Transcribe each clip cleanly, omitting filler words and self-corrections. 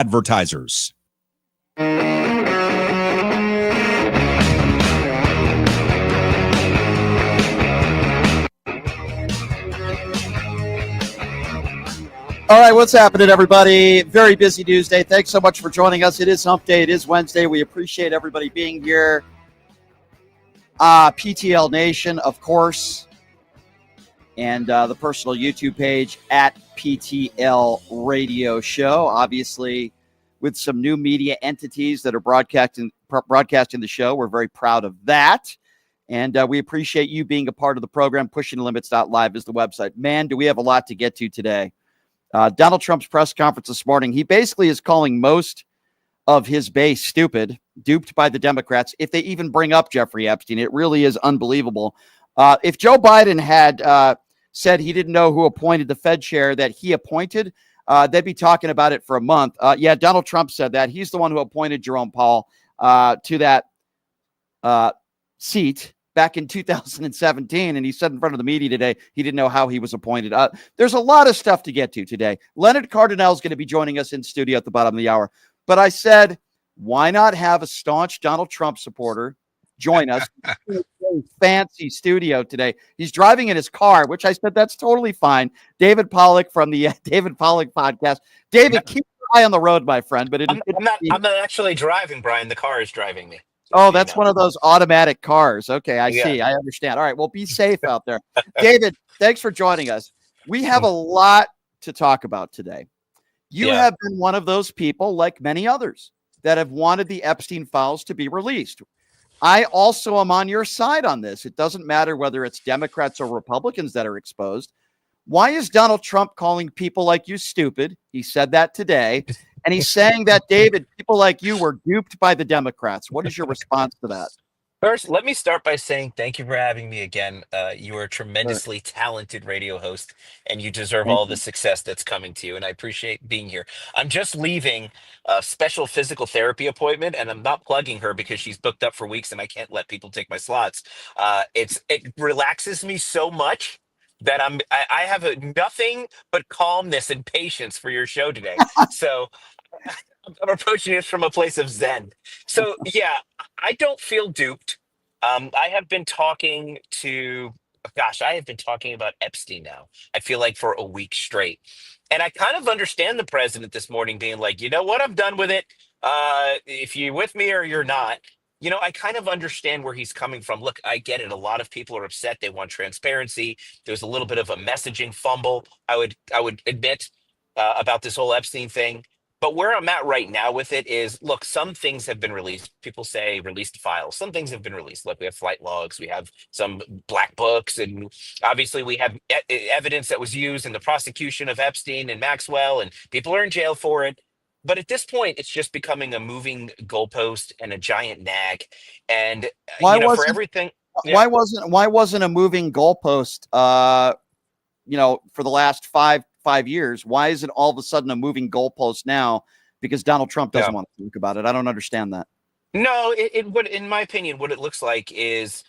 advertisers. All right, what's happening, everybody? Very busy Tuesday. Thanks so much for joining us. It is Hump Day. It is Wednesday. We appreciate everybody being here. PTL Nation, of course, and the personal YouTube page at PTL Radio Show. Obviously, with some new media entities that are broadcasting the show. We're very proud of that. And we appreciate you being a part of the program. PushingTheLimits.live is the website. Man, do we have a lot to get to today. Donald Trump's press conference this morning, he basically is calling most of his base stupid, duped by the Democrats, if they even bring up Jeffrey Epstein. It really is unbelievable. If Joe Biden had said he didn't know who appointed the Fed chair that he appointed, they'd be talking about it for a month. Yeah, Donald Trump said that. He's the one who appointed Jerome Powell to that seat back in 2017, and he said in front of the media today he didn't know how he was appointed. There's a lot of stuff to get to today. Leonard Cardinell is going to be joining us in studio at the bottom of the hour, but I said, why not have a staunch Donald Trump supporter join us? Fancy studio today. He's driving in his car, which I said that's totally fine. David Pollack from the David Pollack podcast. David, keep your eye on the road, my friend. But I'm not actually driving, Brian. The car is driving me. Oh, that's one of those automatic cars. Okay, I see. I understand. All right. Well, be safe out there. David, thanks for joining us. We have a lot to talk about today. You have been one of those people, like many others, that have wanted the Epstein files to be released. I also am on your side on this. It doesn't matter whether it's Democrats or Republicans that are exposed. Why is Donald Trump calling people like you stupid? He said that today. And he's saying that, David, people like you were duped by the Democrats. What is your response to that? First, let me start by saying thank you for having me again. You are a tremendously talented radio host, and you deserve all the success that's coming to you. And I appreciate being here. I'm just leaving a special physical therapy appointment, and I'm not plugging her because she's booked up for weeks, and I can't let people take my slots. It relaxes me so much that I have nothing but calmness and patience for your show today. So I'm approaching it from a place of Zen. So yeah, I don't feel duped. I have been talking about Epstein now. I feel like for a week straight. And I kind of understand the president this morning being like, you know what, I'm done with it. If you're with me or you're not. I kind of understand where he's coming from. Look, I get it. A lot of people are upset. They want transparency. There's a little bit of a messaging fumble, I would admit, about this whole Epstein thing. But where I'm at right now with it is, look, some things have been released. People say released files. Some things have been released. Look, we have flight logs. We have some black books. And obviously we have evidence that was used in the prosecution of Epstein and Maxwell, and people are in jail for it. But at this point, it's just becoming a moving goalpost and a giant nag. And, for everything. Why wasn't a moving goalpost, for the last five years? Why is it all of a sudden a moving goalpost now? Because Donald Trump doesn't want to think about it. I don't understand that. No, it would, in my opinion, what it looks like is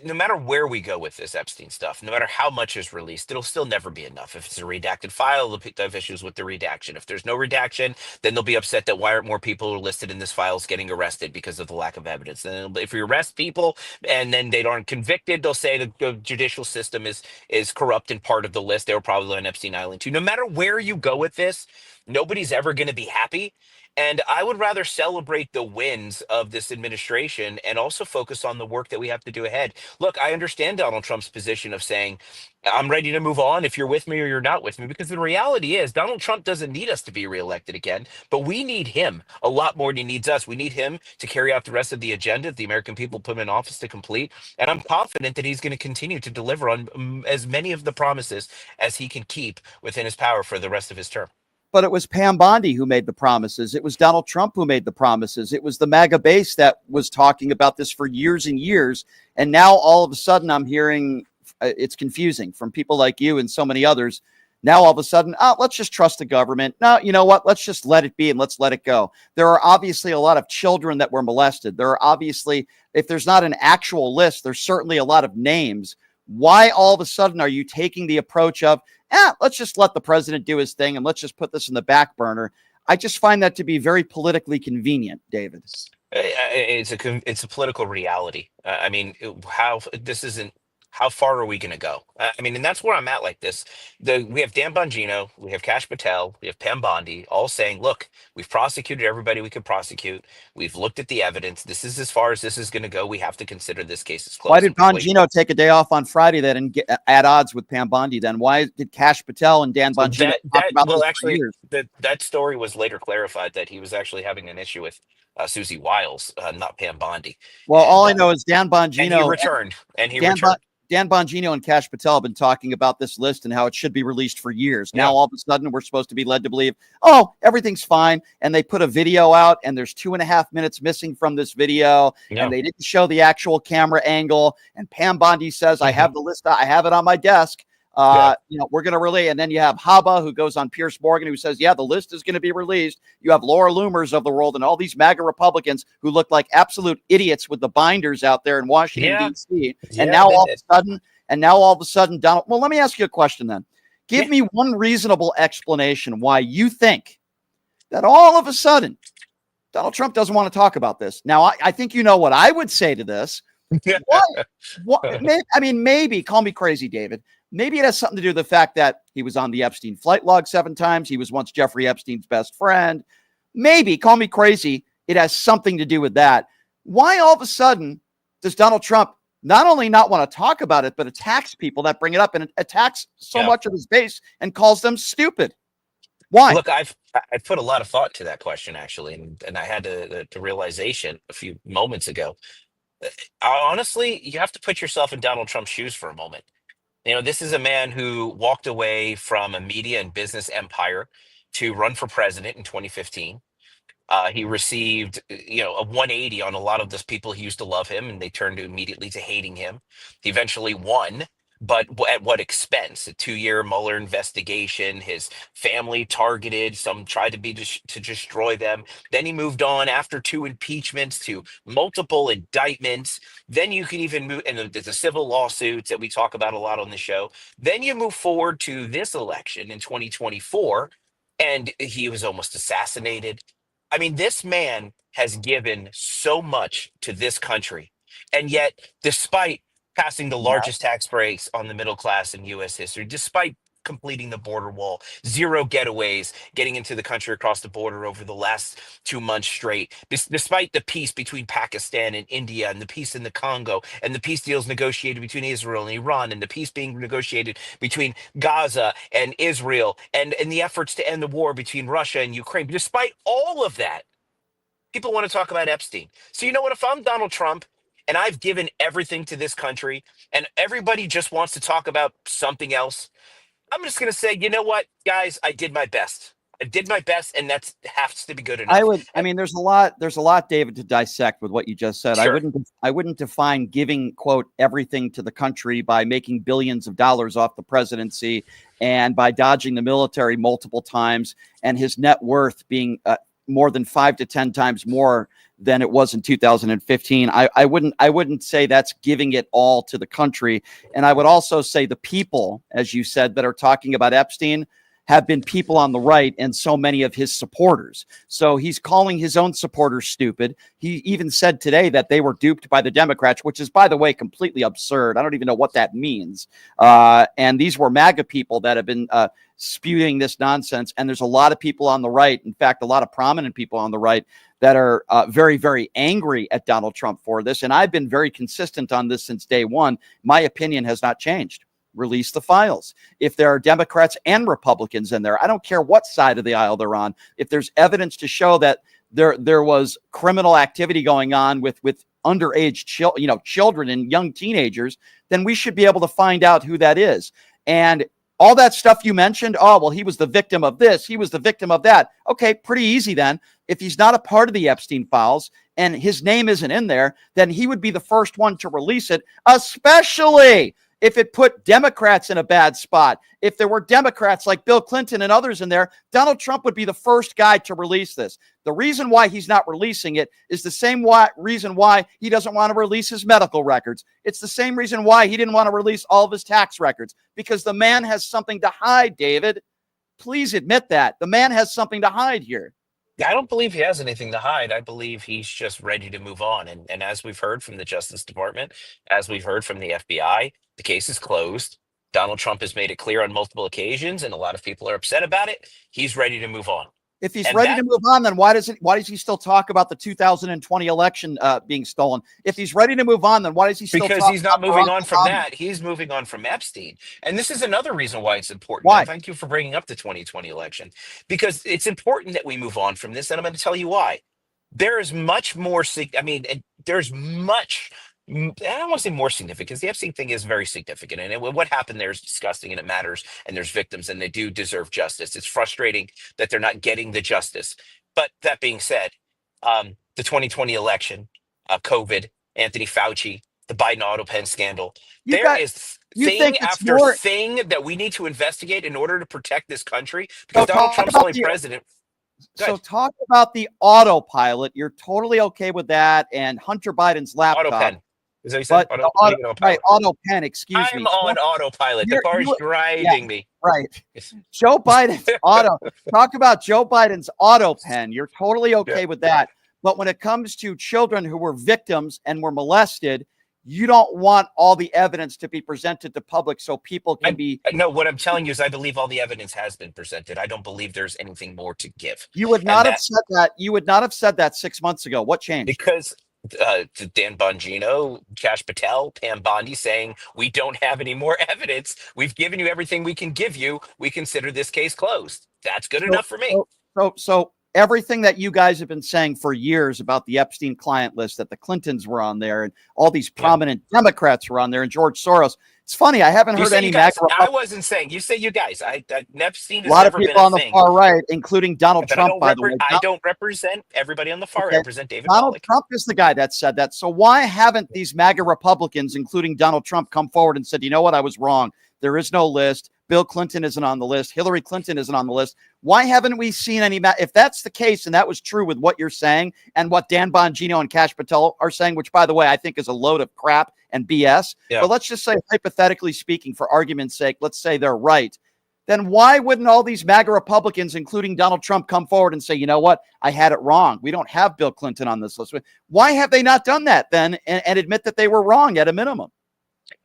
no matter where we go with this Epstein stuff, no matter how much is released, it'll still never be enough. If it's a redacted file, they'll have issues with the redaction. If there's no redaction, then they'll be upset that why aren't more people listed in this files getting arrested because of the lack of evidence. And if we arrest people and then they aren't convicted, they'll say the judicial system is corrupt and part of the list. They were probably on Epstein Island too. No matter where you go with this, nobody's ever going to be happy. And I would rather celebrate the wins of this administration and also focus on the work that we have to do ahead. Look, I understand Donald Trump's position of saying, I'm ready to move on if you're with me or you're not with me, because the reality is Donald Trump doesn't need us to be reelected again, but we need him a lot more than he needs us. We need him to carry out the rest of the agenda that the American people put him in office to complete. And I'm confident that he's going to continue to deliver on as many of the promises as he can keep within his power for the rest of his term. But it was Pam Bondi who made the promises. It was Donald Trump who made the promises. It was the MAGA base that was talking about this for years and years. And now all of a sudden I'm hearing it's confusing from people like you and so many others. Now all of a sudden, let's just trust the government. No, you know what? Let's just let it be and let's let it go. There are obviously a lot of children that were molested. There are obviously, if there's not an actual list, there's certainly a lot of names. Why all of a sudden are you taking the approach of, let's just let the president do his thing and let's just put this in the back burner? I just find that to be very politically convenient, David. It's a political reality. I mean, how this isn't. How far are we going to go? I mean, and that's where I'm at. Like this, we have Dan Bongino, we have Kash Patel, we have Pam Bondi, all saying, "Look, we've prosecuted everybody we could prosecute. We've looked at the evidence. This is as far as this is going to go. We have to consider this case as closed." Why did and complete. Bongino take a day off on Friday then and get at odds with Pam Bondi? Then why did Kash Patel and Dan Bongino talk about this for years? That story was later clarified that he was actually having an issue with Susie Wiles, not Pam Bondi. Well, And, all I know is Dan Bongino and he returned. Dan Bongino and Kash Patel have been talking about this list and how it should be released for years. Now, all of a sudden, we're supposed to be led to believe, oh, everything's fine. And they put a video out, and there's 2.5 minutes missing from this video, and they didn't show the actual camera angle. And Pam Bondi says, I have the list. I have it on my desk. We're going to relay. And then you have Haba, who goes on Piers Morgan, who says, the list is going to be released. You have Laura Loomers of the world and all these MAGA Republicans who look like absolute idiots with the binders out there in Washington, D.C. And now all of a sudden, Donald, well, let me ask you a question then. Give me one reasonable explanation why you think that all of a sudden Donald Trump doesn't want to talk about this. Now, I think you know what I would say to this. Maybe, call me crazy, David. Maybe it has something to do with the fact that he was on the Epstein flight log 7 times. He was once Jeffrey Epstein's best friend. Maybe, call me crazy, it has something to do with that. Why all of a sudden does Donald Trump not only not want to talk about it, but attacks people that bring it up and attacks so much of his base and calls them stupid? Why? Look, I've put a lot of thought to that question, actually, and I had the realization a few moments ago. Honestly, you have to put yourself in Donald Trump's shoes for a moment. This is a man who walked away from a media and business empire to run for president in 2015. He received, a 180 on a lot of those people who used to love him, and they turned immediately to hating him. He eventually won, but at what expense? A 2-year Mueller investigation, his family targeted, some tried to destroy them. Then he moved on after 2 impeachments to multiple indictments. Then you can even move, and the civil lawsuits that we talk about a lot on the show. Then you move forward to this election in 2024, and he was almost assassinated. I mean, this man has given so much to this country, and yet, despite passing the largest tax breaks on the middle class in U.S. history, despite completing the border wall, 0 getaways getting into the country across the border over the last 2 months straight, despite the peace between Pakistan and India, and the peace in the Congo, and the peace deals negotiated between Israel and Iran, and the peace being negotiated between Gaza and Israel, and the efforts to end the war between Russia and Ukraine. Despite all of that, people want to talk about Epstein. So you know what? If I'm Donald Trump, and I've given everything to this country, and everybody just wants to talk about something else, I'm just going to say, you know what, guys, I did my best. I did my best, and that has to be good enough. There's a lot, David, to dissect with what you just said. Sure. I wouldn't define giving, quote, everything to the country by making billions of dollars off the presidency and by dodging the military multiple times and his net worth being more than 5 to 10 times more than it was in 2015. I wouldn't say that's giving it all to the country. And I would also say the people, as you said, that are talking about Epstein have been people on the right and so many of his supporters. So he's calling his own supporters stupid. He even said today that they were duped by the Democrats, which is, by the way, completely absurd. I don't even know what that means. And these were MAGA people that have been spewing this nonsense. And there's a lot of people on the right, in fact, a lot of prominent people on the right that are very, very angry at Donald Trump for this. And I've been very consistent on this since day one. My opinion has not changed. Release the files. If there are Democrats and Republicans in there, I don't care what side of the aisle they're on. If there's evidence to show that there was criminal activity going on with underage children and young teenagers, then we should be able to find out who that is. And all that stuff you mentioned, oh, well, he was the victim of this, he was the victim of that. Okay, pretty easy then. If he's not a part of the Epstein files and his name isn't in there, then he would be the first one to release it, especially if it put Democrats in a bad spot. If there were Democrats like Bill Clinton and others in there, Donald Trump would be the first guy to release this. The reason why he's not releasing it is the same reason why he doesn't want to release his medical records. It's the same reason why he didn't want to release all of his tax records, because the man has something to hide, David. Please admit that. The man has something to hide here. I don't believe he has anything to hide. I believe he's just ready to move on. And as we've heard from the Justice Department, as we've heard from the FBI, the case is closed. Donald Trump has made it clear on multiple occasions, and a lot of people are upset about it. He's ready to move on. If he's ready to move on, then why does he still talk about the 2020 election being stolen? If he's ready to move on, then why does he still? Because he's not moving on from that. He's moving on from Epstein. And this is another reason why it's important. Why? Thank you for bringing up the 2020 election, because it's important that we move on from this. And I'm going to tell you why. There is much more. I mean, there's much. I don't want to say more significant, because the Epstein thing is very significant, and what happened there is disgusting, and it matters, and there's victims, and they do deserve justice. It's frustrating that they're not getting the justice. But that being said, the 2020 election, COVID, Anthony Fauci, the Biden Autopen scandal, there is thing after thing that we need to investigate in order to protect this country, because Donald Trump's only president. So talk about the autopilot. You're totally okay with that, and Hunter Biden's laptop. Autopen. Is that what you said? Right, Autopen, excuse me. I'm on autopilot. The car's driving me. Right. Joe Biden's talk about Joe Biden's Autopen. You're totally okay with that. But when it comes to children who were victims and were molested, you don't want all the evidence to be presented to public so people can be. No, what I'm telling you is I believe all the evidence has been presented. I don't believe there's anything more to give. You would not have said that. You would not have said that 6 months ago. What changed? Because Dan Bongino, Kash Patel, Pam Bondi saying we don't have any more evidence. We've given you everything we can give you. We consider this case closed. That's good enough for me. So everything that you guys have been saying for years about the Epstein client list, that the Clintons were on there and all these prominent Democrats were on there and George Soros. It's funny. I haven't heard any. I wasn't saying. You say you guys. Epstein has a lot of never people been on the far right, including Donald Trump, by the way. I don't represent everybody on the far right. I represent David Pollack. Donald Trump is the guy that said that. So why haven't these MAGA Republicans, including Donald Trump, come forward and said, you know what, I was wrong. There is no list. Bill Clinton isn't on the list. Hillary Clinton isn't on the list. Why haven't we seen any? If that's the case, and that was true with what you're saying and what Dan Bongino and Kash Patel are saying, which, by the way, I think is a load of crap and BS. Yeah. But let's just say, hypothetically speaking, for argument's sake, let's say they're right. Then why wouldn't all these MAGA Republicans, including Donald Trump, come forward and say, you know what, I had it wrong. We don't have Bill Clinton on this list. Why have they not done that then and admit that they were wrong at a minimum?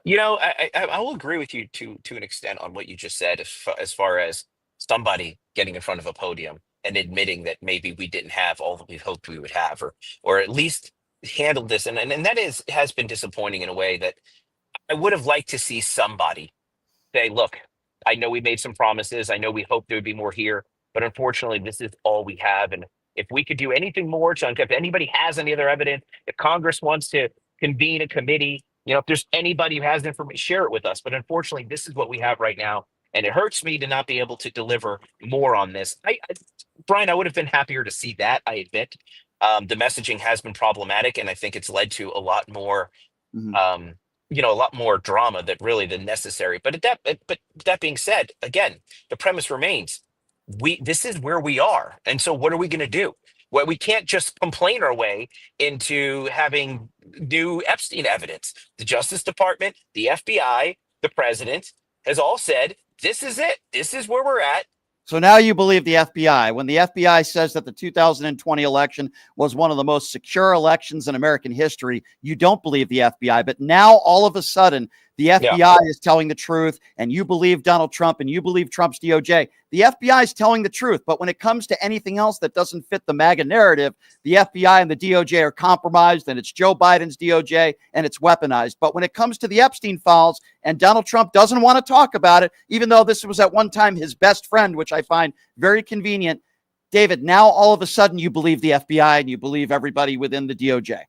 You know, I will agree with you to an extent on what you just said, as far as somebody getting in front of a podium and admitting that maybe we didn't have all that we hoped we would have, or at least handled this. And that has been disappointing in a way that I would have liked to see somebody say, look, I know we made some promises. I know we hoped there would be more here, but unfortunately, this is all we have. And if we could do anything more, if anybody has any other evidence, if Congress wants to convene a committee, if there's anybody who has information, share it with us. But unfortunately, this is what we have right now. And it hurts me to not be able to deliver more on this. Brian, I would have been happier to see that, I admit. The messaging has been problematic, and I think it's led to a lot more, a lot more drama than necessary. But that being said, again, the premise remains: this is where we are, and so what are we going to do? Well, we can't just complain our way into having new Epstein evidence. The Justice Department, the FBI, the president has all said, this is it. This is where we're at. So now you believe the FBI. When the FBI says that the 2020 election was one of the most secure elections in American history, you don't believe the FBI. But now all of a sudden, the FBI is telling the truth, and you believe Donald Trump, and you believe Trump's DOJ. The FBI is telling the truth. But when it comes to anything else that doesn't fit the MAGA narrative, the FBI and the DOJ are compromised, and it's Joe Biden's DOJ, and it's weaponized. But when it comes to the Epstein files, and Donald Trump doesn't want to talk about it, even though this was at one time his best friend, which I find very convenient, David, now all of a sudden you believe the FBI and you believe everybody within the DOJ.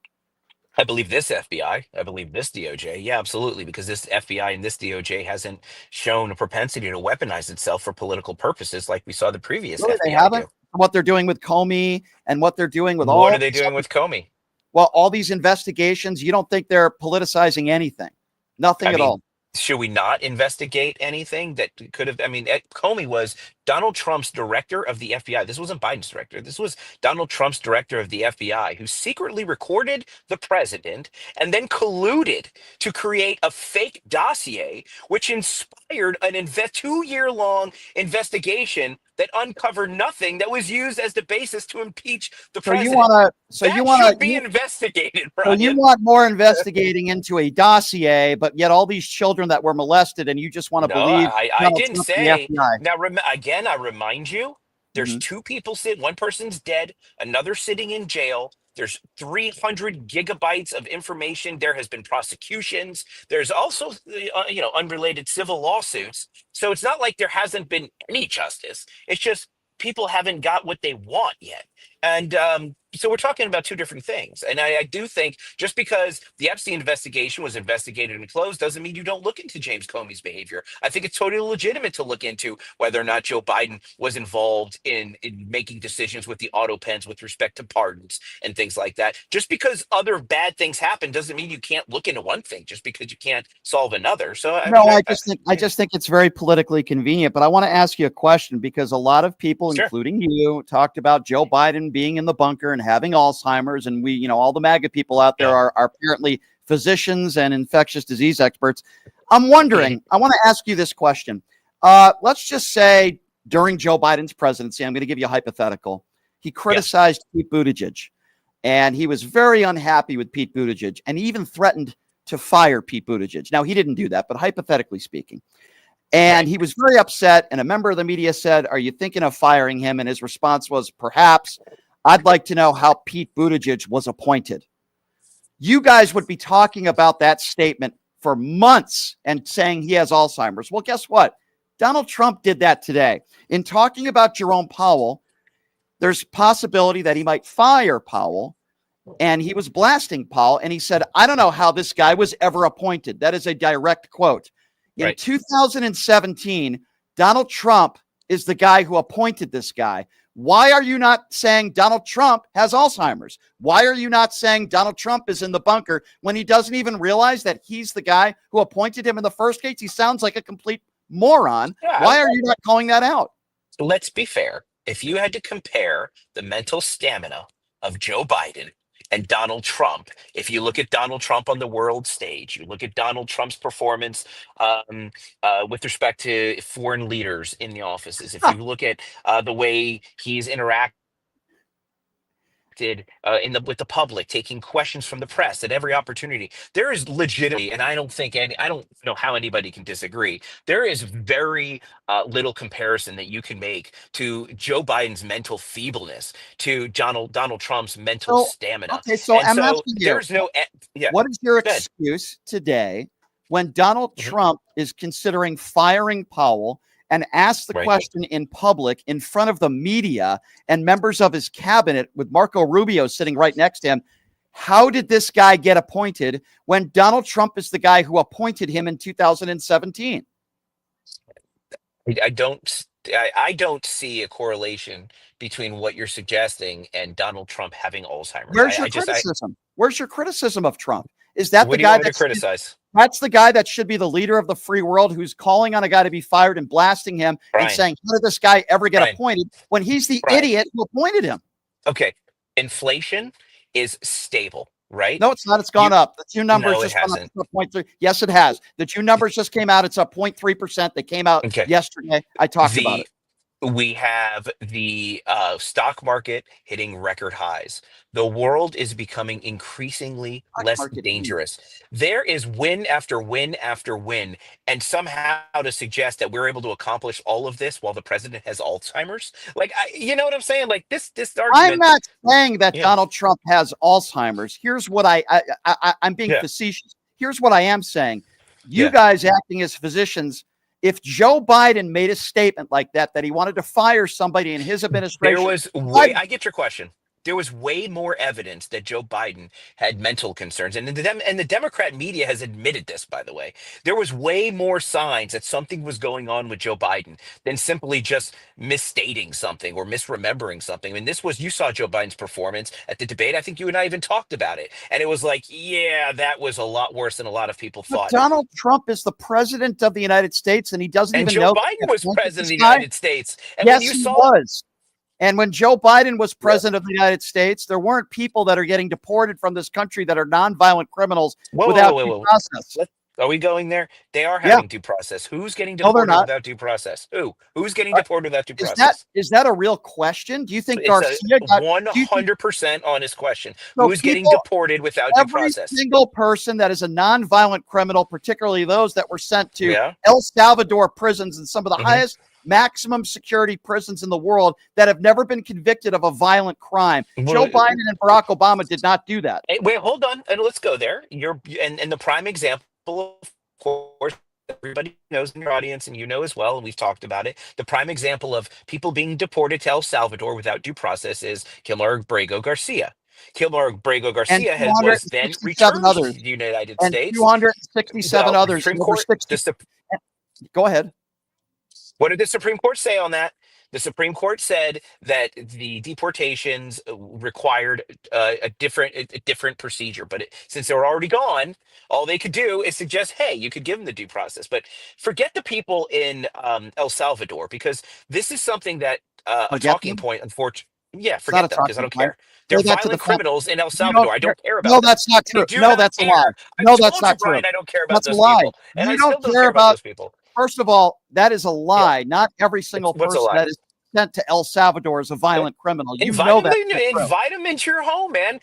I believe this FBI. I believe this DOJ. Yeah, absolutely. Because this FBI and this DOJ hasn't shown a propensity to weaponize itself for political purposes like we saw the previous FBI they haven't. Do. What they're doing with Comey and what they're doing with What are they doing with Comey? Well, all these investigations, you don't think they're politicizing anything. Nothing at all. Should we not investigate anything that could have? I mean, Comey was Donald Trump's director of the FBI. This wasn't Biden's director. This was Donald Trump's director of the FBI, who secretly recorded the president and then colluded to create a fake dossier, which inspired an 2-year-long investigation that uncovered nothing that was used as the basis to impeach the So you president. want to, That should be investigated, so you Brian. want more investigating into a dossier, but yet all these children that were molested, and you just want to No, believe I Donald didn't Trump and the say. FBI. Now, again, I remind you, there's Mhm. two people sitting. One person's dead, another sitting in jail. There's 300 gigabytes of information. There has been prosecutions. There's also, unrelated civil lawsuits. So it's not like there hasn't been any justice. It's just people haven't got what they want yet. And so we're talking about two different things. And I do think just because the Epstein investigation was investigated and closed doesn't mean you don't look into James Comey's behavior. I think it's totally legitimate to look into whether or not Joe Biden was involved in making decisions with the Autopens with respect to pardons and things like that. Just because other bad things happen doesn't mean you can't look into one thing just because you can't solve another. So I No, mean, I just think it's very politically convenient. But I want to ask you a question, because a lot of people, sure. including you, talked about Joe Biden being in the bunker and having Alzheimer's, and we, all the MAGA people out there are apparently physicians and infectious disease experts. I'm wondering, I want to ask you this question. Let's just say during Joe Biden's presidency, I'm going to give you a hypothetical. He criticized Pete Buttigieg, and he was very unhappy with Pete Buttigieg, and he even threatened to fire Pete Buttigieg. Now, he didn't do that, but hypothetically speaking. And he was very upset, and a member of the media said, "Are you thinking of firing him?" And his response was, "Perhaps. I'd like to know how Pete Buttigieg was appointed." You guys would be talking about that statement for months and saying he has Alzheimer's. Well, guess what? Donald Trump did that today. In talking about Jerome Powell, there's possibility that he might fire Powell. And he was blasting Powell, and he said, "I don't know how this guy was ever appointed." That is a direct quote. In 2017, Donald Trump is the guy who appointed this guy. Why are you not saying Donald Trump has Alzheimer's? Why are you not saying Donald Trump is in the bunker when he doesn't even realize that he's the guy who appointed him in the first case? He sounds like a complete moron. Why are you not calling that out? Let's be fair. If you had to compare the mental stamina of Joe Biden and Donald Trump, if you look at Donald Trump on the world stage, you look at Donald Trump's performance with respect to foreign leaders in the offices, if you look at the way he's interacted with the public, taking questions from the press at every opportunity, there is legitimately, and I don't know how anybody can disagree, there is very little comparison that you can make to Joe Biden's mental feebleness to Donald Trump's mental stamina. Okay, so And I'm so asking you, there's no what is your Go ahead. excuse today when Donald Trump is considering firing Powell and asked the question in public in front of the media and members of his cabinet, with Marco Rubio sitting right next to him? How did this guy get appointed when Donald Trump is the guy who appointed him in 2017? I don't see a correlation between what you're suggesting and Donald Trump having Alzheimer's. Where's your criticism? Where's your criticism of Trump? Is that what the do you guy want me that to criticize? That's the guy that should be the leader of the free world, who's calling on a guy to be fired and blasting him and saying, "How did this guy ever get appointed?" when he's the idiot who appointed him? Okay. Inflation is stable, right? No, it's not. It's gone up. The two numbers No, it just gone up. hasn't. It's up 0.3. Yes, it has. The two numbers just came out. It's up 0.3%. They came out yesterday. I talked about it. We have the stock market hitting record highs. The world is becoming increasingly less dangerous. There is win after win after win. And somehow to suggest that we're able to accomplish all of this while the president has Alzheimer's, like, you know what I'm saying? Like this argument. I'm not saying that Donald Trump has Alzheimer's. Here's what I'm being facetious. Here's what I am saying. You guys acting as physicians, if Joe Biden made a statement like that he wanted to fire somebody in his administration, I get your question. There was way more evidence that Joe Biden had mental concerns, and the Democrat media has admitted this. By the way, there was way more signs that something was going on with Joe Biden than simply just misstating something or misremembering something. I mean, you saw Joe Biden's performance at the debate. I think you and I even talked about it, and it was like, yeah, that was a lot worse than a lot of people But thought. Donald Trump is the president of the United States, and he doesn't And even Joe know Biden was president of the guy. United States, and when Yes, you he saw was. And when Joe Biden was president of the United States, there weren't people that are getting deported from this country that are nonviolent criminals without due process. Are we going there? They are Yeah. having due process. Who's getting No, they're deported not. without due process? Who's getting deported without due Is process? that a real question? Do you think It's a Garcia got 100% honest question. so Who's getting people, deported without due every process? single person that is a nonviolent criminal, particularly those that were sent to Yeah. El Salvador prisons and some of the Mhm. highest maximum security prisons in the world that have never been convicted of a violent crime. Joe Biden and Barack Obama did not do that. Hey, wait, hold on, and let's go there. And the prime example, of course, everybody knows in your audience, and you know as well, and we've talked about it. The prime example of people being deported to El Salvador without due process is Kilmer Brego Garcia. Kilmer Brego Garcia was then returned to the United States. 267 others. Supreme Court, go ahead. What did the Supreme Court say on that? The Supreme Court said that the deportations required a different procedure. But since they were already gone, all they could do is suggest, hey, you could give them the due process. But forget the people in El Salvador, because this is something that a talking point, unfortunately. Yeah, forget them, because I don't care. They're violent criminals in El Salvador. I don't care about them. No, that's not true. No, that's a lie. No, that's not true. Brian, I don't care about those people. And I still don't care about those people. First of all, that is a lie. Not every single person that is sent to El Salvador is a violent criminal. You know that. Invite them into your home, man.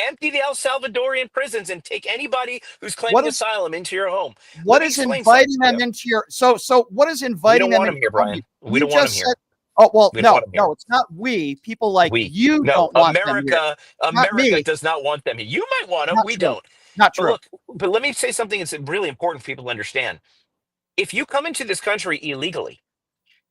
Empty the El Salvadorian prisons and take anybody who's claiming asylum into your home. What is inviting them into your? So what is inviting them? We don't want them here, Brian. We don't want them here. Oh, well, no, it's not we. People like you don't want them here. America does not want them here. You might want them. We don't. Not true. But let me say something that's really important for people to understand. If you come into this country illegally,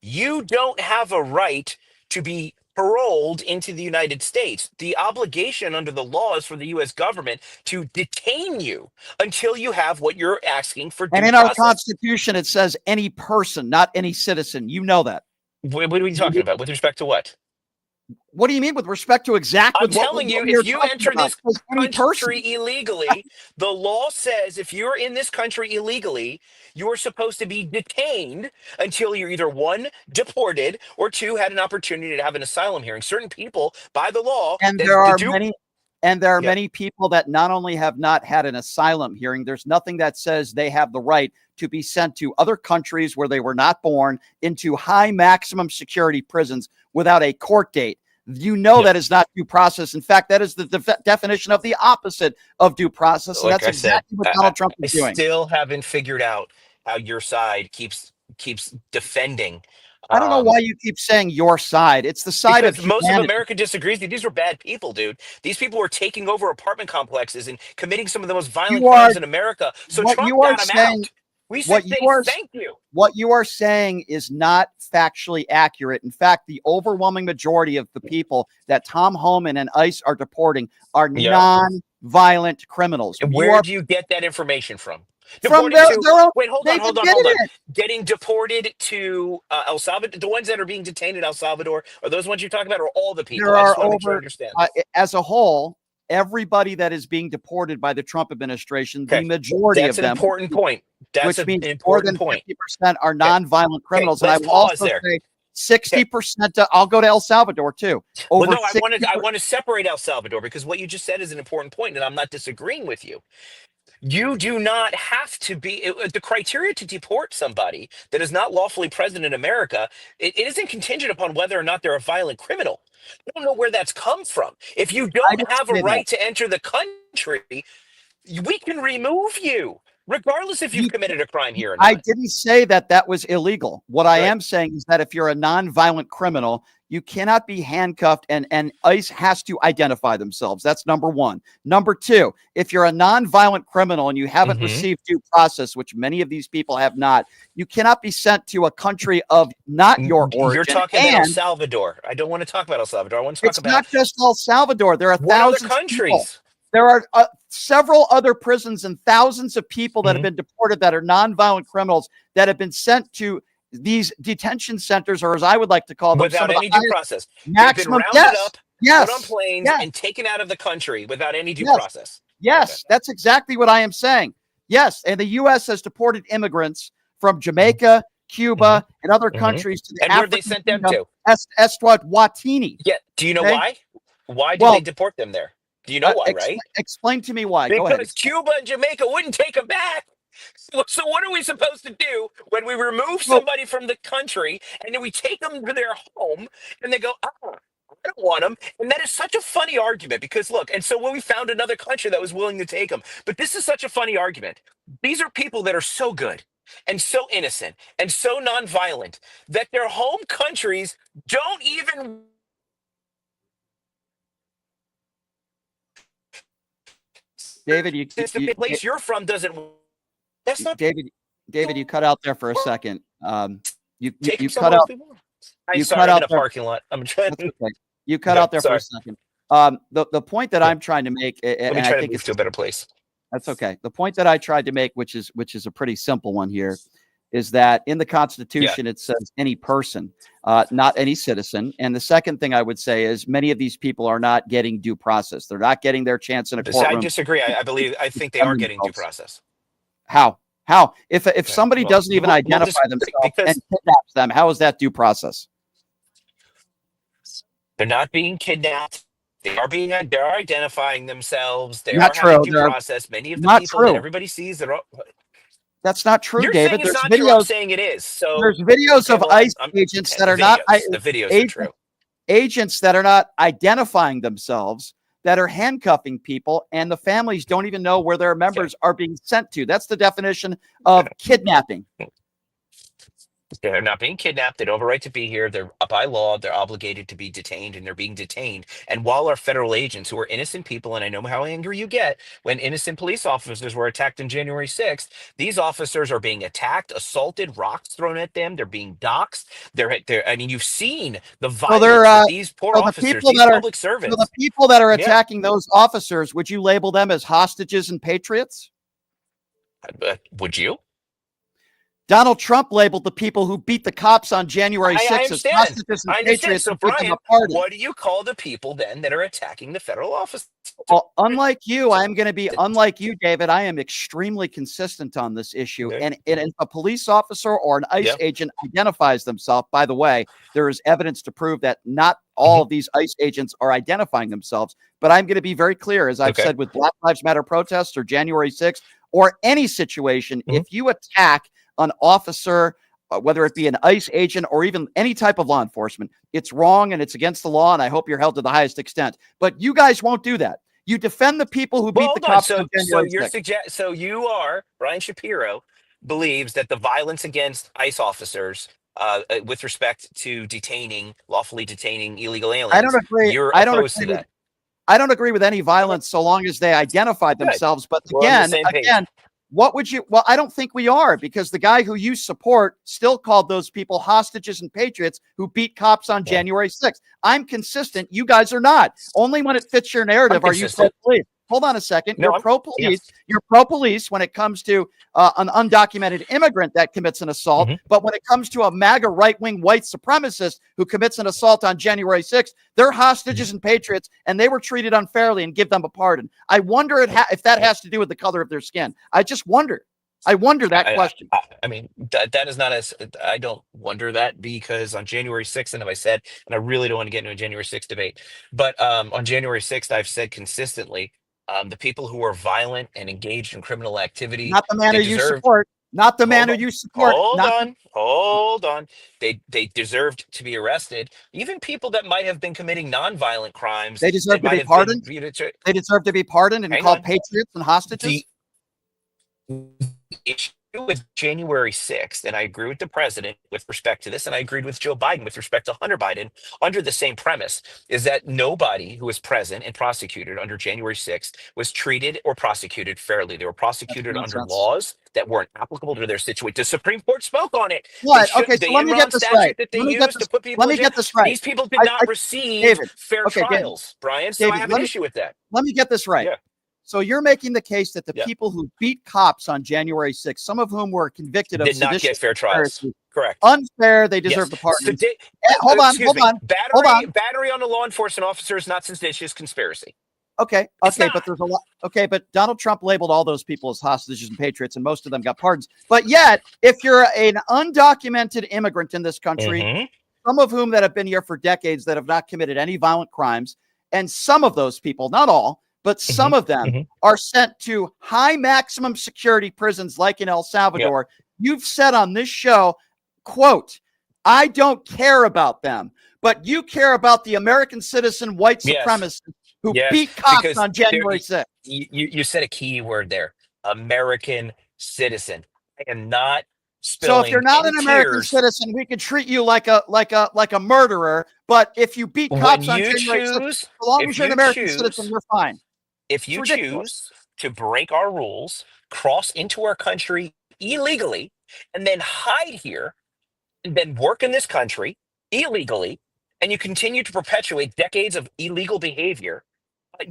you don't have a right to be paroled into the United States. The obligation under the law is for the U.S. government to detain you until you have what you're asking for. And in our Constitution, it says any person, not any citizen. You know that. What are we talking about? With respect to what? What do you mean with respect to exactly? I'm telling you, if you enter this country illegally, the law says if you're in this country illegally, you're supposed to be detained until you're either one, deported, or two, had an opportunity to have an asylum hearing. Certain people, by the law, and there are many people that not only have not had an asylum hearing, there's nothing that says they have the right to be sent to other countries where they were not born, into high maximum security prisons without a court date. You know that is not due process. In fact, that is the definition of the opposite of due process. And that's exactly what Donald Trump is doing. I still haven't figured out how your side keeps defending. I don't know why you keep saying your side. It's the side of most of America disagrees. These were bad people, dude. These people were taking over apartment complexes and committing some of the most violent crimes in America. So Trump got them out. We said thank you. What you are saying is not factually accurate. In fact, the overwhelming majority of the people that Tom Homan and ICE are deporting are non-violent criminals. And where do you get that information from? From their own. Wait, hold on. Getting deported to El Salvador. The ones that are being detained in El Salvador are those ones you're talking about, or all the people? There are over, as a whole, everybody that is being deported by the Trump administration, the majority of them. That's an important point. That's which means more than 50% are non-violent criminals. And I will also say 60%. I'll go to El Salvador too. I want to separate El Salvador, because what you just said is an important point, and I'm not disagreeing with you. You do not have to be the criteria to deport somebody that is not lawfully present in America. It isn't contingent upon whether or not they're a violent criminal. I don't know where that's come from. If you don't have a right to enter the country, we can remove you, regardless if you've committed a crime here or not. I didn't say that was illegal. What I am saying is that if you're a non-violent criminal, You cannot be handcuffed, and ICE has to identify themselves. That's number one. Number two, if you're a nonviolent criminal and you haven't received due process, which many of these people have not, you cannot be sent to a country of not your origin. You're talking about El Salvador. I don't want to talk about El Salvador. I want to talk about... It's not just El Salvador. There are thousands other countries. Of people. There are several other prisons and thousands of people that have been deported that are nonviolent criminals that have been sent to these detention centers, or as I would like to call them, without any due process. Maximum, They've been rounded up, put on planes, and taken out of the country without any due process. Yes, that's exactly what I am saying. Yes, and the U.S. has deported immigrants from Jamaica, Cuba, and other countries to the and where they sent them to? Eswatini. Yeah. Do you know why? Why did they deport them there? Do you know why, right? Explain to me why. Because Go ahead. Cuba and Jamaica wouldn't take them back. So what are we supposed to do when we remove somebody from the country and then we take them to their home and they go, I don't want them? And that is such a funny argument because look, and so when we found another country that was willing to take them, but this is such a funny argument. These are people that are so good and so innocent and so nonviolent that their home countries don't even... David, the place you're from doesn't... That's not David. You cut out there for a second. You cut out. I'm sorry, I'm in a parking lot. I'm trying. Okay. You cut out there for a second. The point that I'm trying to make, and I think it's to a better place. That's okay. The point that I tried to make, which is a pretty simple one here, is that in the Constitution it says any person, not any citizen. And the second thing I would say is many of these people are not getting due process. They're not getting their chance in a courtroom. I disagree. I think they are getting due process. How? If somebody doesn't even identify themselves and kidnaps them, how is that due process? They're not being kidnapped. They're identifying themselves. They are having due process. Many of the people that everybody sees, that's not true, You're David. There's videos. True. I'm saying it is. So there's videos of ICE agents that are not. The videos are true. Agents that are not identifying themselves, that are handcuffing people, and the families don't even know where their members are being sent to. That's the definition of kidnapping. They're not being kidnapped. They don't have a right to be here. They're by law. They're obligated to be detained, and they're being detained. And while our federal agents, who are innocent people, and I know how angry you get when innocent police officers were attacked on January 6th, these officers are being attacked, assaulted, rocks thrown at them. They're being doxxed. I mean, you've seen the violence of these poor officers, these public servants. So the people that are attacking those officers, would you label them as hostages and patriots? Would you? Donald Trump labeled the people who beat the cops on January 6th as hostages and patriots. So, Brian, what do you call the people then that are attacking the federal office? Well, unlike you, I am going to be unlike you, David. I am extremely consistent on this issue. And if a police officer or an ICE agent identifies themselves, by the way, there is evidence to prove that not all of these ICE agents are identifying themselves. But I'm going to be very clear, as I've said with Black Lives Matter protests or January 6th or any situation, if you attack an officer, whether it be an ICE agent or even any type of law enforcement, it's wrong and it's against the law, and I hope you're held to the highest extent. But you guys won't do that. You defend the people who beat the cops. So you are, Brian Shapiro believes that the violence against ICE officers with respect to lawfully detaining illegal aliens, I don't agree. You're opposed to that. I don't agree with any violence so long as they identify themselves. But again, what would you? Well, I don't think we are, because the guy who you support still called those people hostages and patriots who beat cops on January 6th. I'm consistent. You guys are not. Only when it fits your narrative are you pro-police. Hold on a second. You're pro-police. You're pro-police when it comes to an undocumented immigrant that commits an assault. But when it comes to a MAGA right-wing white supremacist who commits an assault on January 6th, they're hostages and patriots, and they were treated unfairly, and give them a pardon. I wonder if that has to do with the color of their skin. I just wonder. I wonder that question. I mean, that is not as, I don't wonder that, because on January 6th, and as I said, and I really don't want to get into a January 6th debate, but on January 6th, I've said consistently, the people who are violent and engaged in criminal activity, not the man who you support, not the man who you support. Hold on. They deserved to be arrested. Even people that might have been committing nonviolent crimes, they deserve to be pardoned. They deserve to be pardoned and called patriots and hostages. The issue with January 6th, and I agree with the president with respect to this, and I agreed with Joe Biden with respect to Hunter Biden under the same premise, is that nobody who was present and prosecuted under January 6th was treated or prosecuted fairly. They were That's prosecuted under nonsense. laws that weren't applicable to their situation. The Supreme Court spoke on it. They What? should, Okay, the so let me get Enron this right. statute that they Let me get used this. to put Let people in me jail, get this right. these people did not receive David. fair Okay, David. trials, Brian. So I David, have an issue with that. let me get this right. Yeah. So you're making the case that the Yeah. people who beat cops on January 6th, some of whom were convicted of Did not get fair trials. conspiracy, Correct. unfair, they deserve Yes. the pardons. Hold on. Hold on. Battery on a law enforcement officer is not seditious conspiracy. Okay, It's okay, not. but there's a lot. Okay, but Donald Trump labeled all those people as hostages and patriots, and most of them got pardons. But yet, if you're an undocumented immigrant in this country, Mhm. some of whom that have been here for decades that have not committed any violent crimes, and some of those people, not all, but some of them are sent to high maximum security prisons like in El Salvador. You've said on this show, quote, I don't care about them, but you care about the American citizen white supremacists who beat cops on January 6th. You said a key word there, American citizen. I am not So if you're not spilling an American tears. citizen, we could treat you like a murderer. But if you beat cops on January 6th, as long as you're an American citizen, you're fine. If you choose to break our rules, cross into our country illegally, and then hide here, and then work in this country illegally, and you continue to perpetuate decades of illegal behavior,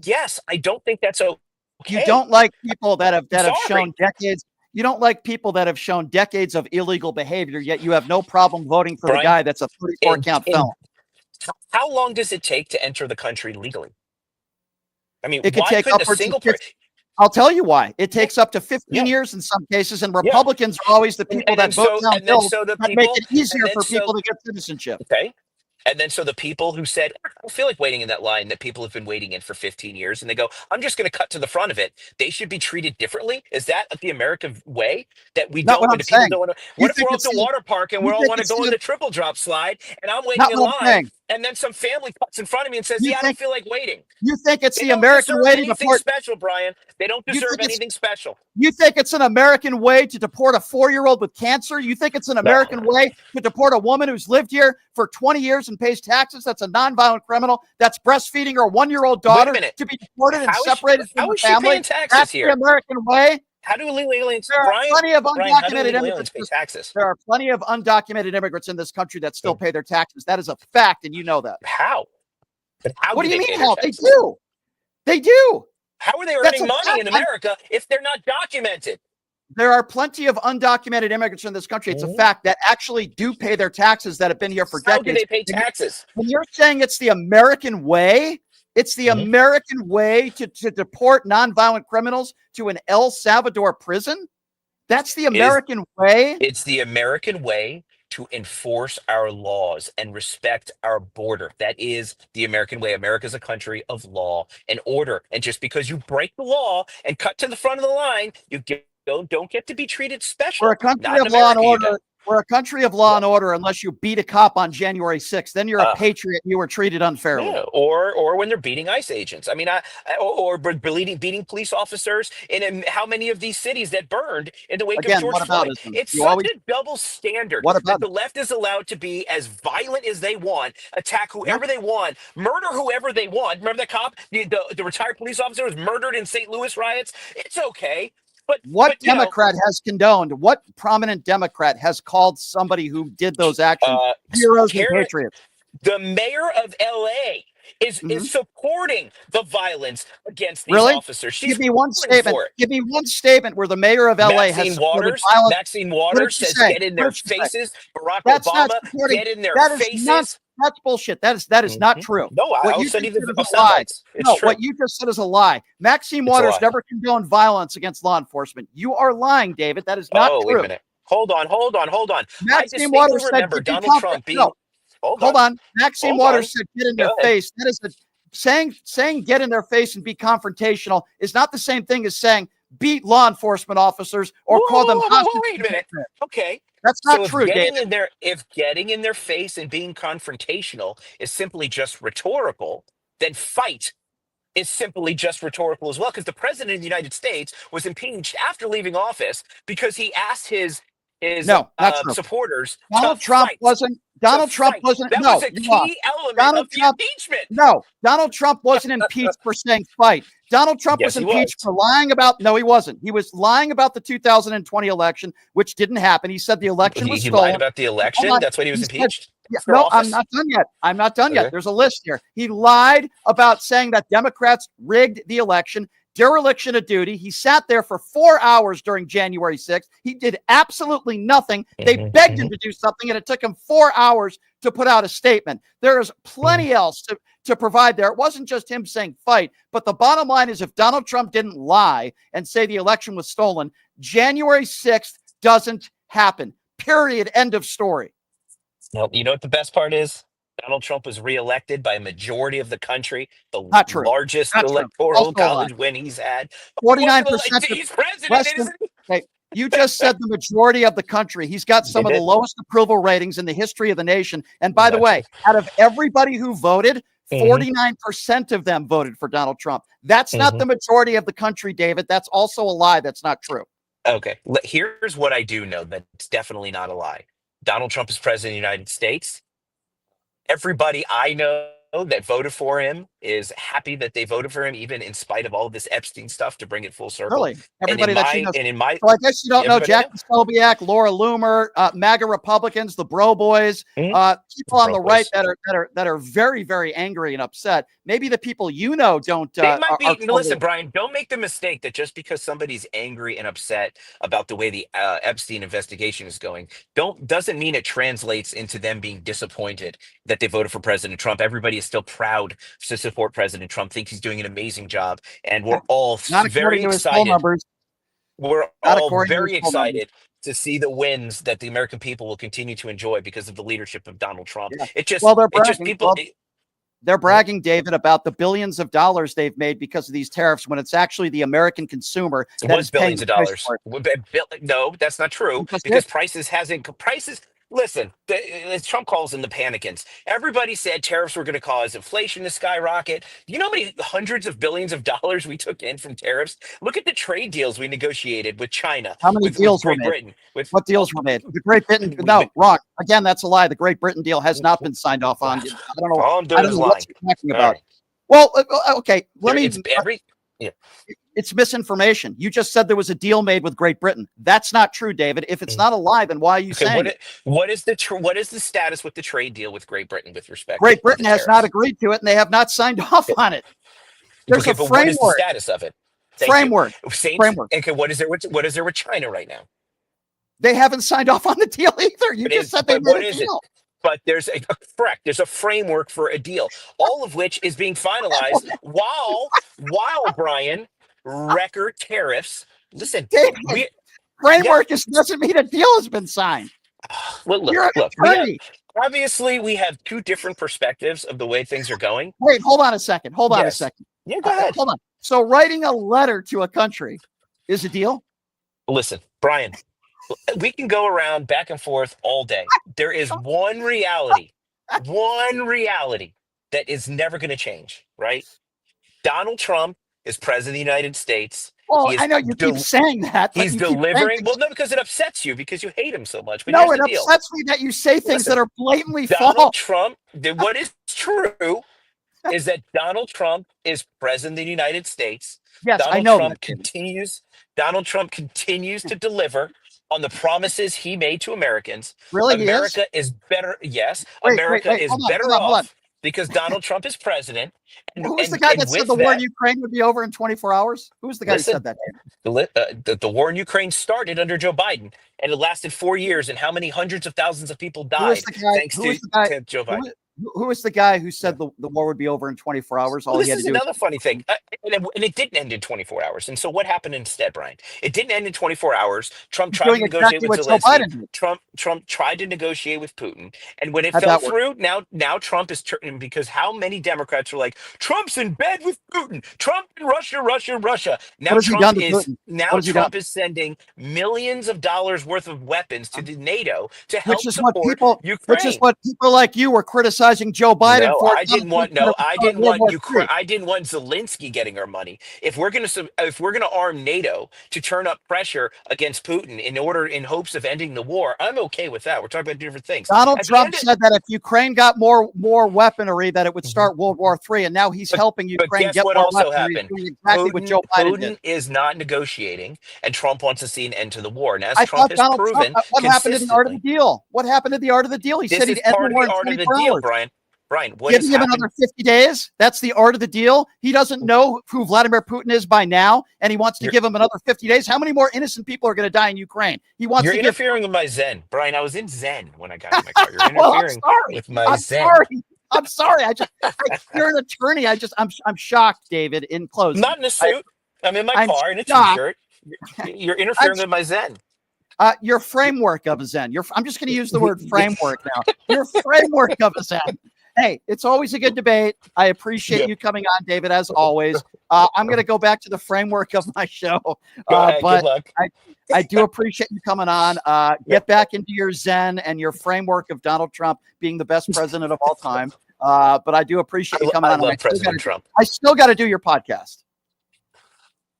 yes, I don't think that's okay. You don't like people that have shown Sorry. decades. You don't like people that have shown decades of illegal behavior, yet you have no problem voting for the Brian, guy that's a 34 count felon. How long does it take to enter the country legally? I mean, It could why take couldn't a upwards single of person? I'll tell you why. It takes up to 15 years in some cases, and Republicans are always the people that vote down bills that make it easier for people to get citizenship. Okay. And then so the people who said, I don't feel like waiting in that line that people have been waiting in for 15 years, and they go, I'm just going to cut to the front of it. They should be treated differently. Is that the American way that we Not don't? what I'm People saying. don't want to. What if we're at the water park and we all want to go in the triple drop slide, and I'm waiting in line, and then some family cuts in front of me and says, I don't feel like waiting. You think it's the American way to deport? Special, Brian. They don't deserve anything special. You think it's an American way to deport a 4-year-old with cancer? You think it's an American way to deport a woman who's lived here for 20 years and pays taxes? That's a nonviolent criminal that's breastfeeding her 1-year-old daughter to be deported and separated from the family. That's the American way. How do illegal aliens? There are plenty of undocumented immigrants pay taxes? There are plenty of undocumented immigrants in this country that still pay their taxes. That is a fact, and you know that. How? But how? What do you mean? How? They do. They do. How are they earning money in America if they're not documented? There are plenty of undocumented immigrants in this country. It's a fact that actually do pay their taxes that have been here for decades. How do they pay taxes? When you're saying it's the American way, it's the American way to deport nonviolent criminals to an El Salvador prison. That's the American way. It's the American way to enforce our laws and respect our border. That is the American way. America is a country of law and order. And just because you break the law and cut to the front of the line, you don't get to be treated special. We're a country of law and order. We're a country of law and order unless you beat a cop on January 6th. Then you're a patriot. You were treated unfairly. Yeah, or when they're beating ICE agents. I mean, or beating police officers in how many of these cities that burned in the wake of George Floyd. It's such a double standard that the left is allowed to be as violent as they want, attack whoever they want, murder whoever they want. Remember that cop, the retired police officer was murdered in St. Louis riots? It's okay. But what Democrat has condoned? What prominent Democrat has called somebody who did those actions heroes and patriots? The mayor of LA is supporting the violence against these officers. Give me one statement. Give me one statement where the mayor of LA has supported violence. Maxine Waters says, "Get in their faces." Barack Obama, get in their faces. That's bullshit. That is not true. No, I'll send you the slides. No, what you just said is a lie. Maxine Waters never condoned violence against law enforcement. You are lying, David. That is not true. Wait a minute. Hold on. Maxine Waters said, Donald Trump being. Hold on. Maxine Waters said, "Get in their face." That is saying "get in their face" and be confrontational is not the same thing as saying beat law enforcement officers or call them hostages. Wait a minute. Okay. That's not true, David. If getting in their face and being confrontational is simply just rhetorical, then fight. is simply just rhetorical as well, because the president of the United States was impeached after leaving office because he asked his No, not true. supporters to Donald Trump fight. wasn't. To Donald Trump fight. wasn't. That was No, a you're wrong. key element of Donald the Trump. impeachment. No, Donald Trump wasn't impeached for saying fight. Donald Trump Yes, was he impeached was. for lying about. No, he wasn't. He was lying about the 2020 election, which didn't happen. He said the election was He stolen. lied about the Hold election. on. That's what he was He said, impeached yeah, for no, I'm office. not done yet. I'm not done Okay. yet. There's a list here. He lied about saying that Democrats rigged the election. Dereliction of duty. He sat there for 4 hours during January 6th. He did absolutely nothing. They begged him to do something, and it took him 4 hours to put out a statement. There is plenty else to provide there. It wasn't just him saying fight, but the bottom line is if Donald Trump didn't lie and say the election was stolen, January 6th doesn't happen. Period. End of story. No, you know what the best part is? Donald Trump was reelected by a majority of the country, the Not true. largest Not true. electoral Also a college lie. win he's had. 49% He's president, less than. isn't he? Okay, you just said the majority of the country. He's got some of the lowest approval ratings in the history of the nation. And by the way, out of everybody who voted, 49% of them voted for Donald Trump. That's not the majority of the country, David. That's also a lie. That's not true. Okay, here's what I do know that's definitely not a lie. Donald Trump is president of the United States. Everybody I know that voted for him is happy that they voted for him, even in spite of all of this Epstein stuff, to bring it full circle. Really? Everybody that you know. So I guess you don't know Jackie Sobiak, Laura Loomer, MAGA Republicans, the Bro Boys, people on the right that are very, very angry and upset. Maybe the people you know don't. They might be. Listen, Brian, don't make the mistake that just because somebody's angry and upset about the way the Epstein investigation is going, doesn't mean it translates into them being disappointed that they voted for President Trump. Everybody is still proud to support President Trump, thinks he's doing an amazing job, and we're all very excited. We're all very excited to see the wins that the American people will continue to enjoy because of the leadership of Donald Trump. Yeah. They're bragging, David, about the billions of dollars they've made because of these tariffs when it's actually the American consumer that is billions of paying dollars. No, that's not true because prices. Listen, as Trump calls them the panicants. Everybody said tariffs were going to cause inflation to skyrocket. You know how many hundreds of billions of dollars we took in from tariffs? Look at the trade deals we negotiated with China. How many deals were made? What deals were made? The Great Britain? No, wrong. Again, that's a lie. The Great Britain deal has not been signed off on. I don't know. All I'm doing is lying. What you're talking about. Well, okay. It's misinformation. You just said there was a deal made with Great Britain. That's not true, David. If it's not a lie, then why are you saying it? What is the status with the trade deal with Great Britain with respect? Great Britain has not agreed to it, and they have not signed off on it. There's a framework. What is the status of it? Framework. Okay, what is there with China right now? They haven't signed off on the deal either. You just said they made a deal. But there's a framework for a deal, all of which is being finalized while Brian, record tariffs. Listen, framework doesn't mean a deal has been signed. Well, look. Obviously, we have two different perspectives of the way things are going. Wait, hold on a second. Yeah, go ahead. Hold on. So writing a letter to a country is a deal? Listen, Brian, we can go around back and forth all day. There is one reality that is never going to change, right? Donald Trump is president of the United States. Well, I know you keep saying that. He's delivering. Well, no, because it upsets you because you hate him so much. But no, it upsets me that you say things that are blatantly false. Donald Trump, what is true is that Donald Trump is president of the United States. Yes, I know. Donald Trump continues to deliver on the promises he made to Americans. Really, America is better. Yes, America is better off because Donald Trump is president. Who was the guy that said the war in Ukraine would be over in 24 hours? Who was the guy who said that? The war in Ukraine started under Joe Biden, and it lasted 4 years. And how many hundreds of thousands of people died thanks to Joe Biden? Who was the guy who said the war would be over in 24 hours? This is another funny thing. And it didn't end in 24 hours. And so what happened instead, Brian? It didn't end in 24 hours. Trump tried to negotiate with Zelensky. Trump tried to negotiate with Putin. And when it fell through, now Trump is turning because how many Democrats are like, Trump's in bed with Putin. Trump and Russia. Now Trump is sending millions of dollars worth of weapons to the NATO to help support Ukraine. Which is what people like you were criticizing criticizing Joe Biden No, for it. I didn't want. Donald No, Trump I started didn't World want War Ukraine. III. I didn't want Zelensky getting our money. If we're gonna arm NATO to turn up pressure against Putin in hopes of ending the war, I'm okay with that. We're talking about different things. Donald At the Trump end of, said that if Ukraine got more weaponry, that it would Mhm. start World War III, and now he's but, helping but Ukraine guess get what more also weaponry. He's happened? doing exactly what Joe Biden did. Putin is not negotiating, and Trump wants to see an end to the war. And as I Trump thought has Donald Trump. proven What happened to the art of the consistently, deal? What happened to the art of the deal? He said this he'd is end the part of war the in art of the 24 deal, hours. Brian. Brian, what has Giving him happened? another 50 days. That's the art of the deal. He doesn't know who Vladimir Putin is by now, and he wants to give him another 50 days. How many more innocent people are going to die in Ukraine? He wants You're to give. interfering with my Zen, Brian. I was in Zen when I got in my car. You're Well, I'm interfering sorry. with my I'm Zen. sorry. I'm sorry. You're an attorney. I'm shocked, David. In I'm closing, not in a suit. I'm in my I'm car in a shocked. t-shirt. You're I'm interfering with my Zen. your framework of a Zen. I'm just going to use the word framework now. Your framework of a Zen. Hey, it's always a good debate. I appreciate Yeah. you coming on, David, as always. I'm going to go back to the framework of my show, Go ahead. Good but luck. I do appreciate you coming on. Get back into your Zen and your framework of Donald Trump being the best president of all time. But I do appreciate you coming I on. love President Trump. I still got to do your podcast.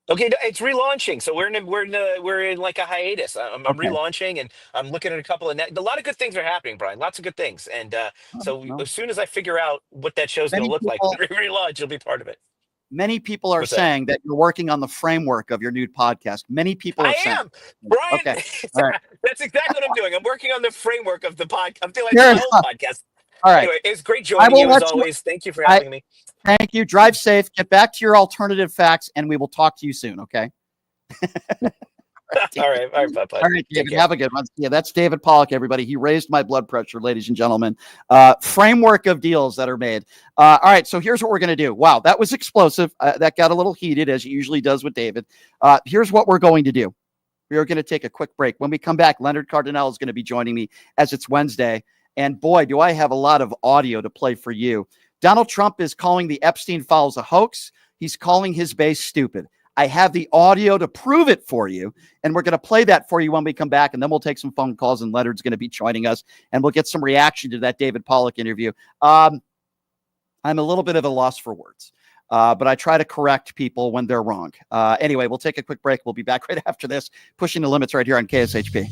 Okay, it's relaunching, so we're in like a hiatus. I'm Okay. relaunching, and I'm looking at a couple of a lot of good things are happening, Brian. Lots of good things, and so Well, as soon as I figure out what that show's going to many look like when people, we relaunch, you'll be part of it. many people are What's that? saying that you're working on the framework of your new podcast. Many people are I saying. am, Brian. Okay. All right. That's exactly what I'm doing. I'm working on the framework of the podcast. I'm doing like Fair my own enough. podcast. All right. Anyway, it's great I joining will you as let you. always. Thank you for having me. Thank you. Drive safe. Get back to your alternative facts, and we will talk to you soon. Okay. All right, bye. All right, David. Have a good one. Yeah, that's David Pollack, everybody. He raised my blood pressure, ladies and gentlemen. Framework of deals that are made. All right, so here's what we're going to do. Wow, that was explosive. That got a little heated, as it usually does with David. Here's what we're going to do. We are going to take a quick break. When we come back, Leonard Cardinell is going to be joining me as it's Wednesday. And boy, do I have a lot of audio to play for you. Donald Trump is calling the Epstein files a hoax. He's calling his base stupid. I have the audio to prove it for you, and we're going to play that for you when we come back, and then we'll take some phone calls, and Leonard's going to be joining us, and we'll get some reaction to that David Pollack interview. I'm a little bit of a loss for words, but I try to correct people when they're wrong. Anyway, we'll take a quick break. We'll be back right after this, pushing the limits right here on KSHP.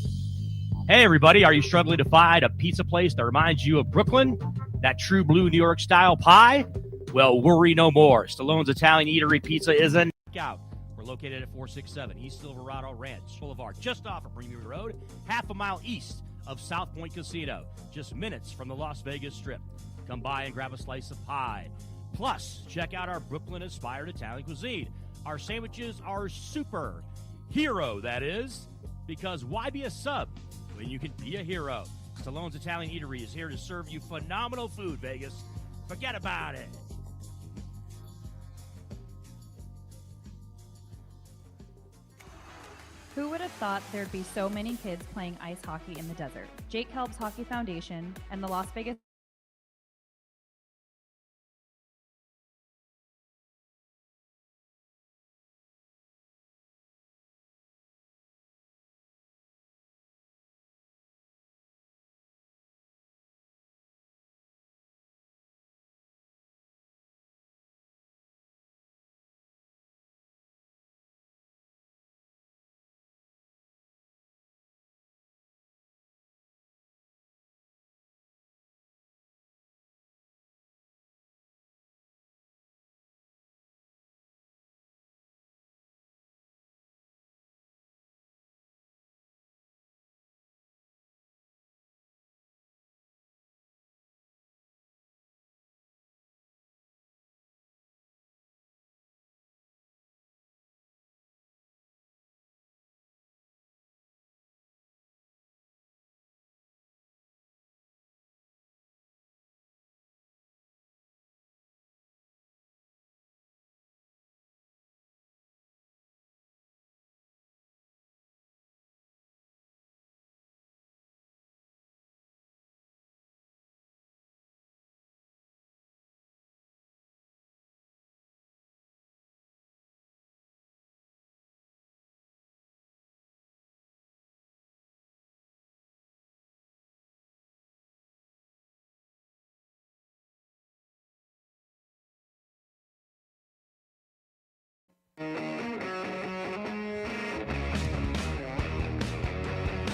Hey, everybody. Are you struggling to find a pizza place that reminds you of Brooklyn? That true blue New York style pie? Well, worry no more. Stallone's Italian Eatery Pizza is a knockout. We're located at 467 East Silverado Ranch Boulevard, just off of Premier Road, half a mile east of South Point Casino, just minutes from the Las Vegas Strip. Come by and grab a slice of pie. Plus, check out our Brooklyn-inspired Italian cuisine. Our sandwiches are super. Hero, that is. Because why be a sub when you can be a hero? Stallone's Italian Eatery is here to serve you phenomenal food, Vegas. Forget about it. Who would have thought there'd be so many kids playing ice hockey in the desert? Jake Helps Hockey Foundation and the Las Vegas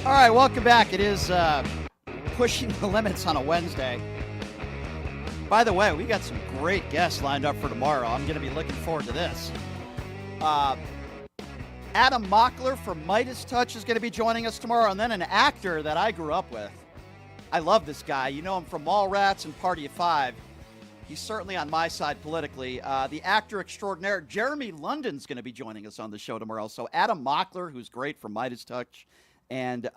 All right, welcome back. It is pushing the limits on a Wednesday. By the way, we got some great guests lined up for tomorrow. I'm going to be looking forward to this. Adam Mockler from Midas Touch is going to be joining us tomorrow, and then an actor that I grew up with. I love this guy. You know him from Mallrats and Party of Five. He's certainly on my side politically. The actor extraordinaire Jeremy London's going to be joining us on the show tomorrow. So Adam Mockler, who's great from Midas Touch, and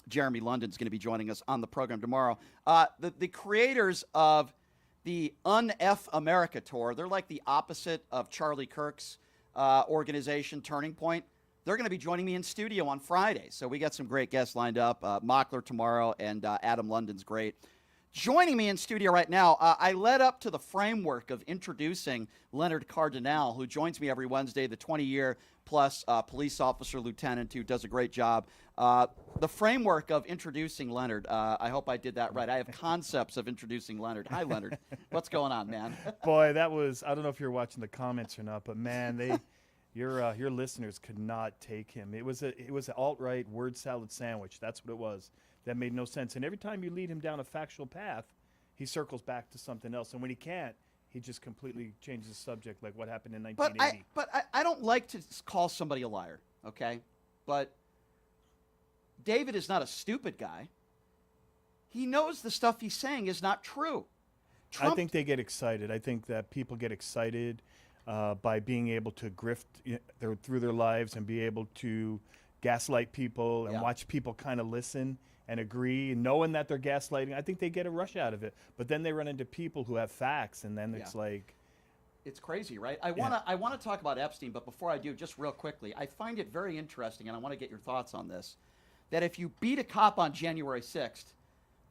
Jeremy London's going to be joining us on the program tomorrow. The creators of the Un-F America tour, they're like the opposite of Charlie Kirk's organization, Turning Point. They're going to be joining me in studio on Friday. So we got some great guests lined up. Mockler tomorrow, and Adam London's great. Joining me in studio right now, I led up to the framework of introducing Leonard Cardinell, who joins me every Wednesday, the 20-year plus police officer lieutenant who does a great job. The framework of introducing Leonard, I hope I did that right. I have concepts of introducing Leonard. Hi, Leonard. What's going on, man? Boy, that was, I don't know if you're watching the comments or not, but man, your listeners could not take him. It was an alt-right word salad sandwich. That's what it was. That made no sense. And every time you lead him down a factual path, he circles back to something else. And when he can't, he just completely changes the subject, like what happened in 1980. But I don't like to call somebody a liar, okay? But David is not a stupid guy. He knows the stuff he's saying is not true. I think they get excited. I think that people get excited by being able to grift through their lives and be able to gaslight people and watch people kind of listen and agree, knowing that they're gaslighting. I think they get a rush out of it. But then they run into people who have facts, and then it's like... It's crazy, right? I want to talk about Epstein, but before I do, just real quickly, I find it very interesting, and I want to get your thoughts on this, that if you beat a cop on January 6th,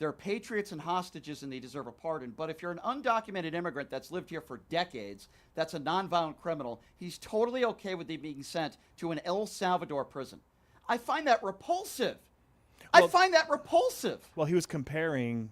they're patriots and hostages and they deserve a pardon. But if you're an undocumented immigrant that's lived here for decades, that's a nonviolent criminal, he's totally okay with being sent to an El Salvador prison. I find that repulsive. Well, he was comparing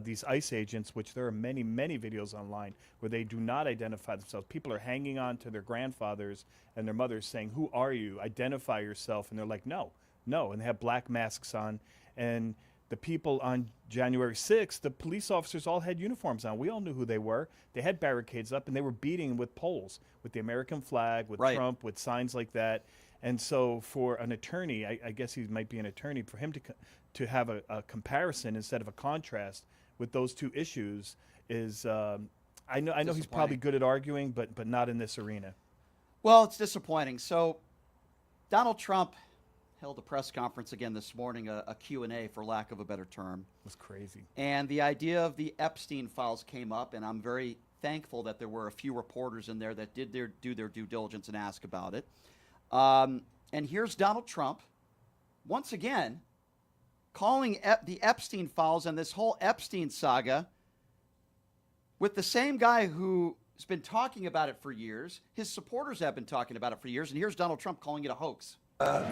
these ICE agents, which there are many, many videos online where they do not identify themselves. People are hanging on to their grandfathers and their mothers saying, "Who are you? Identify yourself." And they're like, no. And they have black masks on. And the people on January 6th, the police officers all had uniforms on. We all knew who they were. They had barricades up, and they were beating with poles, with the American flag, with Trump, with signs like that. And so for an attorney, I guess he might be an attorney, for him to have a comparison instead of a contrast with those two issues is, I know he's probably good at arguing, but not in this arena. Well, it's disappointing. So Donald Trump held a press conference again this morning, a Q&A for lack of a better term. It was crazy. And the idea of the Epstein files came up, and I'm very thankful that there were a few reporters in there that did do their due diligence and ask about it. And here's Donald Trump, once again, calling the Epstein files and this whole Epstein saga with the same guy who's been talking about it for years. His supporters have been talking about it for years. And here's Donald Trump calling it a hoax.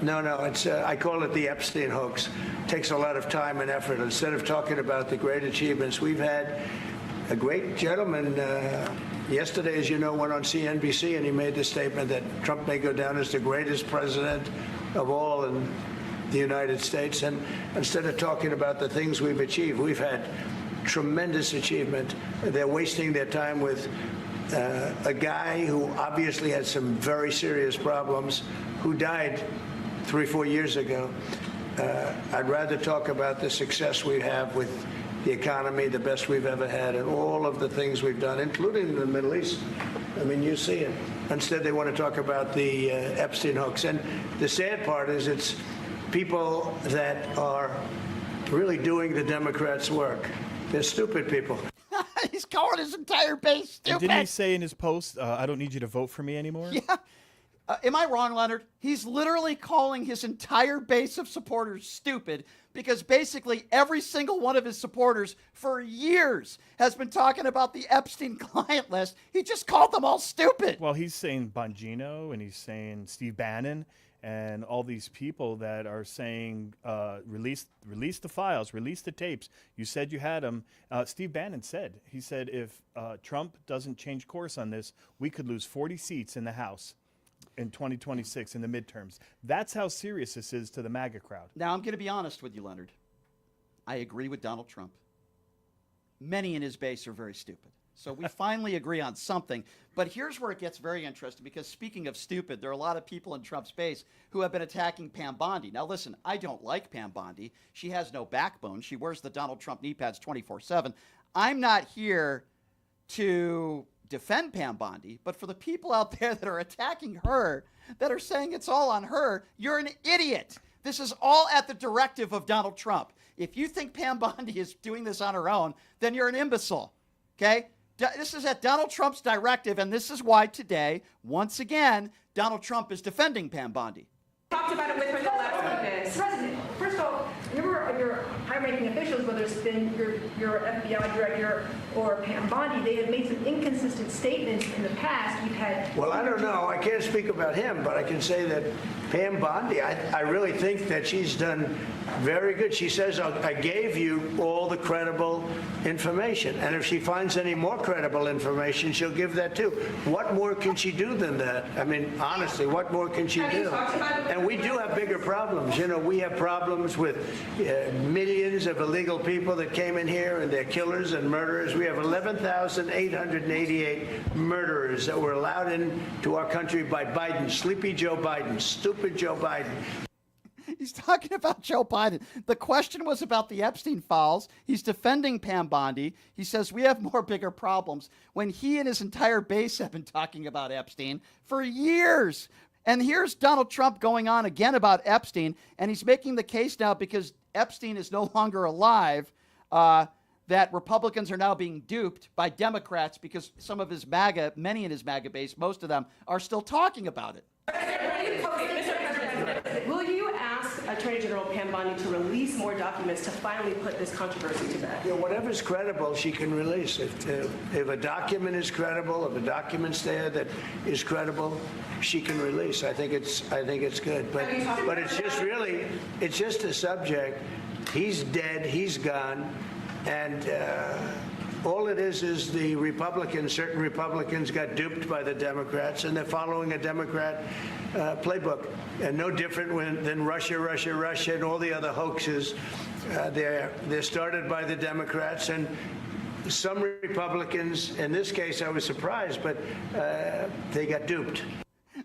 No, it's I call it the Epstein hoax. It takes a lot of time and effort. Instead of talking about the great achievements we've had, a great gentleman yesterday, as you know, went on CNBC and he made the statement that Trump may go down as the greatest president of all in the United States. And instead of talking about the things we've achieved, we've had tremendous achievement. They're wasting their time with a guy who obviously had some very serious problems, who died 3-4 years ago. I'd rather talk about the success we have with the economy, the best we've ever had, and all of the things we've done, including in the Middle East. I mean, you see it. Instead, they want to talk about the Epstein hoax. And the sad part is it's people that are really doing the Democrats' work. They're stupid people. He's calling his entire base stupid. And didn't he say in his post, I don't need you to vote for me anymore? Yeah. Am I wrong, Leonard? He's literally calling his entire base of supporters stupid because basically every single one of his supporters for years has been talking about the Epstein client list. He just called them all stupid. Well, he's saying Bongino and he's saying Steve Bannon and all these people that are saying release the files, release the tapes. You said you had them. Steve Bannon said, if Trump doesn't change course on this, we could lose 40 seats in the House. in 2026 in the midterms. That's how serious this is to the MAGA crowd. Now, I'm going to be honest with you, Leonard. I agree with Donald Trump. Many in his base are very stupid. So we finally agree on something. But here's where it gets very interesting, because speaking of stupid, there are a lot of people in Trump's base who have been attacking Pam Bondi. Now, listen, I don't like Pam Bondi. She has no backbone. She wears the Donald Trump knee pads 24/7. I'm not here to defend Pam Bondi, but for the people out there that are attacking her, that are saying it's all on her, you're an idiot. This is all at the directive of Donald Trump. If you think Pam Bondi is doing this on her own, then you're an imbecile, okay? This is at Donald Trump's directive, and this is why today, once again, Donald Trump is defending Pam Bondi. Talked about it with her the last week. President, first of all, your high-ranking officials, whether it's been your FBI director or Pam Bondi, they have made some inconsistent statements in the past. You've had. Well, I don't know. I can't speak about him, but I can say that Pam Bondi, I really think that she's done very good. She says, I gave you all the credible information. And if she finds any more credible information, she'll give that too. What more can she do than that? I mean, honestly, what more can she do? And we do have bigger problems. You know, we have problems with millions of illegal people that came in here, and they're killers and murderers. We have 11,888 murderers that were allowed into our country by Biden, sleepy Joe Biden, stupid Joe Biden. He's talking about Joe Biden. The question was about the Epstein files. He's defending Pam Bondi. He says we have more bigger problems, when he and his entire base have been talking about Epstein for years. And here's Donald Trump going on again about Epstein, and he's making the case now because Epstein is no longer alive, that Republicans are now being duped by Democrats because some of his MAGA, many in his MAGA base, most of them, are still talking about it. Will you ask Attorney General Pam Bondi to release more documents to finally put this controversy to bed? Yeah, whatever's credible, she can release. If a document is credible, if a document's there that is credible, she can release. I think it's good. But it's just a subject. He's dead. He's gone, and all it is the Republicans. Certain Republicans got duped by the Democrats, and they're following a Democrat playbook, and no different than Russia, and all the other hoaxes. They're started by the Democrats, and some Republicans. In this case, I was surprised, but they got duped.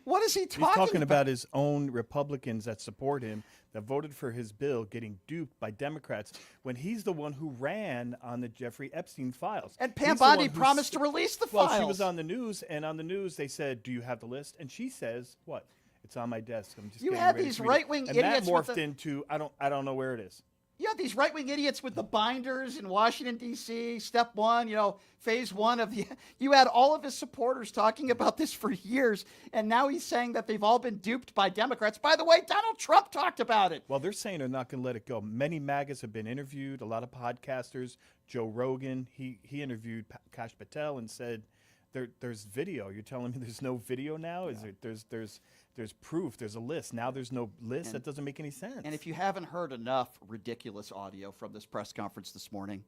What is he talking about? He's talking about his own Republicans that support him, that voted for his bill, getting duped by Democrats when he's the one who ran on the Jeffrey Epstein files. And Pam Bondi promised to release the files. Well, she was on the news, and on the news they said, "Do you have the list?" And she says, "What? It's on my desk. I'm just." You getting had ready these to read it." right-wing and idiots that morphed with the- into I don't know where it is. You had these right-wing idiots with the binders in Washington, D.C., step one, phase one of the... You had all of his supporters talking about this for years, and now he's saying that they've all been duped by Democrats. By the way, Donald Trump talked about it. Well, they're saying they're not going to let it go. Many MAGAs have been interviewed, a lot of podcasters. Joe Rogan, he interviewed Kash Patel and said, there's video. You're telling me there's no video now? Is there's proof, there's a list. Now there's no list. That doesn't make any sense. And if you haven't heard enough ridiculous audio from this press conference this morning,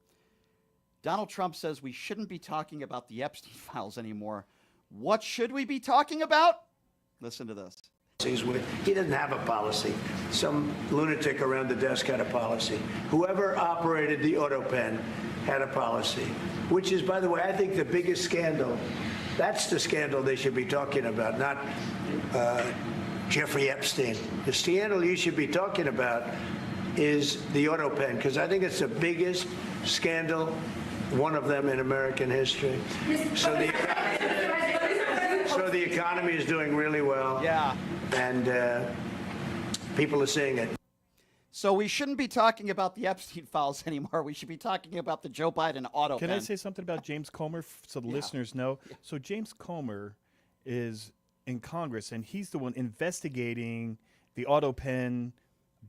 Donald Trump says we shouldn't be talking about the Epstein files anymore. What should we be talking about? Listen to this. He doesn't have a policy. Some lunatic around the desk had a policy. Whoever operated the Autopen had a policy, which is, by the way, I think the biggest scandal. That's the scandal they should be talking about, not Jeffrey Epstein. The scandal you should be talking about is the Autopen, because I think it's the biggest scandal, one of them in American history. So the economy is doing really well. Yeah. And people are seeing it. So we shouldn't be talking about the Epstein files anymore. We should be talking about the Joe Biden Autopen. Can I say something about James Comer so the listeners know? Yeah. So James Comer is in Congress, and he's the one investigating the Autopen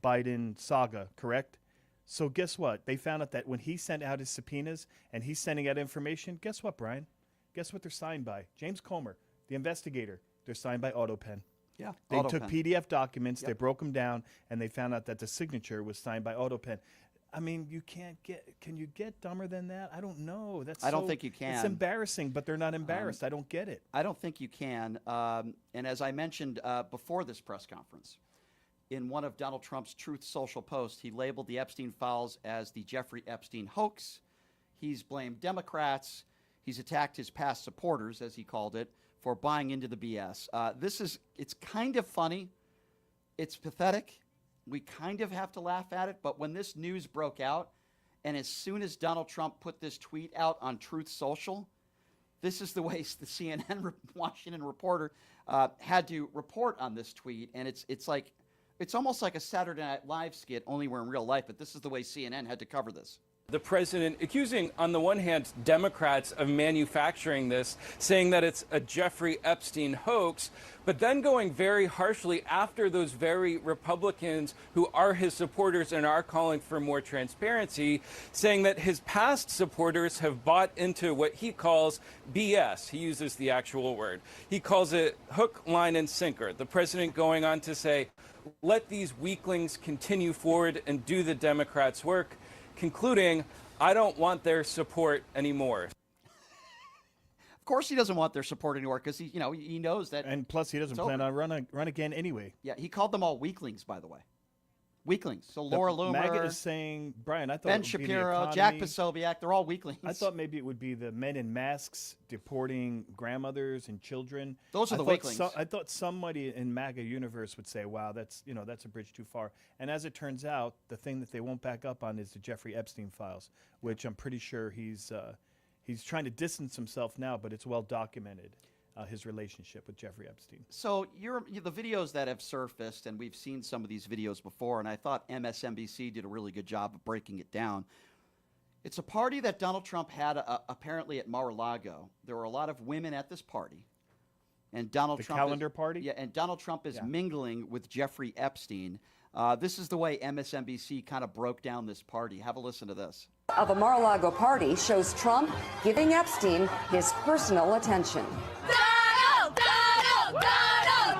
Biden saga, correct? So guess what? They found out that when he sent out his subpoenas and he's sending out information, guess what, Brian? Guess what they're signed by? James Comer, the investigator. They're signed by Autopen. Yeah, they took PDF documents, they broke them down, and they found out that the signature was signed by Autopen. I mean, you can't get. Can you get dumber than that? I don't know. I don't think you can. It's embarrassing, but they're not embarrassed. I don't get it. I don't think you can. And as I mentioned before this press conference, in one of Donald Trump's Truth Social posts, he labeled the Epstein files as the Jeffrey Epstein hoax. He's blamed Democrats. He's attacked his past supporters, as he called it, for buying into the BS. It's kind of funny. It's pathetic. We kind of have to laugh at it. But when this news broke out, and as soon as Donald Trump put this tweet out on Truth Social, this is the way the CNN Washington reporter had to report on this tweet. And it's almost like a Saturday Night Live skit, only we're in real life. But this is the way CNN had to cover this. The president accusing, on the one hand, Democrats of manufacturing this, saying that it's a Jeffrey Epstein hoax, but then going very harshly after those very Republicans who are his supporters and are calling for more transparency, saying that his past supporters have bought into what he calls BS. He uses the actual word. He calls it hook, line, and sinker. The president going on to say, let these weaklings continue forward and do the Democrats' work, concluding, I don't want their support anymore. Of course he doesn't want their support anymore because he knows that. And plus, he doesn't plan on run again anyway. Yeah, he called them all weaklings, by the way. Weaklings. So Laura Loomer, MAGA is saying, Brian, I thought Ben Shapiro, Jack Posobiec, they're all weaklings. I thought maybe it would be the men in masks deporting grandmothers and children. Those are the weaklings. I thought somebody in MAGA universe would say, wow, that's a bridge too far. And as it turns out, the thing that they won't back up on is the Jeffrey Epstein files, which I'm pretty sure he's trying to distance himself now, but it's well documented. His relationship with Jeffrey Epstein. So the videos that have surfaced, and we've seen some of these videos before, and I thought MSNBC did a really good job of breaking it down. It's a party that Donald Trump had apparently at Mar-a-Lago. There were a lot of women at this party, and Donald Trump calendar party. Yeah, and Donald Trump is mingling with Jeffrey Epstein. This is the way MSNBC kind of broke down this party. Have a listen to this. Of a Mar-a-Lago party shows Trump giving Epstein his personal attention.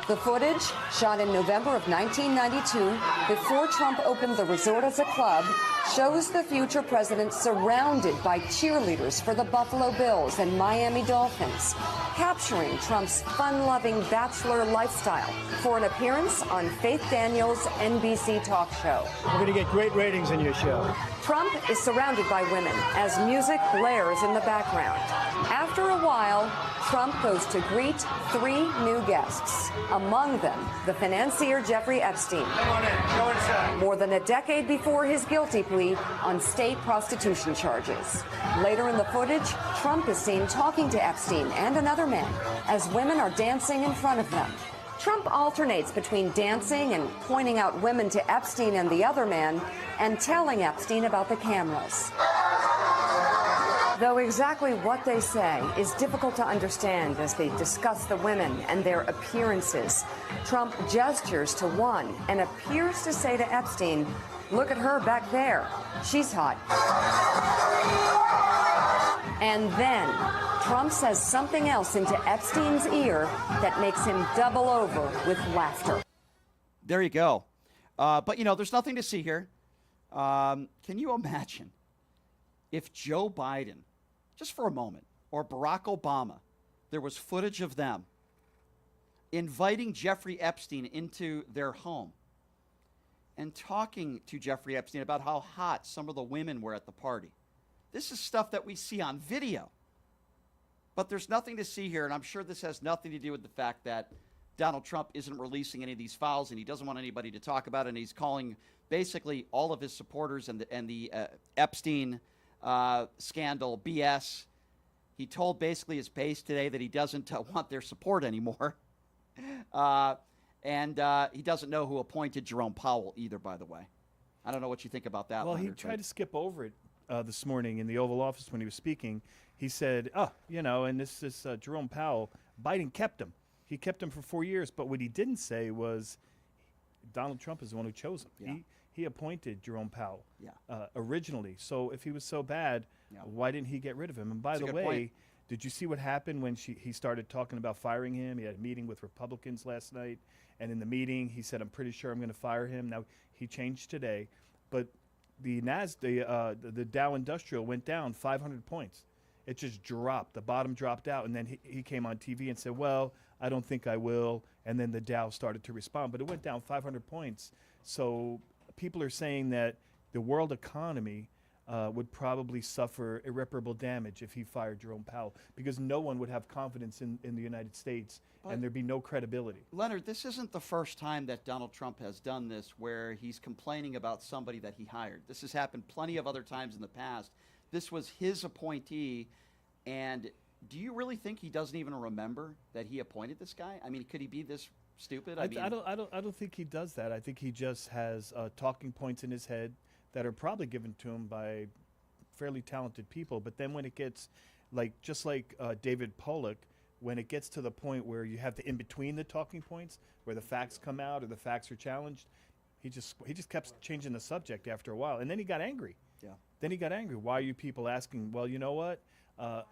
The footage, shot in November of 1992, before Trump opened the resort as a club, shows the future president surrounded by cheerleaders for the Buffalo Bills and Miami Dolphins, capturing Trump's fun-loving bachelor lifestyle for an appearance on Faith Daniels' NBC talk show. We're going to get great ratings in your show. Trump is surrounded by women as music blares in the background. After a while, Trump goes to greet 3 new guests, among them the financier Jeffrey Epstein. Come on in. Go inside. More than a decade before his guilty plea on state prostitution charges. Later in the footage, Trump is seen talking to Epstein and another man as women are dancing in front of them. Trump alternates between dancing and pointing out women to Epstein and the other man and telling Epstein about the cameras. Though exactly what they say is difficult to understand as they discuss the women and their appearances, Trump gestures to one and appears to say to Epstein, "Look at her back there. She's hot." And then Trump says something else into Epstein's ear that makes him double over with laughter. There you go. But, there's nothing to see here. Can you imagine if Joe Biden, just for a moment, or Barack Obama, there was footage of them inviting Jeffrey Epstein into their home and talking to Jeffrey Epstein about how hot some of the women were at the party. This is stuff that we see on video. But there's nothing to see here, and I'm sure this has nothing to do with the fact that Donald Trump isn't releasing any of these files, and he doesn't want anybody to talk about it, and he's calling basically all of his supporters and the Epstein scandal BS. He told basically his base today that he doesn't want their support anymore. And he doesn't know who appointed Jerome Powell either, by the way. I don't know what you think about that. Well, Leonard, he tried to skip over it this morning in the Oval Office when he was speaking. He said, and this is Jerome Powell, Biden kept him. He kept him for 4 years. But what he didn't say was Donald Trump is the one who chose him. Yeah. He appointed Jerome Powell originally. So if he was so bad, why didn't he get rid of him? And by the way, did you see what happened when he started talking about firing him? He had a meeting with Republicans last night. And in the meeting, he said, I'm pretty sure I'm going to fire him. Now, he changed today. But the Dow Industrial went down 500 points. It just dropped. The bottom dropped out, and then he came on TV and said, "Well, I don't think I will." And then the Dow started to respond, but it went down 500 points. So people are saying that the world economy would probably suffer irreparable damage if he fired Jerome Powell, because no one would have confidence in the United States, and there'd be no credibility. Leonard, this isn't the first time that Donald Trump has done this, where he's complaining about somebody that he hired. This has happened plenty of other times in the past. This was his appointee, and do you really think he doesn't even remember that he appointed this guy? I mean, could he be this stupid? I don't think he does that. I think he just has talking points in his head that are probably given to him by fairly talented people. But then when it gets just like David Pollack, when it gets to the point where you have the in between the talking points, where the facts come out or the facts are challenged, he just kept changing the subject after a while, and then he got angry. Yeah. Then he got angry. Why are you people asking? Well, you know what?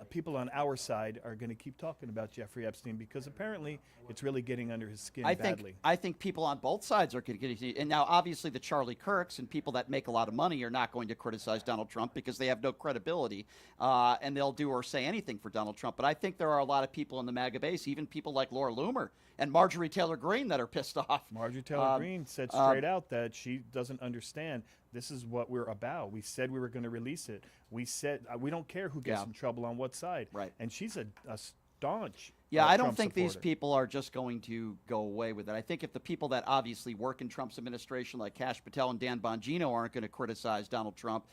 People on our side are going to keep talking about Jeffrey Epstein, because apparently it's really getting under his skin badly. I think people on both sides are going to get, and now obviously the Charlie Kirks and people that make a lot of money are not going to criticize Donald Trump because they have no credibility, and they'll do or say anything for Donald Trump. But I think there are a lot of people in the MAGA base, even people like Laura Loomer and Marjorie Taylor Greene, that are pissed off. Marjorie Taylor Greene said straight out that she doesn't understand. This is what we're about. We said we were going to release it. We said we don't care who gets in trouble on what side. Right. And she's a staunch I don't Trump think supporter. these people are just going to go away with it. I think if the people that obviously work in Trump's administration, like Kash Patel and Dan Bongino, aren't going to criticize Donald Trump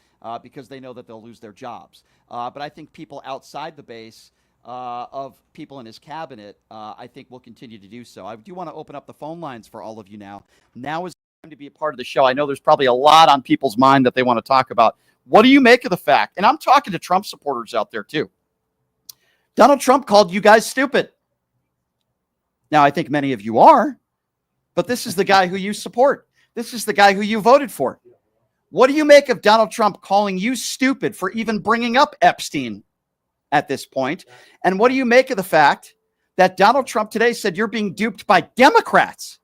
because they know that they'll lose their jobs. But I think people outside the base of people in his cabinet, I think will continue to do so. I do want to open up the phone lines for all of you now. Now is the time to be a part of the show. I know there's probably a lot on people's mind that they want to talk about. What do you make of the fact? And I'm talking to Trump supporters out there too. Donald Trump called you guys stupid. Now, I think many of you are, but this is the guy who you support. This is the guy who you voted for. What do you make of Donald Trump calling you stupid for even bringing up Epstein at this point? And what do you make of the fact that Donald Trump today said you're being duped by Democrats?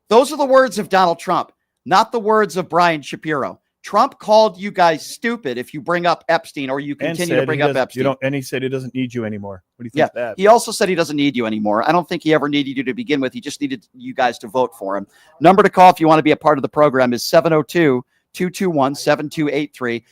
Those are the words of Donald Trump, not the words of Brian Shapiro. Trump called you guys stupid if you bring up Epstein or you continue to bring up Epstein. And he said he doesn't need you anymore. What do you think of that? He also said he doesn't need you anymore. I don't think he ever needed you to begin with. He just needed you guys to vote for him. Number to call if you want to be a part of the program is 702-221-7283.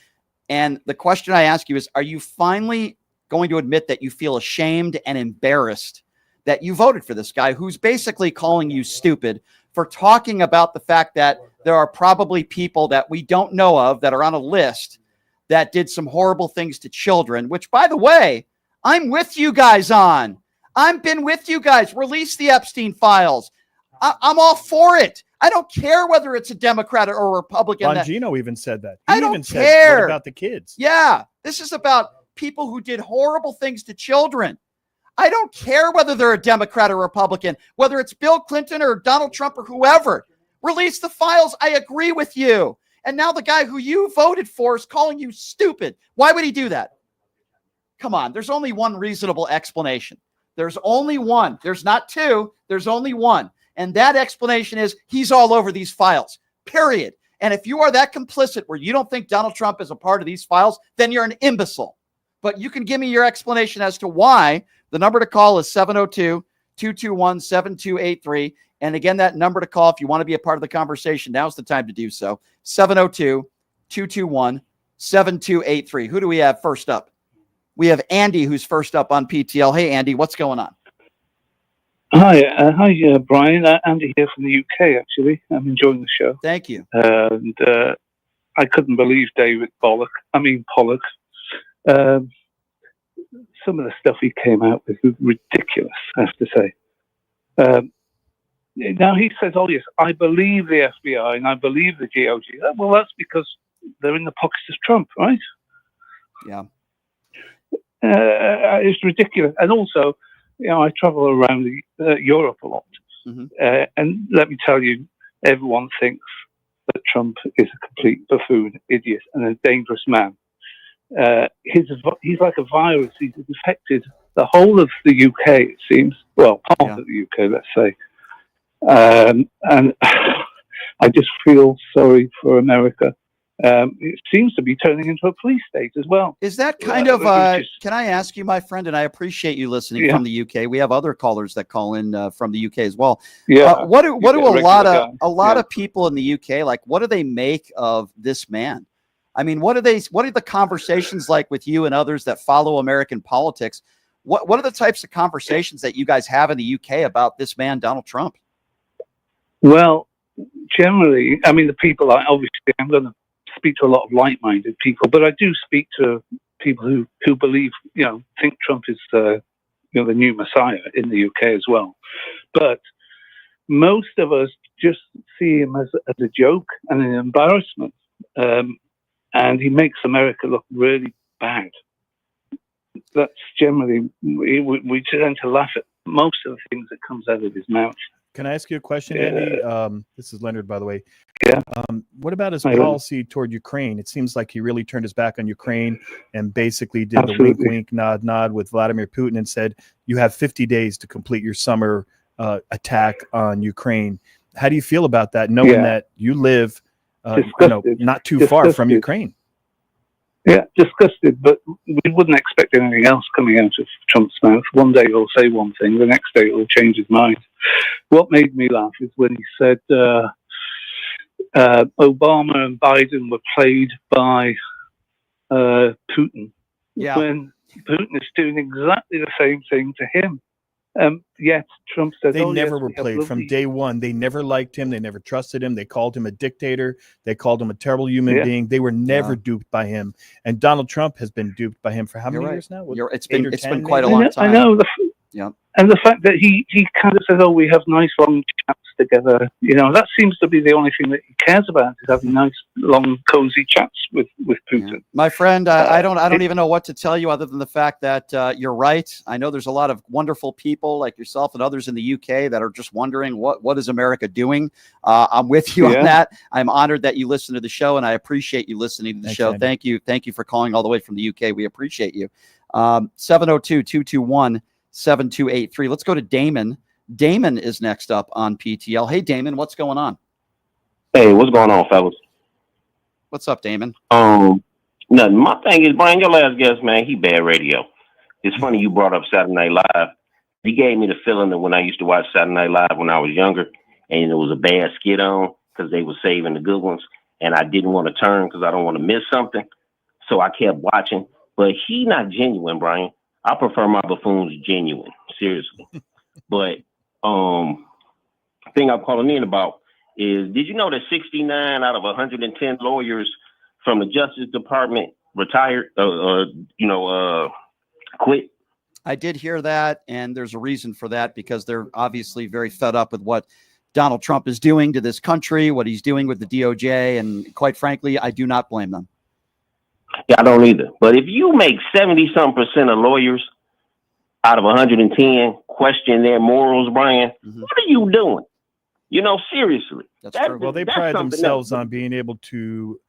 And the question I ask you is, are you finally going to admit that you feel ashamed and embarrassed that you voted for this guy who's basically calling you stupid for talking about the fact that there are probably people that we don't know of that are on a list that did some horrible things to children, which, by the way, I'm with you guys on. I've been with you guys. Release the Epstein files. I'm all for it. I don't care whether it's a Democrat or a Republican. Bongino even said that. I don't care. What about the kids? Yeah, this is about people who did horrible things to children. I don't care whether they're a Democrat or Republican, whether it's Bill Clinton or Donald Trump or whoever. Release the files. I agree with you. And now the guy who you voted for is calling you stupid. Why would he do that? Come on. There's only one reasonable explanation. There's only one. There's not two. There's only one. And that explanation is he's all over these files, period. And if you are that complicit where you don't think Donald Trump is a part of these files, then you're an imbecile. But you can give me your explanation as to why. The number to call is 702-221-7283. And again, that number to call if you want to be a part of the conversation, now's the time to do so. 702-221-7283. Who do we have first up? We have Andy, who's first up on PTL. Hey, Andy, what's going on? Hi, Brian. Andy here from the UK, actually. I'm enjoying the show. Thank you. And I couldn't believe Pollack. Some of the stuff he came out with was ridiculous, I have to say. Now he says, oh, yes, I believe the FBI and I believe the GOG. Well, that's because they're in the pockets of Trump, right? Yeah. It's ridiculous. And also, I travel around Europe a lot. Mm-hmm. And let me tell you, everyone thinks that Trump is a complete buffoon, idiot, and a dangerous man. He's like a virus. He's infected the whole of the UK, it seems. Well, part of the UK, let's say. And I just feel sorry for America. It seems to be turning into a police state as well. Is that kind of, can I ask you, my friend, and I appreciate you listening from the UK. We have other callers that call in from the UK as well. Yeah. What do a lot of people in the UK, like, what do they make of this man? I mean, what are the conversations like with you and others that follow American politics? What are the types of conversations that you guys have in the UK about this man, Donald Trump? Well, generally, I mean, the people, I'm going to speak to a lot of like-minded people, but I do speak to people who believe, think Trump is the new messiah in the UK as well. But most of us just see him as a joke and an embarrassment. And he makes America look really bad. That's generally, we tend to laugh at most of the things that comes out of his mouth. Can I ask you a question, Andy? This is Leonard, by the way. Yeah. What about his policy toward Ukraine? It seems like he really turned his back on Ukraine and basically did the wink, wink, nod, nod with Vladimir Putin and said, you have 50 days to complete your summer attack on Ukraine. How do you feel about that, knowing that you live not too far from Ukraine? Yeah, disgusted, but we wouldn't expect anything else coming out of Trump's mouth. One day he'll say one thing, the next day he'll change his mind. What made me laugh is when he said Obama and Biden were played by Putin. Yeah. When Putin is doing exactly the same thing to him. Yet Trump says they never were played from day one. They never liked him. They never trusted him. They called him a dictator. They called him a terrible human being. They were never duped by him. And Donald Trump has been duped by him for how many years now? It's been quite a long time. I know. And the fact that he kind of says, "Oh, we have nice long chats together," that seems to be the only thing that he cares about, is having nice long cozy chats with Putin. Yeah. My friend, I don't even know what to tell you other than the fact that you're right. I know there's a lot of wonderful people like yourself and others in the UK that are just wondering what is America doing. I'm with you on that. I'm honored that you listen to the show, and I appreciate you listening to the show. Andy. Thank you for calling all the way from the UK. We appreciate you. 702-221-7283. Let's go to Damon. Damon is next up on PTL. Hey, Damon, what's going on? Hey, what's going on, fellas? What's up, Damon? Nothing. My thing is, Brian, your last guest, man, he bad radio. It's funny you brought up Saturday Night Live. He gave me the feeling that when I used to watch Saturday Night Live when I was younger, and it was a bad skit on because they were saving the good ones, and I didn't want to turn because I don't want to miss something, so I kept watching. But he not genuine, Brian. I prefer my buffoons genuine, seriously. But thing I'm calling in about is, did you know that 69 out of 110 lawyers from the Justice Department retired, quit? I did hear that, and there's a reason for that, because they're obviously very fed up with what Donald Trump is doing to this country, what he's doing with the DOJ, and quite frankly, I do not blame them. Yeah, I don't either. But if you make 70-some% of lawyers out of 110 question their morals, Brian, what are you doing? Seriously. That's true. Well, they pride themselves on being able to,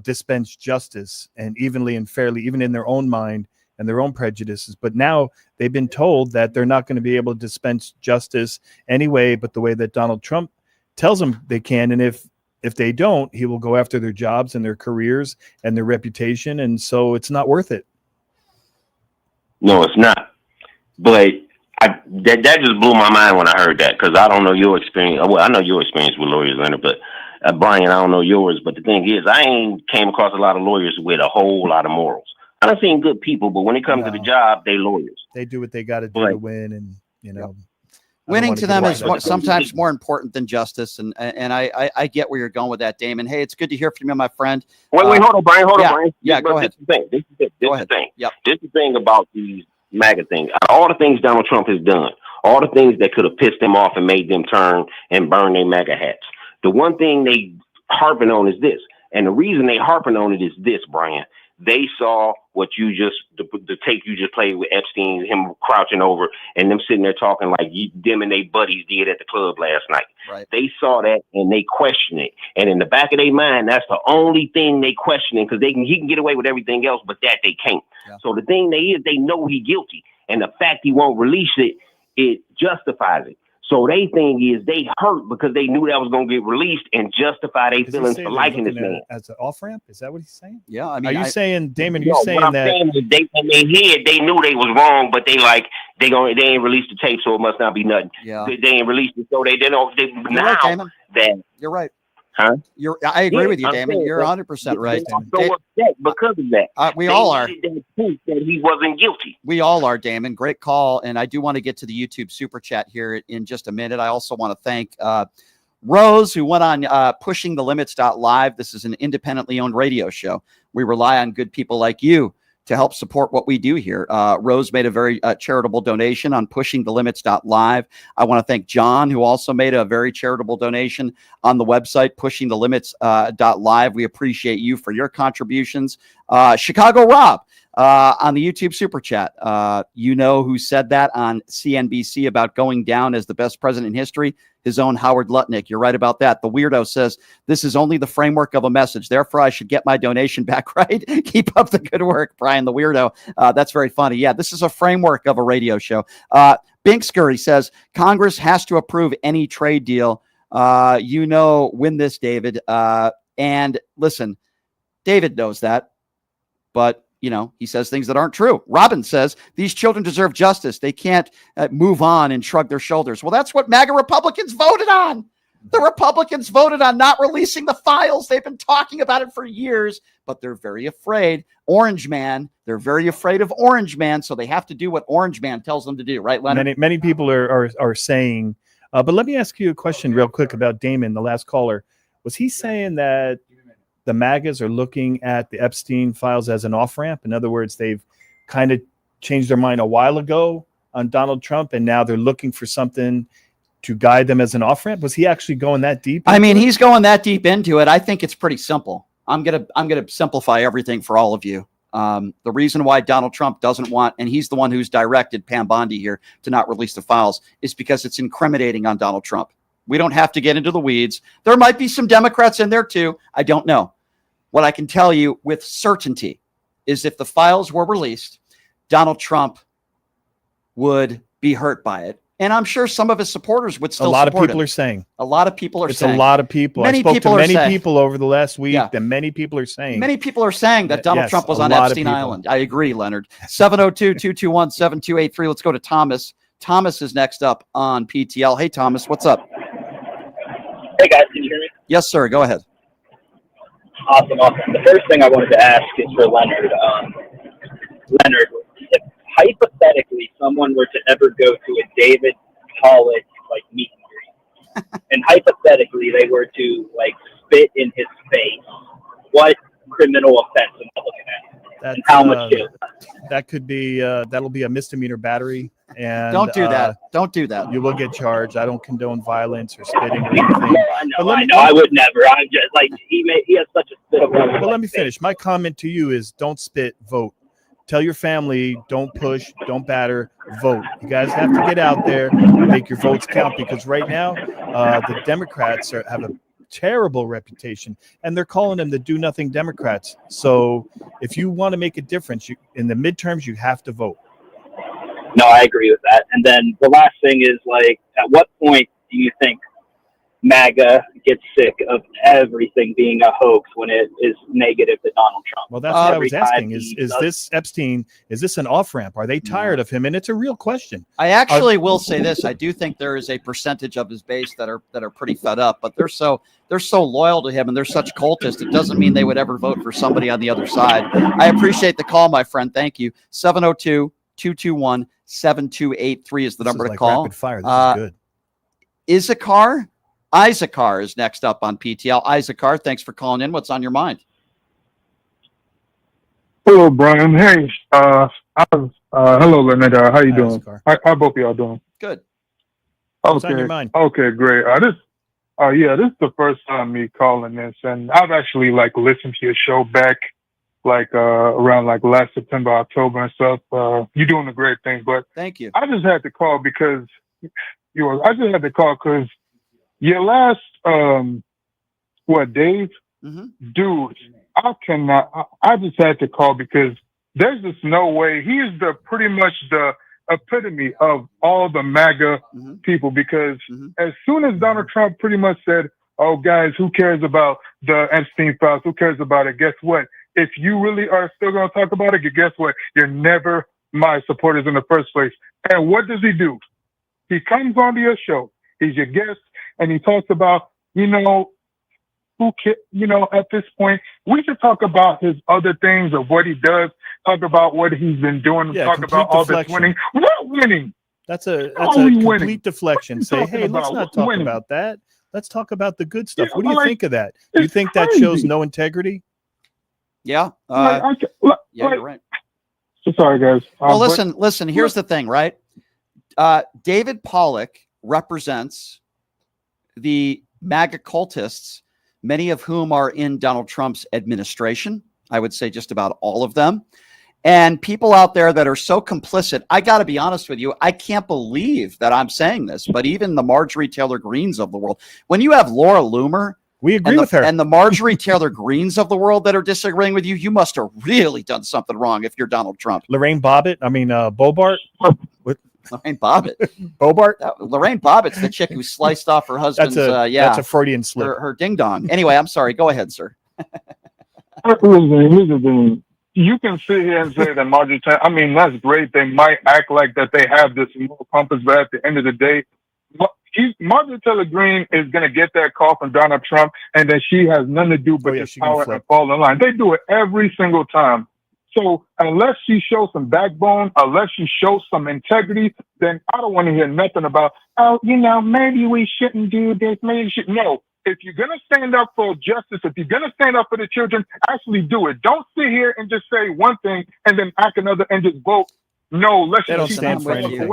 dispense justice and evenly and fairly, even in their own mind and their own prejudices. But now they've been told that they're not going to be able to dispense justice anyway, but the way that Donald Trump tells them they can. And if they don't, he will go after their jobs and their careers and their reputation. And so it's not worth it. No, it's not. But that just blew my mind when I heard that, because I don't know your experience. Well, I know your experience with lawyers, Leonard, but Brian, I don't know yours. But the thing is, I ain't came across a lot of lawyers with a whole lot of morals. I done seen good people, but when it comes to the job, they lawyers. They do what they got to do to win, and winning to them is sometimes more important than justice, and I get where you're going with that, Damon. Hey, it's good to hear from you, my friend. Wait, hold on, Brian. Hold on, Brian. Yeah, go ahead. This is the thing. Yep. This is the thing about these MAGA things. All the things Donald Trump has done, all the things that could have pissed them off and made them turn and burn their MAGA hats. The one thing they harping on is this, and the reason they harping on it is this, Brian. They saw what the tape you just played with Epstein, him crouching over, and them sitting there talking like them and they buddies did at the club last night. Right. They saw that and they questioned it. And in the back of their mind, that's the only thing they questioning, because he can get away with everything else, but that they can't. Yeah. So the thing they know he guilty. And the fact he won't release it, it justifies it. So they thing is they hurt because they knew that was going to get released and justify their feelings for liking this man. As an off ramp? Is that what he's saying? Yeah, I mean, are you saying, Damon? No, You saying what I'm that saying is they in their head they knew they was wrong, but they ain't released the tape, so it must not be nothing. Yeah, they ain't released it, so they don't. Now right, Damon. that you're right. Huh? I agree with you, Damon. You're 100% right. I'm so upset because of that. We all are. That he wasn't guilty. We all are, Damon. Great call. And I do want to get to the YouTube super chat here in just a minute. I also want to thank Rose, who went on pushingthelimits.live. This is an independently owned radio show. We rely on good people like you to help support what we do here. Rose made a very charitable donation on pushingthelimits.live. I want to thank John, who also made a very charitable donation on the website, pushingthelimits.live. We appreciate you for your contributions. Chicago Rob on the YouTube Super Chat. You know who said that on CNBC about going down as the best president in history? His own Howard Lutnick. You're right about that. The Weirdo says, this is only the framework of a message. Therefore, I should get my donation back right. Keep up the good work, Brian the Weirdo. That's very funny. Yeah, this is a framework of a radio show. Binkscurry says, Congress has to approve any trade deal. Win this, David. And listen, David knows that. But he says things that aren't true. Robin says these children deserve justice. They can't move on and shrug their shoulders. Well, that's what MAGA Republicans voted on. The Republicans voted on not releasing the files. They've been talking about it for years, but they're very afraid. Orange Man, they're very afraid of Orange Man, so they have to do what Orange Man tells them to do. Right, Leonard? Many people are saying, but let me ask you a question real quick about Damon, the last caller. Was he saying that the MAGAs are looking at the Epstein files as an off-ramp? In other words, they've kind of changed their mind a while ago on Donald Trump, and now they're looking for something to guide them as an off-ramp? Was he actually going that deep? I mean, he's going that deep into it. I think it's pretty simple. I'm gonna simplify everything for all of you. The reason why Donald Trump doesn't want, and he's the one who's directed Pam Bondi here to not release the files, is because it's incriminating on Donald Trump. We don't have to get into the weeds. There might be some Democrats in there too. I don't know. What I can tell you with certainty is if the files were released, Donald Trump would be hurt by it. And I'm sure some of his supporters would still support him. A lot of people are saying. A lot of people are saying. It's a lot of people. I spoke to many people over the last week, and many people are saying. Many people are saying that Donald Trump was on Epstein Island. I agree, Leonard. 702-221-7283. Let's go to Thomas. Thomas is next up on PTL. Hey, Thomas, what's up? Hey, guys, can you hear me? Yes, sir. Go ahead. Awesome. The first thing I wanted to ask is for Leonard. Leonard, if hypothetically someone were to ever go to a David Pollack meet and greet, and hypothetically they were to spit in his face, what criminal offense am I looking at? And how much jail? That could be that'll be a misdemeanor battery. And don't do that. Don't do that. You will get charged. I don't condone violence or spitting or anything. I know. I would never. I'm just he has such a spit. Well, let me finish. My comment to you is don't spit, vote. Tell your family, don't push, don't batter, vote. You guys have to get out there and make your votes count, because right now the Democrats have a terrible reputation, and they're calling them the do-nothing Democrats. So if you want to make a difference in the midterms, you have to vote. No, I agree with that. And then the last thing is, at what point do you think MAGA gets sick of everything being a hoax when it is negative to Donald Trump? Well, that's what I was asking. Is this Epstein, is this an off-ramp? Are they tired of him? And it's a real question. I actually will say this. I do think there is a percentage of his base that are pretty fed up, but they're so loyal to him and they're such cultists. It doesn't mean they would ever vote for somebody on the other side. I appreciate the call, my friend. Thank you. 702-221-7283 is the number to call. Rapid fire. This is good. Isaacar is next up on PTL. Isaacar, thanks for calling in. What's on your mind? Hello, Brian. Hey, hello, Leonard. How you doing? How both of y'all doing? Good. What's on your mind? Okay, great. This is the first time me calling this, and I've actually listened to your show back around last September, October and stuff. You're doing a great thing, but thank you. I just had to call because your last Dave? Mm-hmm. Dude, I just had to call because there's just no way. He is pretty much the epitome of all the MAGA people, because as soon as Donald Trump pretty much said, oh, guys, who cares about the Epstein files? Who cares about it? Guess what? If you really are still going to talk about it, guess what? You're never my supporters in the first place. And what does he do? He comes onto your show. He's your guest, and he talks about, at this point, we should talk about his other things of what he does, talk about what he's been doing, talk about all this winning. We're winning. That's a complete deflection. Say, hey, let's not talk about that. Let's talk about the good stuff. What do you think of that? Do you think that shows no integrity? Yeah. You're right. So sorry, guys. Well, listen. Here's the thing, right? David Pollack represents the MAGA cultists, many of whom are in Donald Trump's administration. I would say just about all of them. And people out there that are so complicit, I got to be honest with you, I can't believe that I'm saying this, but even the Marjorie Taylor Greens of the world, when you have Laura Loomer, we agree with her, and the Marjorie Taylor Greens of the world that are disagreeing with you, you must have really done something wrong if you're Donald Trump. Lorraine Bobbitt, Bobart. Lorraine Bobbitt. Bobart? Lorraine Bobbitt's the chick who sliced off her husband's, that's a Freudian slip. Her ding-dong. Anyway, I'm sorry. Go ahead, sir. Here's the thing. You can sit here and say that Marjorie Taylor, that's great. They might act like that they have this moral compass, but at the end of the day, Marjorie Taylor Greene is going to get that call from Donald Trump, and then she has nothing to do but just power and fall in line. They do it every single time. So unless she shows some backbone, unless she shows some integrity, then I don't want to hear nothing about, maybe we shouldn't do this, maybe we should. No. If you're going to stand up for justice, if you're going to stand up for the children, actually do it. Don't sit here and just say one thing and then act another and just vote. No, let's just stand for anything.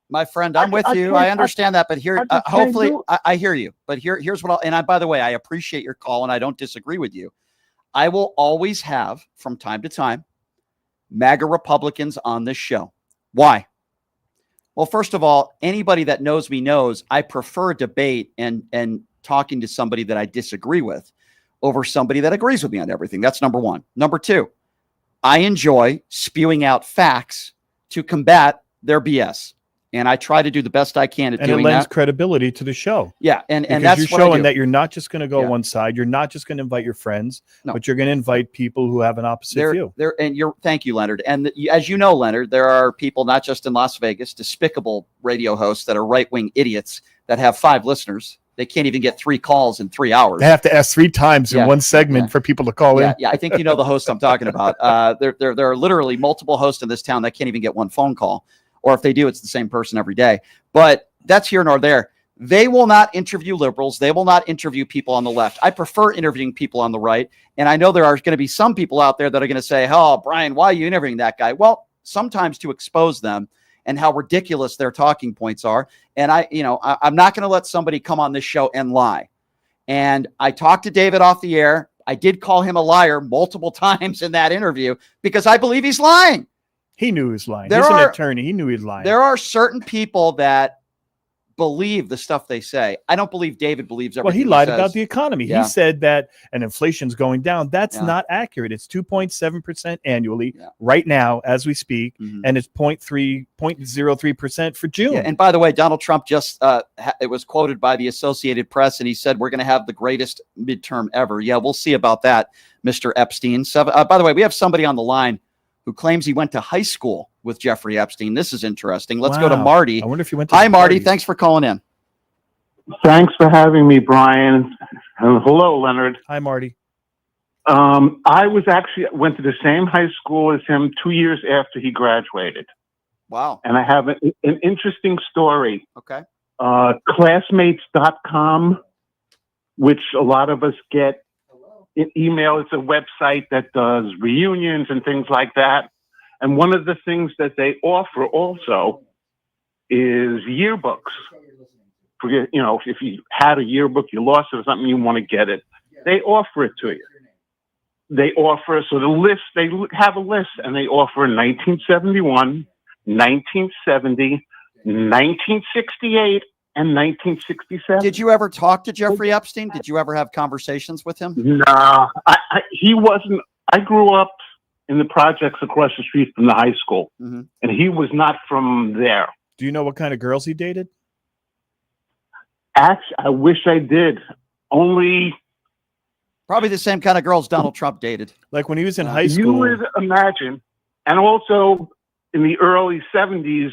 My friend, I'm with you. I understand that, but here, hopefully, I hear you. But here's what by the way, I appreciate your call and I don't disagree with you. I will always have, from time to time, MAGA Republicans on this show. Why? Well, first of all, anybody that knows me knows I prefer debate and talking to somebody that I disagree with over somebody that agrees with me on everything. That's number one. Number two, I enjoy spewing out facts to combat their BS. And I try to do the best I can at doing that. And it lends credibility to the show. Yeah. And that's you're showing that you're not just going to go one side. You're not just going to invite your friends, but you're going to invite people who have an opposite view. Thank you, Leonard. And as you know, Leonard, there are people, not just in Las Vegas, despicable radio hosts that are right-wing idiots that have 5 listeners. They can't even get 3 calls in 3 hours. They have to ask 3 times in one segment for people to call in. Yeah, I think you know the host I'm talking about. There are literally multiple hosts in this town that can't even get 1 phone call. Or if they do, it's the same person every day. But that's here nor there. They will not interview liberals. They will not interview people on the left. I prefer interviewing people on the right. And I know there are going to be some people out there that are going to say, oh, Brian, why are you interviewing that guy? Well, sometimes to expose them and how ridiculous their talking points are. And I'm not going to let somebody come on this show and lie. And I talked to David off the air. I did call him a liar multiple times in that interview because I believe he's lying. He knew he was lying. He's an attorney. He knew he was lying. There are certain people that believe the stuff they say. I don't believe David believes everything. Well, he lied about the economy. Yeah. He said that inflation's going down. That's not accurate. It's 2.7% annually right now as we speak, and it's 0.03% for June. Yeah, and by the way, Donald Trump just it was quoted by the Associated Press, and he said we're going to have the greatest midterm ever. Yeah, we'll see about that, Mr. Epstein. So, by the way, we have somebody on the line who claims he went to high school with Jeffrey Epstein. This is interesting. Let's go to Marty. I wonder if you went to Hi, Marty. Thanks for calling in. Thanks for having me, Brian. Hello, Leonard. Hi, Marty. I went to the same high school as him 2 years after he graduated. Wow. And I have an interesting story. Okay. Classmates.com, which a lot of us get in email. It's a website that does reunions and things like that. And one of the things that they offer also is yearbooks. Forget, if you had a yearbook, you lost it or something, you want to get it. They offer it to you. They offer, so the list, they have a list, and they offer 1971, 1970, 1968, and 1967. Did you ever talk to Jeffrey Epstein? Did you ever have conversations with him? No, he wasn't. I grew up in the projects across the street from the high school. Mm-hmm. And he was not from there. Do you know what kind of girls he dated? Actually, I wish I did. Only probably the same kind of girls Donald Trump dated. Like when he was in high school. You would imagine. And also in the early 70s,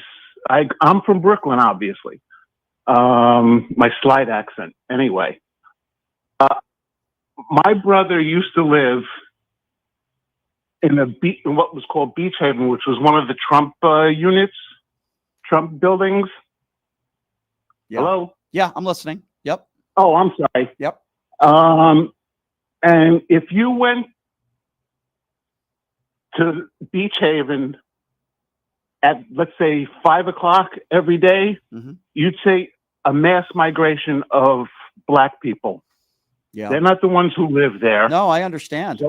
I'm from Brooklyn, obviously. My slight accent. Anyway, my brother used to live in what was called Beach Haven, which was one of the Trump units, Trump buildings. Yeah. Hello? Yeah, I'm listening. Yep. Oh, I'm sorry. Yep. And if you went to Beach Haven at, let's say, 5 o'clock every day, you'd say a mass migration of black people. Yeah. They're not the ones who live there. No, I understand. So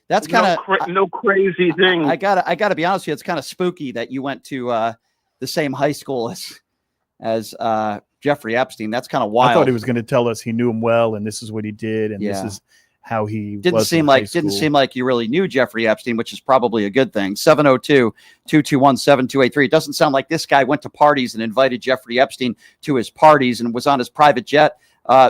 that's kind of no crazy thing. I gotta be honest with you. It's kind of spooky that you went to the same high school as Jeffrey Epstein. That's kind of wild. I thought he was going to tell us he knew him well, and this is what he did, and this is how he didn't seem like you really knew Jeffrey Epstein, which is probably a good thing. 702-221-7283. It doesn't sound like this guy went to parties and invited Jeffrey Epstein to his parties and was on his private jet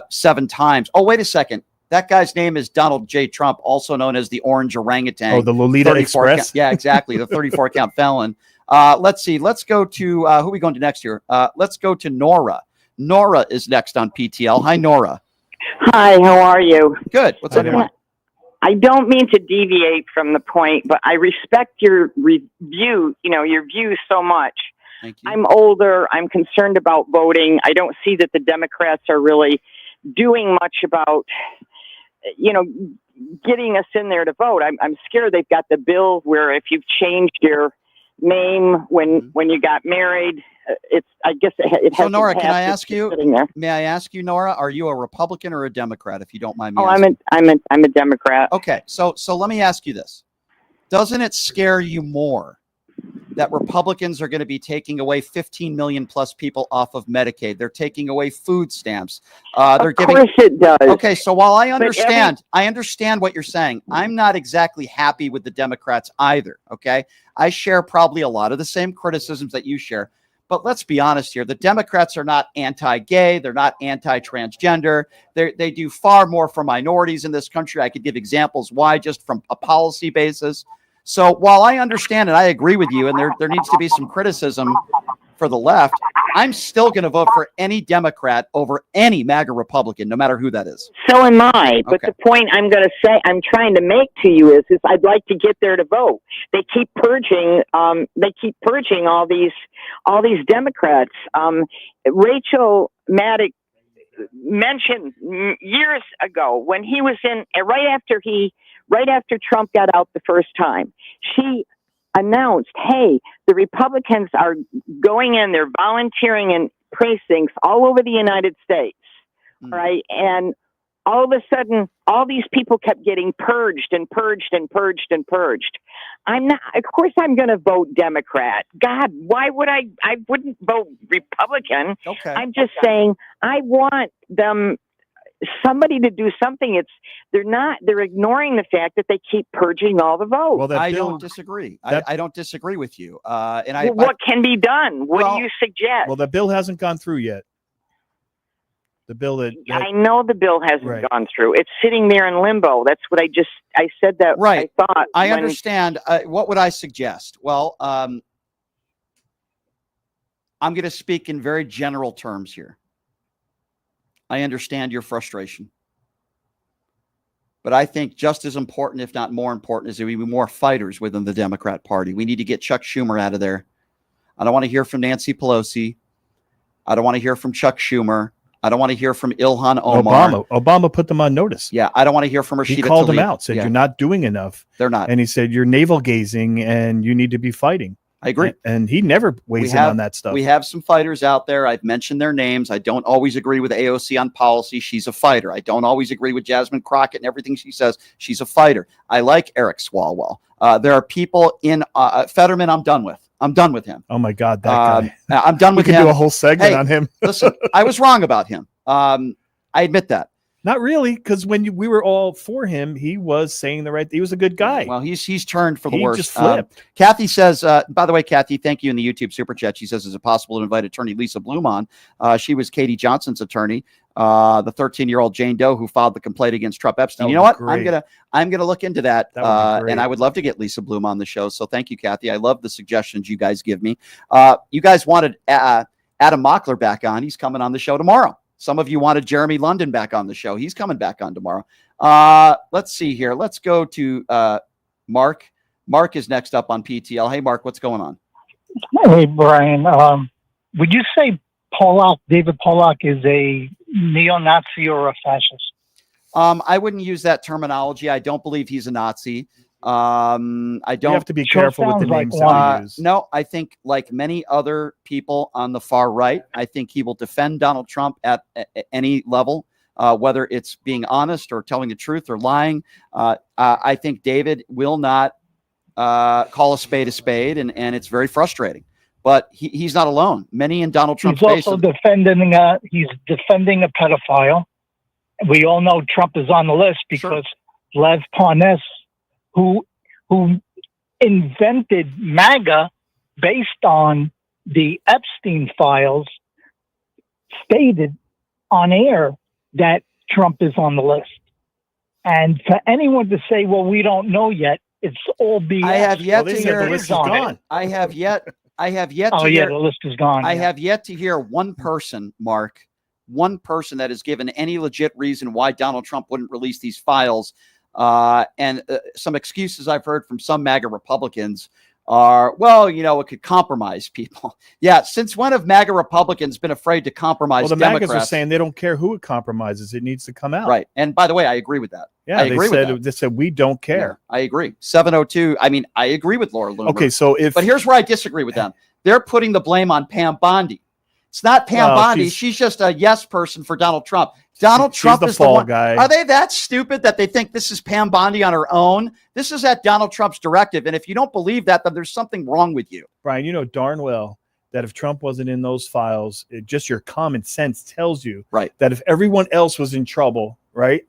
7 times. Oh, wait a second. That guy's name is Donald J. Trump, also known as the Orange Orangutan. Oh, the Lolita Express? Yeah, exactly. The 34-count felon. Let's see. Let's go to, who are we going to next here? Let's go to Nora. Nora is next on PTL. Hi, Nora. Hi, how are you? Good. What's up? I don't mean to deviate from the point, but I respect your review, your views so much. Thank you. I'm older. I'm concerned about voting. I don't see that the Democrats are really doing much about, getting us in there to vote. I'm scared they've got the bill where if you've changed your name when you got married, I guess it has. So Nora, can I ask you? May I ask you, Nora? Are you a Republican or a Democrat? If you don't mind me asking. I'm a Democrat. Okay, so let me ask you this: doesn't it scare you more that Republicans are going to be taking away 15 million plus people off of Medicaid? They're taking away food stamps. They're giving. Of course it does. Okay, so while I understand what you're saying, I'm not exactly happy with the Democrats either. Okay, I share probably a lot of the same criticisms that you share. But let's be honest here. The Democrats are not anti-gay. They're not anti-transgender. They do far more for minorities in this country. I could give examples why just from a policy basis. So while I understand and I agree with you, and there needs to be some criticism for the left, I'm still going to vote for any Democrat over any MAGA Republican, no matter who that is. So am I. But the point I'm trying to make to you is I'd like to get there to vote. They keep purging. All these Democrats. Rachel Maddow mentioned years ago when he was right after Trump got out the first time, she announced, hey, the Republicans are going in, they're volunteering in precincts all over the United States, right? And all of a sudden, all these people kept getting purged and purged and purged and purged. Of course I'm going to vote Democrat. God, why would I wouldn't vote Republican. Okay. I'm just saying I want somebody to do something. They're ignoring the fact that they keep purging all the votes. Well, I don't disagree. I don't disagree with you. What can be done? What do you suggest? Well, the bill hasn't gone through yet. The bill I know the bill hasn't gone through. It's sitting there in limbo. That's what I said that. Right. I thought. I understand. What would I suggest? Well, I'm going to speak in very general terms here. I understand your frustration. But I think just as important, if not more important, is there will be more fighters within the Democrat Party. We need to get Chuck Schumer out of there. I don't want to hear from Nancy Pelosi. I don't want to hear from Chuck Schumer. I don't want to hear from Ilhan Omar. Obama put them on notice. Yeah, I don't want to hear from Rashida He called Tlaib. them out, said you're not doing enough. They're not. And he said you're navel gazing and you need to be fighting. I agree. And he never weighs in on that stuff. We have some fighters out there. I've mentioned their names. I don't always agree with AOC on policy. She's a fighter. I don't always agree with Jasmine Crockett and everything she says. She's a fighter. I like Eric Swalwell. There are people in Fetterman I'm done with. I'm done with him. Oh, my God, that guy. I'm done with him. We could do a whole segment on him. Listen, I was wrong about him. I admit that. Not really, because when we were all for him, he was saying the right. He was a good guy. Well, he's turned for the He worst. just flipped. Kathy says, by the way, Kathy, thank you in the YouTube super chat. She says, is it possible to invite attorney Lisa Bloom on? She was Katie Johnson's attorney, the 13-year-old Jane Doe who filed the complaint against Trump Epstein. You know what? Great. I'm gonna look into that, That would be great. and I would love to get Lisa Bloom on the show. So thank you, Kathy. I love the suggestions you guys give me. You guys wanted Adam Mockler back on. He's coming on the show tomorrow. Some of you wanted Jeremy London back on the show. He's coming back on tomorrow. Let's see here. Let's go to Mark. Mark is next up on PTL. Hey, Mark, what's going on? Hey, Brian. Would you say David Pollack is a neo-Nazi or a fascist? I wouldn't use that terminology. I don't believe he's a Nazi. I don't. You have to be careful with the names that you use. No, I think like many other people on the far right, I think he will defend Donald Trump at any level, whether it's being honest or telling the truth or lying. I think David will not call a spade, and it's very frustrating. But he's not alone. Many in Donald Trump's He's also defending a pedophile. We all know Trump is on the list because Lev Parnas, who invented MAGA based on the Epstein files, stated on air that Trump is on the list. And for anyone to say, well, we don't know yet, it's all BS. I have yet Well, to they said hear the list is gone. I have yet Oh, to yeah, hear the list is gone. I yeah. have yet to hear one person, Mark, one person that has given any legit reason why Donald Trump wouldn't release these files. And some excuses I've heard from some MAGA Republicans are, well, it could compromise people. Yeah, since when have MAGA Republicans been afraid to compromise Well, the Democrats? MAGAs are saying they don't care who it compromises. It needs to come out. Right. And by the way, I agree with that. Yeah, I agree with that. they said we don't care. Yeah, I agree. 702. I mean, I agree with Laura Loomer. Okay, so But here's where I disagree with them. They're putting the blame on Pam Bondi. It's not Pam Bondi. She's just a yes person for Donald Trump. Donald Trump the is the fall one. guy. Are they that stupid that they think this is Pam Bondi on her own? This is at Donald Trump's directive. And if you don't believe that, then there's something wrong with you. Brian, you know darn well that if Trump wasn't in those files, just your common sense tells you that if everyone else was in trouble, right,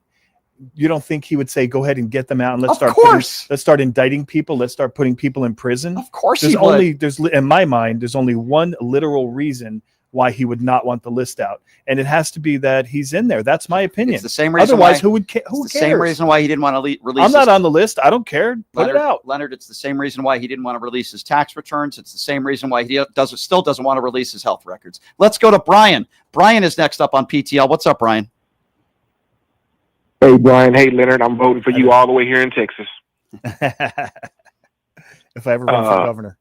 you don't think he would say, go ahead and get them out and let's start indicting people. Let's start putting people in prison. Of course there's he only would. In my mind, there's only one literal reason why he would not want the list out. And it has to be that he's in there. That's my opinion. It's the same reason Otherwise, why, who cares? the same reason why he didn't want to release I'm not on the list. I don't care. Put it out. Leonard, it's the same reason why he didn't want to release his tax returns. It's the same reason why he still doesn't want to release his health records. Let's go to Brian. Brian is next up on PTL. What's up, Brian? Hey, Brian. Hey, Leonard. I'm voting for you all the way here in Texas. If I ever run for governor.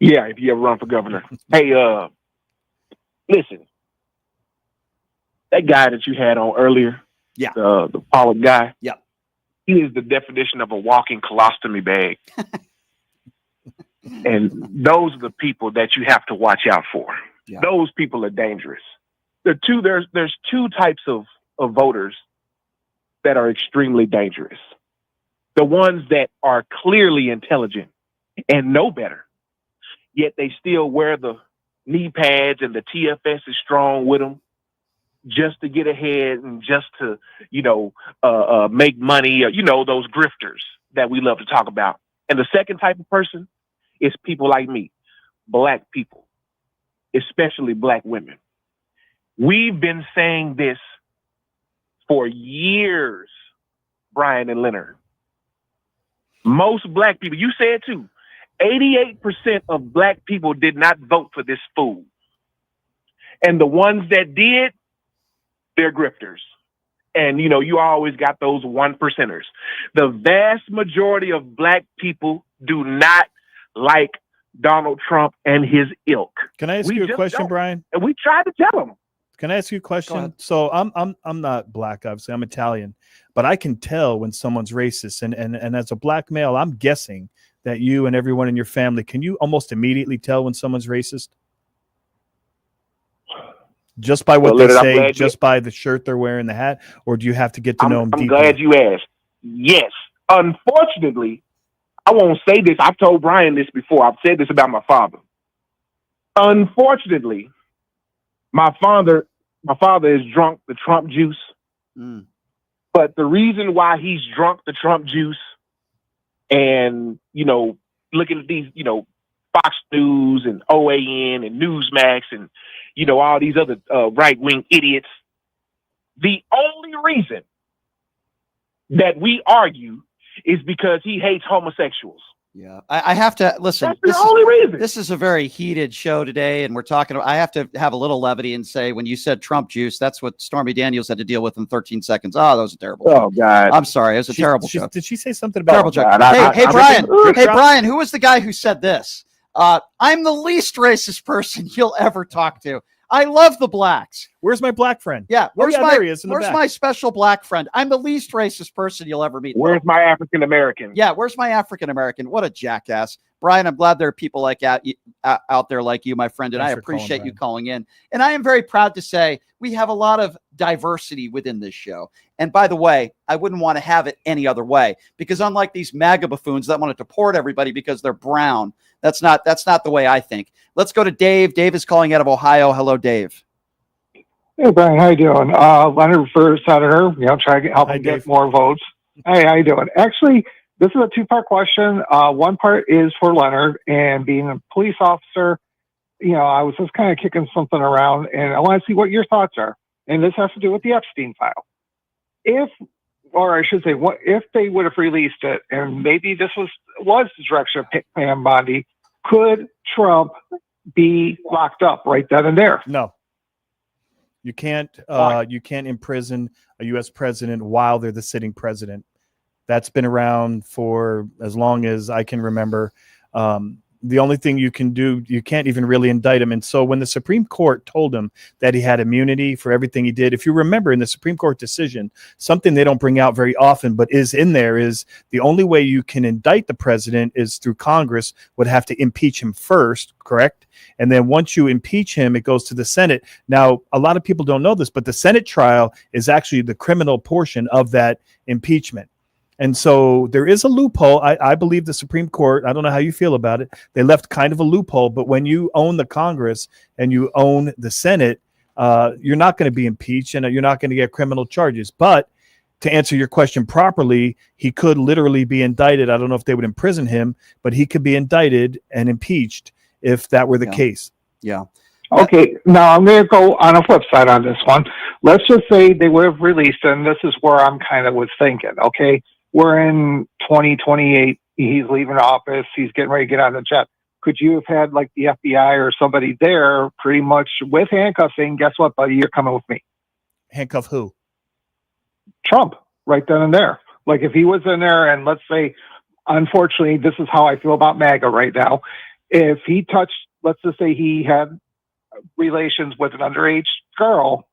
Yeah, if you ever run for governor. Hey, listen. That guy that you had on earlier, the Pollack guy, he is the definition of a walking colostomy bag. And those are the people that you have to watch out for. Yeah. Those people are dangerous. There's two types of voters that are extremely dangerous. The ones that are clearly intelligent and know better, yet they still wear the knee pads and the TFS is strong with them just to get ahead and just to, make money, those grifters that we love to talk about. And the second type of person is people like me, Black people, especially Black women. We've been saying this for years, Brian and Leonard. Most Black people, you said too, 88% of Black people did not vote for this fool. And the ones that did, they're grifters. And, you always got those 1%ers. The vast majority of Black people do not like Donald Trump and his ilk. Can I ask you a question, Brian? And we tried to tell them. Can I ask you a question? So I'm not Black, obviously. I'm Italian, but I can tell when someone's racist. And as a Black male, I'm guessing that you and everyone in your family, can you almost immediately tell when someone's racist? Just by what they say, just by the shirt they're wearing, the hat, or do you have to get to know them deeply? I'm glad you asked. Yes. Unfortunately, I won't say this. I've told Brian this before. I've said this about my father. Unfortunately, my father has drunk the Trump juice But the reason why he's drunk the Trump juice and, looking at these, Fox News and OAN and Newsmax and, all these other right-wing idiots, the only reason that we argue is because he hates homosexuals. Yeah, I have to listen. That's the only reason. This is a very heated show today, and we're talking. I have to have a little levity and say, when you said Trump juice, that's what Stormy Daniels had to deal with in 13 seconds. Oh, that was a terrible. Oh God, I'm sorry. It was a terrible show. Did she say something about terrible joke? Hey, Brian. Hey, Brian. Who was the guy who said this? I'm the least racist person you'll ever talk to. I love the blacks. Where's my black friend? Yeah, where's there he is in the where's back. my special black friend? I'm the least racist person you'll ever meet. Where's my African American? Yeah, where's my African American? What a jackass. Brian, I'm glad there are people like out there like you, my friend, and I appreciate you calling in. And I am very proud to say we have a lot of diversity within this show. And by the way, I wouldn't want to have it any other way, because unlike these MAGA buffoons that want to deport everybody because they're brown, that's not the way I think. Let's go to Dave. Dave is calling out of Ohio. Hello, Dave. Hey, Brian, how you doing? Leonard for Senator. Try to help him get more votes. Hey, how you doing? Actually, this is a two-part question. One part is for Leonard, and being a police officer, I was just kind of kicking something around, and I want to see what your thoughts are. And this has to do with the Epstein file. If they would have released it, and maybe this was the direction of Pam Bondi, could Trump be locked up right then and there? No. You can't imprison a U.S. president while they're the sitting president. That's been around for as long as I can remember. The only thing you can do, you can't even really indict him. And so when the Supreme Court told him that he had immunity for everything he did, if you remember in the Supreme Court decision, something they don't bring out very often, but is in there, is the only way you can indict the president is through Congress would have to impeach him first, correct? And then once you impeach him, it goes to the Senate. Now, a lot of people don't know this, but the Senate trial is actually the criminal portion of that impeachment. And so there is a loophole. I believe the Supreme Court, I don't know how you feel about it, they left kind of a loophole. But when you own the Congress and you own the Senate, you're not going to be impeached and you're not going to get criminal charges. But to answer your question properly, he could literally be indicted. I don't know if they would imprison him, but he could be indicted and impeached if that were the case. Yeah. Okay, now I'm going to go on a flip side on this one. Let's just say they would have released it, and this is where I'm kind of was thinking, okay? We're in 2028. He's leaving office. He's getting ready to get on the jet. Could you have had like the FBI or somebody there pretty much with handcuffs saying, guess what, buddy, you're coming with me? Handcuff who? Trump, right then and there. Like if he was in there and let's say, unfortunately, this is how I feel about MAGA right now. If he touched, let's just say he had relations with an underage girl,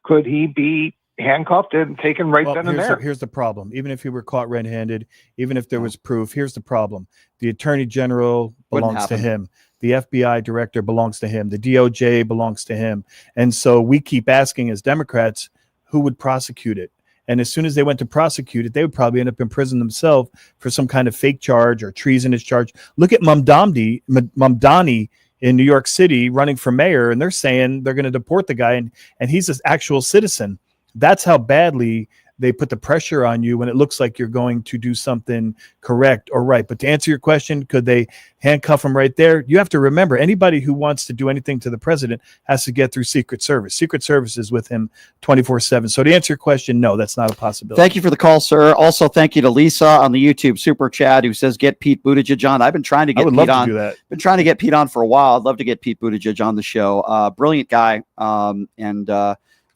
could he be handcuffed and taken right then and there? Here's the problem. Even if he were caught red-handed, even if there was proof, here's the problem. The Attorney General belongs to him. The FBI director belongs to him. The DOJ belongs to him. And so we keep asking as Democrats, who would prosecute it? And as soon as they went to prosecute it, they would probably end up in prison themselves for some kind of fake charge or treasonous charge. Look at Mamdani in New York City running for mayor, and they're saying they're going to deport the guy, and he's an actual citizen. That's how badly they put the pressure on you when it looks like you're going to do something correct or right. But to answer your question, could they handcuff him right there? You have to remember, anybody who wants to do anything to the president has to get through Secret Service. Secret Service is with him 24/7. So to answer your question, no, that's not a possibility. Thank you for the call, sir. Also, thank you to Lisa on the YouTube super chat who says, get Pete Buttigieg on. I've been trying to get Pete on. Been trying to get Pete on for a while. I'd love to get Pete Buttigieg on the show. Brilliant guy.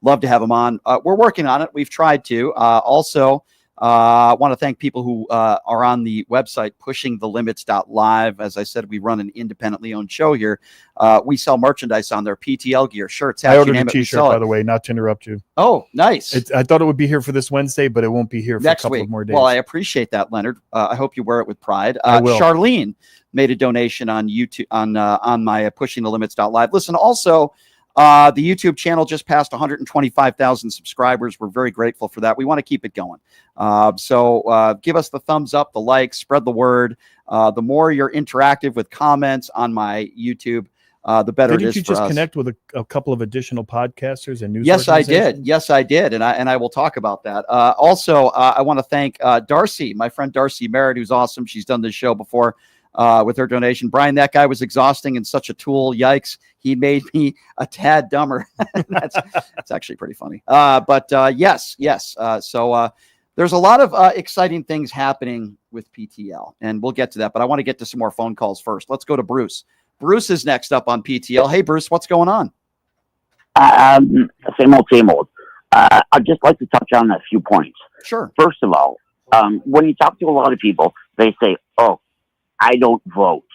Love to have him on. We're working on it. We've tried to. Also, I want to thank people who are on the website, pushingthelimits.live. As I said, we run an independently owned show here. We sell merchandise on there, PTL gear, shirts, hats. I ordered a T-shirt, by the way, not to interrupt you. Oh, nice. I thought it would be here for this Wednesday, but it won't be here for next a couple week. of more days. Well, I appreciate that, Leonard. I hope you wear it with pride. I will. Charlene made a donation on YouTube on my pushingthelimits.live. Listen, also, the YouTube channel just passed 125,000 subscribers. We're very grateful for that. We want to keep it going. So give us the thumbs up, the likes, spread the word. The more you're interactive with comments on my YouTube, the better it Didn't is you for just us. connect with a couple of additional podcasters and news? Yes, I organizations? did. Yes, I did, and I will talk about that. Also, I want to thank Darcy, my friend Darcy Merritt, who's awesome. She's done this show before with her donation. Brian, that guy was exhausting and such a tool. Yikes, he made me a tad dumber. That's actually pretty funny. But yes. So there's a lot of exciting things happening with PTL, and we'll get to that. But I want to get to some more phone calls first. Let's go to Bruce. Bruce is next up on PTL. Hey, Bruce, what's going on? Same old. I'd just like to touch on a few points. Sure. First of all, when you talk to a lot of people, they say, "Oh, I don't vote,"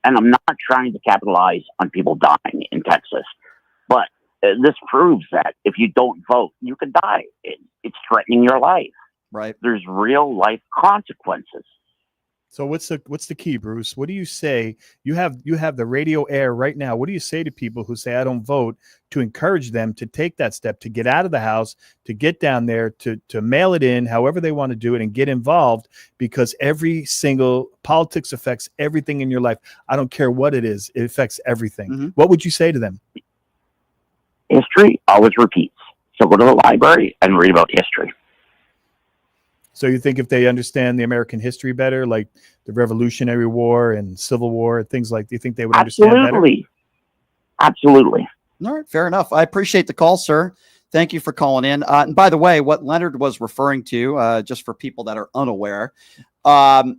and I'm not trying to capitalize on people dying in Texas, but this proves that if you don't vote, you could die. It's threatening your life. Right. There's real life consequences. So what's the key, Bruce? What do you say? You have the radio air right now. What do you say to people who say I don't vote, to encourage them to take that step, to get out of the house, to get down there, to mail it in, however they want to do it, and get involved? Because every single politics affects everything in your life. I don't care what it is; it affects everything. Mm-hmm. What would you say to them? History always repeats. So go to the library and read about history. So you think if they understand the American history better, like the Revolutionary War and Civil War, things like, do you think they would understand better? Absolutely. All right, fair enough. I appreciate the call, sir. Thank you for calling in. And by the way, what Leonard was referring to, just for people that are unaware,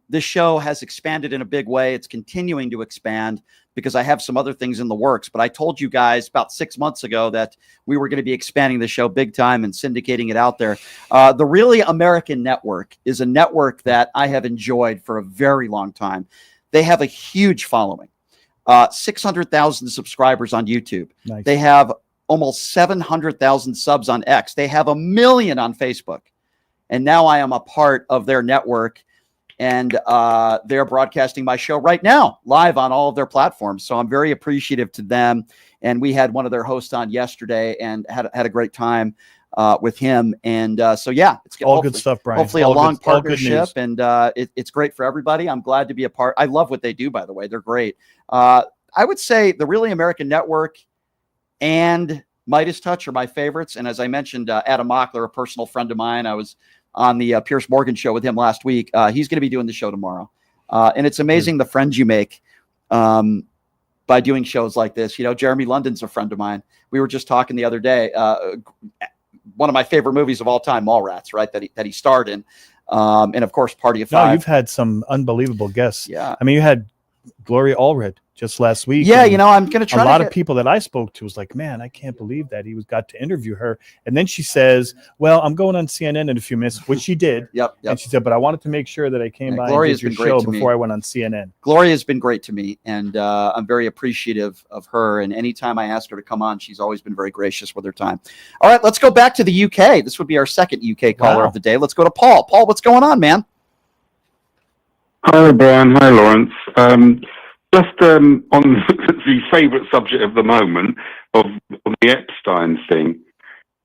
this show has expanded in a big way. It's continuing to expand because I have some other things in the works. But I told you guys about 6 months ago that we were going to be expanding the show big time and syndicating it out there. The Really American Network is a network that I have enjoyed for a very long time. They have a huge following, 600,000 subscribers on YouTube. Nice. They have almost 700,000 subs on X. They have 1 million on Facebook. And now I am a part of their network. And they're broadcasting my show right now, live on all of their platforms. So I'm very appreciative to them. And we had one of their hosts on yesterday and had a great time with him. And so, yeah, it's all good stuff, Brian. Hopefully all a long good, all good partnership. news. And it's great for everybody. I'm glad to be a part. I love what they do, by the way. They're great. I would say the Really American Network and Midas Touch are my favorites. And as I mentioned, Adam Mockler, a personal friend of mine, I was on the Piers Morgan show with him last week. He's going to be doing the show tomorrow. And it's amazing the friends you make by doing shows like this. You know, Jeremy London's a friend of mine. We were just talking the other day. One of my favorite movies of all time, Mallrats, right? That he starred in. And of course, Party of Five. No, you've had some unbelievable guests. Yeah. I mean, you had Gloria Allred just last week. Yeah, and you know, I'm going to try a lot to of people that I spoke to was like, man, I can't believe that he got to interview her. And then she says, well, I'm going on CNN in a few minutes, which she did. Yep. And she said, but I wanted to make sure that I came by and did your show before I went on CNN. Gloria's been great to me, and I'm very appreciative of her. And anytime I ask her to come on, she's always been very gracious with her time. All right, let's go back to the UK. This would be our second UK caller of the day. Let's go to Paul. Paul, what's going on, man? Hi, Brian. Hi, Lawrence. Just on the favourite subject of the moment of the Epstein thing,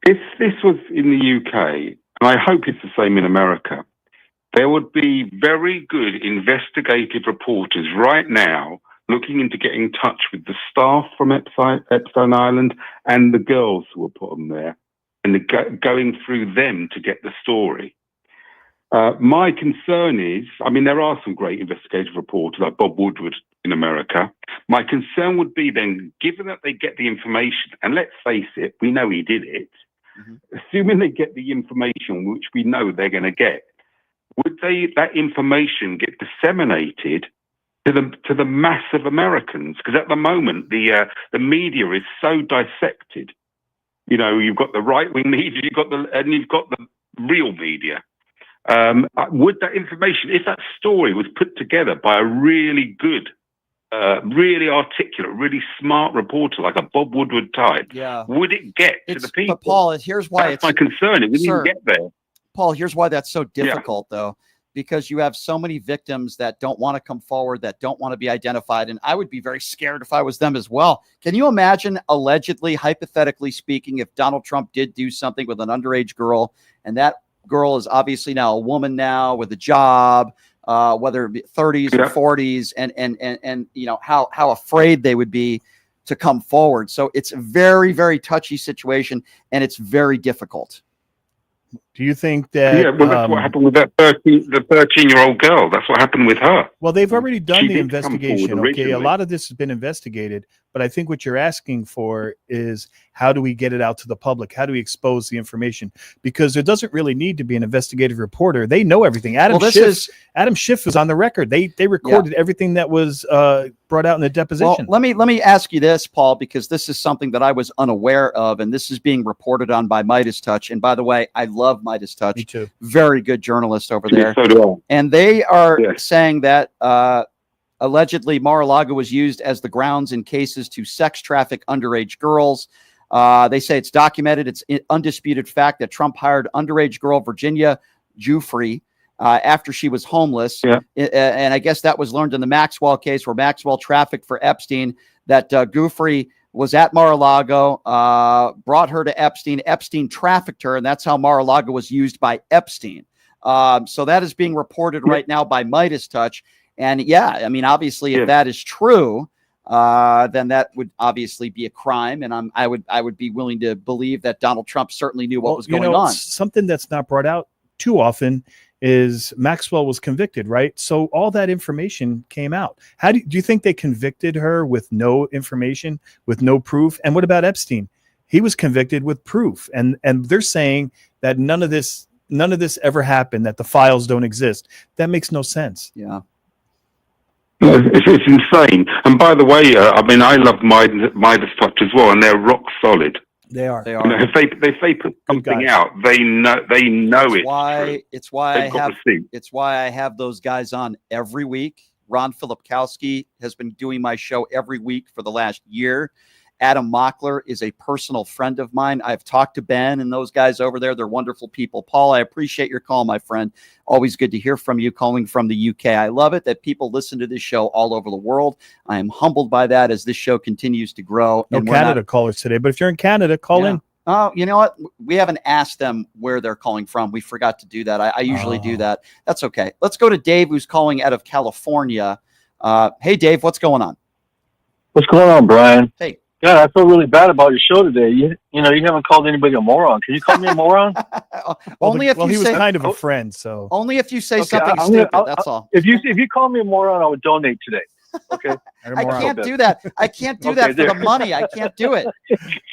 if this was in the UK, and I hope it's the same in America, there would be very good investigative reporters right now looking into getting in touch with the staff from Epstein Island and the girls who were put on there, and going through them to get the story. My concern is, I mean, there are some great investigative reporters like Bob Woodward in America. My concern would be then, given that they get the information, and let's face it, we know he did it, assuming they get the information, which we know they're going to get, would that information get disseminated to the mass of Americans? Because at the moment, the media is so dissected. You know, you've got the right-wing media, you've got the real media. Would that information, if that story was put together by a really good, really articulate, really smart reporter like a Bob Woodward type, would it get to the people? But Paul, here's why that's my concern. It wouldn't get there. Paul, here's why that's so difficult, though, because you have so many victims that don't want to come forward, that don't want to be identified. And I would be very scared if I was them as well. Can you imagine, allegedly, hypothetically speaking, if Donald Trump did do something with an underage girl, and that girl is obviously now a woman now with a job, whether it be 30s or 40s, and you know how afraid they would be to come forward. So it's a very, very touchy situation, and it's very difficult. Do you think that? Yeah, well, that's what happened with the 13-year-old girl. That's what happened with her. Well, they've already done She the did come investigation. forward Okay, a originally. lot of this has been investigated, but I think what you're asking for is how do we get it out to the public? How do we expose the information? Because there doesn't really need to be an investigative reporter. They know everything. Adam Schiff was on the record. They recorded everything that was brought out in the deposition. Well, let me ask you this, Paul, because this is something that I was unaware of, and this is being reported on by Midas Touch. And by the way, I love Midas Touch. Me too. Very good journalist over there. So do I. And they are saying that allegedly Mar-a-Lago was used as the grounds in cases to sex traffic underage girls. They say it's documented. It's undisputed fact that Trump hired underage girl Virginia Giuffre after she was homeless. And I guess that was learned in the Maxwell case, where Maxwell trafficked for Epstein, that Giuffre was at Mar-a-Lago, brought her to Epstein. Epstein trafficked her, and that's how Mar-a-Lago was used by Epstein. So that is being reported right now by Midas Touch. And yeah, I mean, obviously, if that is true, then that would obviously be a crime. And I would be willing to believe that Donald Trump certainly knew what was going on. Something that's not brought out too often is Maxwell was convicted, right? So all that information came out. How do you think they convicted her with no information, with no proof? And what about Epstein? He was convicted with proof, and they're saying that none of this ever happened, that the files don't exist. That makes no sense. Yeah. It's insane. And by the way, I mean, I love Midas Touch as well, and they're rock solid. They are. They are. You know, if they put something out, they know It's why I have those guys on every week. Ron Filipkowski has been doing my show every week for the last year. Adam Mockler is a personal friend of mine. I've talked to Ben and those guys over there. They're wonderful people. Paul, I appreciate your call, my friend. Always good to hear from you, calling from the UK. I love it that people listen to this show all over the world. I am humbled by that as this show continues to grow. No Canada callers today, but if you're in Canada, call in. Oh, you know what? We haven't asked them where they're calling from. We forgot to do that. I usually do that. That's okay. Let's go to Dave, who's calling out of California. Hey, Dave, what's going on? What's going on, Brian? Hey. God, I feel really bad about your show today. You haven't called anybody a moron. Can you call me a moron? Only if he was kind of a friend, so only if you say something stupid. That's all. If you call me a moron, I would donate today. Okay. I can't do that. I can't do that for the money. I can't do it.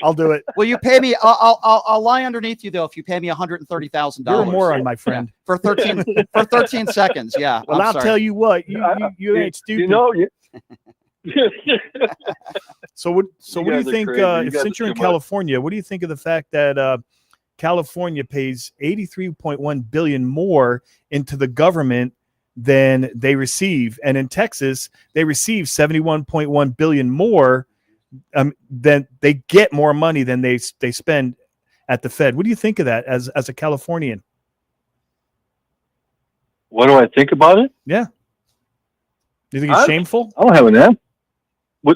I'll do it. Will you pay me? I'll lie underneath you though if you pay me $130,000. You're a moron, my friend. For 13 seconds. Yeah. Well, I'll tell you what. You ain't stupid. You know you. So what do you think? Since you're in California, what do you think of the fact that California pays $83.1 billion more into the government than they receive, and in Texas they receive $71.1 billion more? Than they get more money than they spend at the Fed. What do you think of that as a Californian? What do I think about it? Yeah. Do you think it's shameful? I don't have an answer.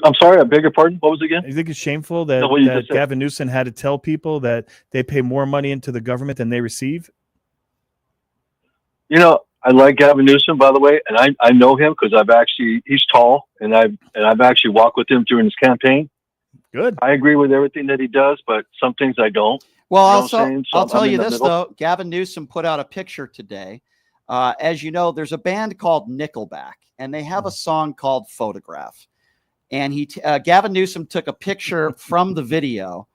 I'm sorry, I beg your pardon. What was it again? You think it's shameful that Gavin Newsom had to tell people that they pay more money into the government than they receive? You know, I like Gavin Newsom, by the way, and I know him because he's tall, and I've actually walked with him during his campaign. Good. I agree with everything that he does, but some things I don't. Well, I'll tell you this though. Gavin Newsom put out a picture today. As you know, there's a band called Nickelback, and they have a song called Photograph. And Gavin Newsom took a picture from the video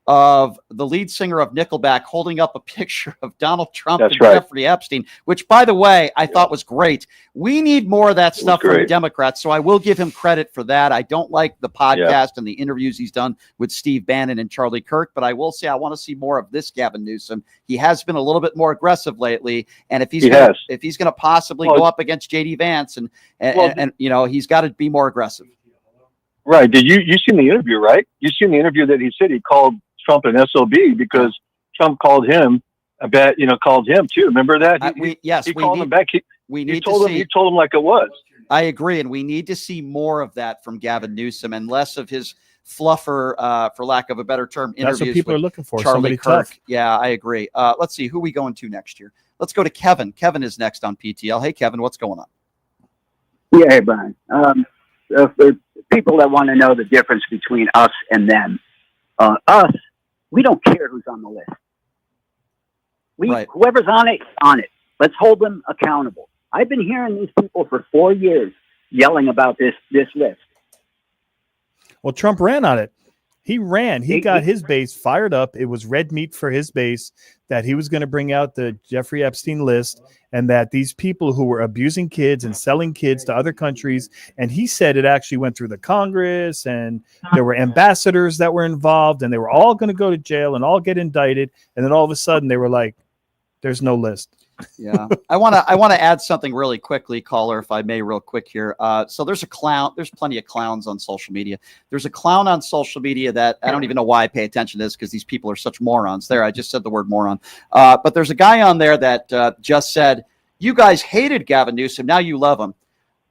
of the lead singer of Nickelback holding up a picture of Donald Trump and Jeffrey Epstein, which, by the way, I thought was great. We need more of that stuff from Democrats, so I will give him credit for that. I don't like the podcast and the interviews he's done with Steve Bannon and Charlie Kirk, but I will say I want to see more of this Gavin Newsom. He has been a little bit more aggressive lately, and if he's going to possibly go up against J.D. Vance, and you know, he's got to be more aggressive. Right. Did you seen the interview, right? You seen the interview that he said he called Trump an SOB because Trump called him called him too. Remember that? He called him back. He told him like it was. I agree. And we need to see more of that from Gavin Newsom and less of his fluffer, for lack of a better term, interviews. That's what people are looking for. Charlie Kirk. Tough. Yeah, I agree. Let's see who we going to next year. Let's go to Kevin. Kevin is next on PTL. Hey, Kevin, what's going on? Yeah, hey, Brian. for people that want to know the difference between us and them, us, we don't care who's on the list. Whoever's on it, on it. Let's hold them accountable. I've been hearing these people for 4 years yelling about this list. Well, Trump ran on it. He ran. He got his base fired up. It was red meat for his base that he was going to bring out the Jeffrey Epstein list, and that these people who were abusing kids and selling kids to other countries, and he said it actually went through the Congress, and there were ambassadors that were involved, and they were all going to go to jail and all get indicted. And then all of a sudden they were like, there's no list. Yeah. I want to add something really quickly, caller, if I may, real quick here. So there's a clown. There's plenty of clowns on social media. There's a clown on social media that I don't even know why I pay attention to this, because these people are such morons. There, I just said the word moron. But there's a guy on there that just said, you guys hated Gavin Newsom. Now you love him.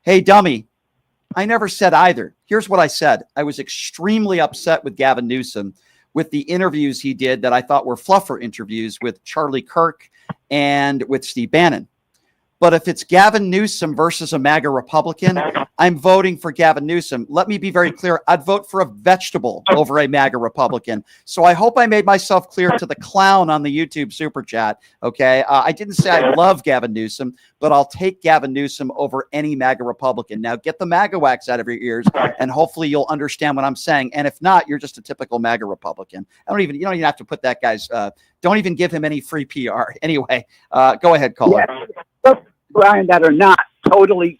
Hey, dummy. I never said either. Here's what I said. I was extremely upset with Gavin Newsom with the interviews he did that I thought were fluffer interviews with Charlie Kirk and with Steve Bannon. But if it's Gavin Newsom versus a MAGA Republican, I'm voting for Gavin Newsom. Let me be very clear. I'd vote for a vegetable over a MAGA Republican. So I hope I made myself clear to the clown on the YouTube super chat. Okay. I didn't say I love Gavin Newsom, but I'll take Gavin Newsom over any MAGA Republican. Now get the MAGA wax out of your ears, and hopefully you'll understand what I'm saying. And if not, you're just a typical MAGA Republican. You don't even have to put that guy's, don't even give him any free PR. Anyway, go ahead, caller. Yeah. Brian, that are not totally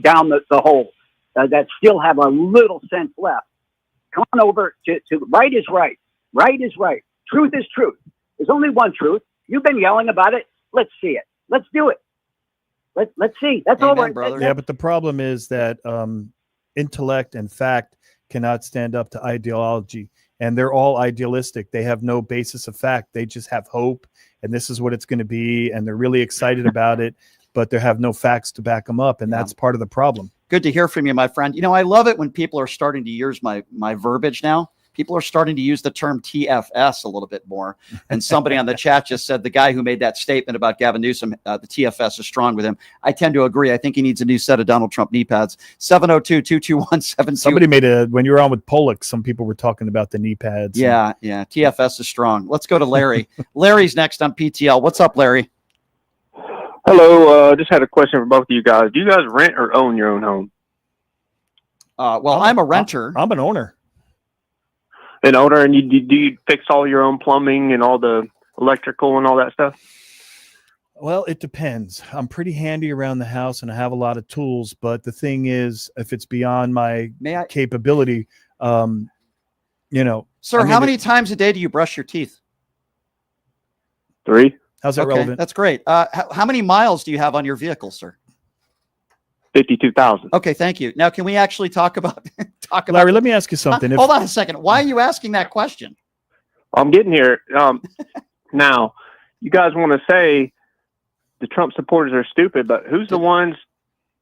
down the hole, that still have a little sense left. Come on over to right is right. Right is right. Truth is truth. There's only one truth. You've been yelling about it. Let's see it. Let's do it. Let's see. That's all right, brother. Yeah, but the problem is that intellect and fact cannot stand up to ideology. And they're all idealistic. They have no basis of fact. They just have hope, and this is what it's going to be, and they're really excited about it, but they have no facts to back them up, and that's part of the problem. Good to hear from you, my friend. You know, I love it when people are starting to use my verbiage now. People are starting to use the term TFS a little bit more. And somebody on the chat just said the guy who made that statement about Gavin Newsom, the TFS is strong with him. I tend to agree. I think he needs a new set of Donald Trump knee pads. 702-221-72. Somebody when you were on with Pollack, some people were talking about the knee pads. Yeah. TFS is strong. Let's go to Larry. Larry's next on PTL. What's up, Larry? Hello. Just had a question for both of you guys. Do you guys rent or own your own home? Well, I'm a renter. I'm an owner. An owner, and do you fix all your own plumbing and all the electrical and all that stuff? Well, it depends. I'm pretty handy around the house, and I have a lot of tools. But the thing is, if it's beyond my capability, Sir, how many times a day do you brush your teeth? 3. How's that relevant? That's great. How many miles do you have on your vehicle, sir? 52,000. Okay, thank you. Now, can we actually talk about Larry, let me ask you something. Hold on a second. Why are you asking that question? I'm getting here. Now, you guys want to say the Trump supporters are stupid, but who's the ones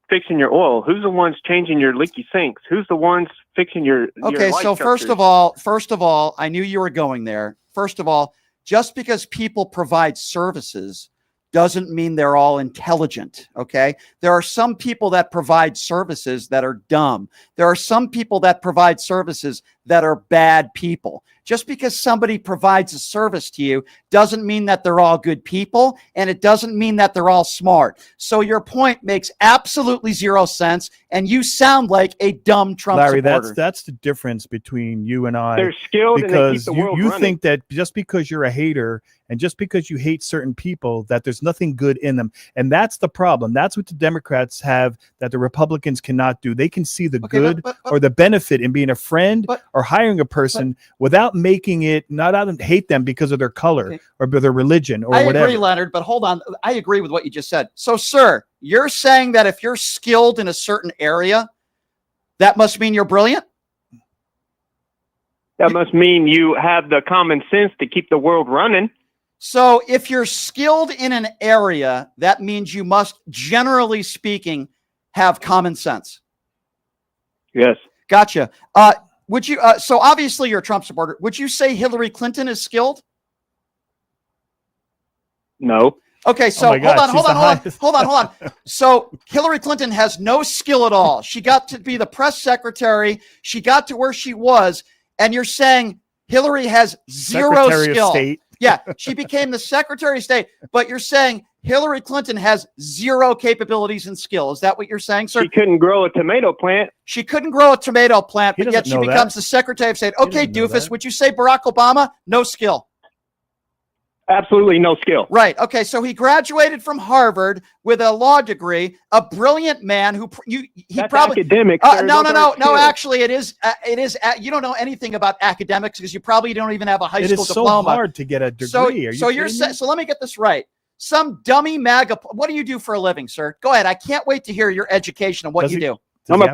fixing your oil? Who's the ones changing your leaky sinks? Who's the ones fixing your Okay, so first of all, I knew you were going there. First of all, just because people provide services doesn't mean they're all intelligent, okay? There are some people that provide services that are dumb. There are some people that provide services that are bad people. Just because somebody provides a service to you doesn't mean that they're all good people, and it doesn't mean that they're all smart. So your point makes absolutely zero sense, and you sound like a dumb Trump Larry, supporter. that's the difference between you and I. They're skilled, because and they keep the world you running. think that just because you're a hater and just because you hate certain people, that there's nothing good in them. And that's the problem. That's what the Democrats have that the Republicans cannot do. They can see the good or the benefit in being a friend or hiring a person without making it, not out of hate them because of their color or their religion or whatever. I agree, Leonard, but hold on. I agree with what you just said. So, sir, you're saying that if you're skilled in a certain area, that must mean you're brilliant? That must mean you have the common sense to keep the world running. So if you're skilled in an area, that means you must, generally speaking, have common sense. Yes. Gotcha. Would you? So obviously you're a Trump supporter. Would you say Hillary Clinton is skilled? No. Okay, so hold on. So Hillary Clinton has no skill at all. She got to be the press secretary. She got to where she was, and you're saying Hillary has zero Secretary skill. of State. Yeah, she became the Secretary of State, but you're saying Hillary Clinton has zero capabilities and skill. Is that what you're saying, sir? She couldn't grow a tomato plant. She couldn't grow a tomato plant, but yet she know becomes that. the Secretary of State. Okay, doofus, would you say Barack Obama? No skill. Absolutely no skill. Right. Okay. So he graduated from Harvard with a law degree, a brilliant man who That's probably academic. No. Actually, it is. You don't know anything about academics because you probably don't even have a high school diploma. It is so hard to get a degree. So let me get this right. Some dummy MAGA. What do you do for a living, sir? Go ahead. I can't wait to hear your education and what you do. I'm a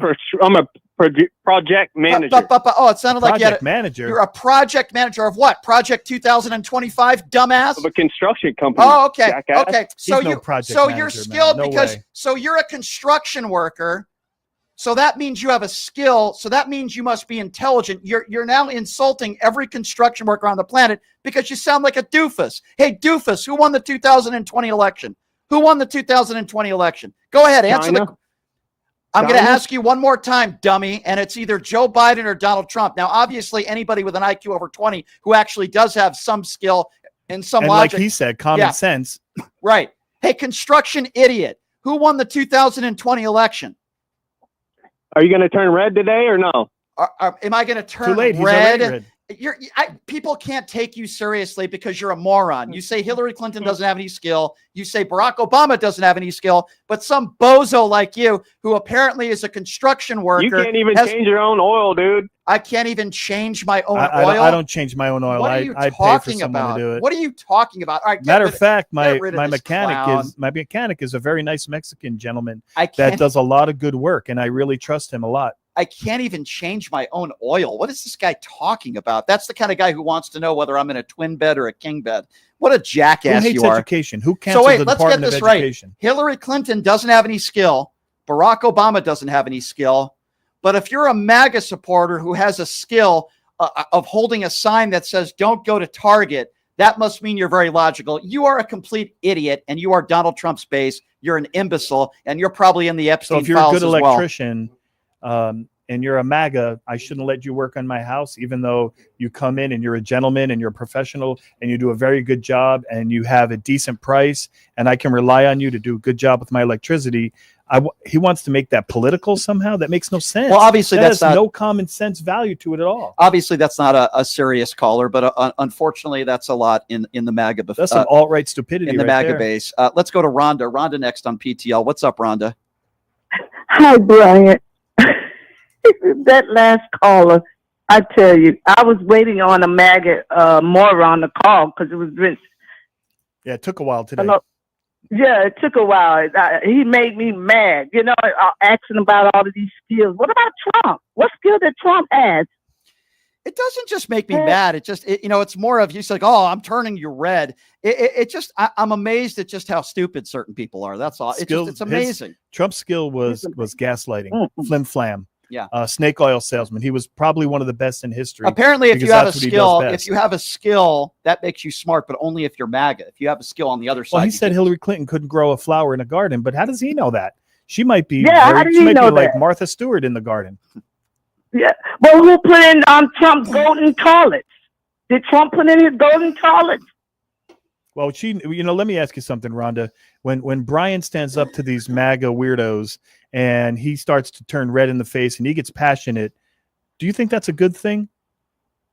project manager. It sounded like manager. You're a project manager of what? Project 2025, dumbass? Of a construction company. Oh, okay. Jackass. Okay. So you're skilled because you're a construction worker. So that means you have a skill. So that means you must be intelligent. You're now insulting every construction worker on the planet because you sound like a doofus. Hey, doofus, who won the 2020 election? Who won the 2020 election? Go ahead, answer I'm going to ask you one more time, dummy, and it's either Joe Biden or Donald Trump. Now, obviously, anybody with an IQ over 20 who actually does have some skill and some logic. Like he said, common sense. Right. Hey, construction idiot, who won the 2020 election? Are you going to turn red today or no? Am I going to turn Too late. red? People can't take you seriously because you're a moron. You say Hillary Clinton doesn't have any skill. You say Barack Obama doesn't have any skill, but some bozo like you, who apparently is a construction worker, you can't even change your own oil, dude. I can't even change my own oil. I don't change my own oil. What are you I talking pay for someone about? to do it. What are you talking about? All right, Matter of fact, my mechanic is a very nice Mexican gentleman that does a lot of good work, and I really trust him a lot. I can't even change my own oil. What is this guy talking about? That's the kind of guy who wants to know whether I'm in a twin bed or a king bed. What a jackass Who hates you are. Education? Who canceled the Department of Education? Right. Hillary Clinton doesn't have any skill. Barack Obama doesn't have any skill. But if you're a MAGA supporter who has a skill of holding a sign that says, "Don't go to Target," that must mean you're very logical. You are a complete idiot, and you are Donald Trump's base. You're an imbecile, and you're probably in the Epstein files. So if you're a good as electrician, and you're a MAGA, I shouldn't let you work on my house, even though you come in and you're a gentleman and you're a professional and you do a very good job and you have a decent price and I can rely on you to do a good job with my electricity. He wants to make that political somehow. That makes no sense. Well, obviously that's no common sense value to it at all. Obviously that's not a serious caller, but unfortunately that's a lot in the MAGA. That's some alt-right stupidity in the right MAGA there. base. Let's go to Rhonda. Rhonda next on PTL. What's up, Rhonda? Hi, Brian. That last caller, I tell you, I was waiting on a MAGA moron to call because it was Vince. Yeah, it took a while today. Hello? Yeah, it took a while. He made me mad. You know, asking about all of these skills. What about Trump? What skill did Trump add? It doesn't just make me mad. It's more of you like, oh, I'm turning you red. I'm amazed at just how stupid certain people are. That's all. It's amazing. Trump's skill was gaslighting, flim flam. Yeah. Snake oil salesman. He was probably one of the best in history. Apparently, if you have a skill, that makes you smart, but only if you're MAGA. If you have a skill on the other side. Well, he said Hillary Clinton couldn't grow a flower in a garden, but how does he know that? She might be, like Martha Stewart in the garden. Yeah. Well, who put in Trump's golden toilets? Did Trump put in his golden toilets? Well, let me ask you something, Rhonda. When Brian stands up to these MAGA weirdos and he starts to turn red in the face and he gets passionate, do you think that's a good thing?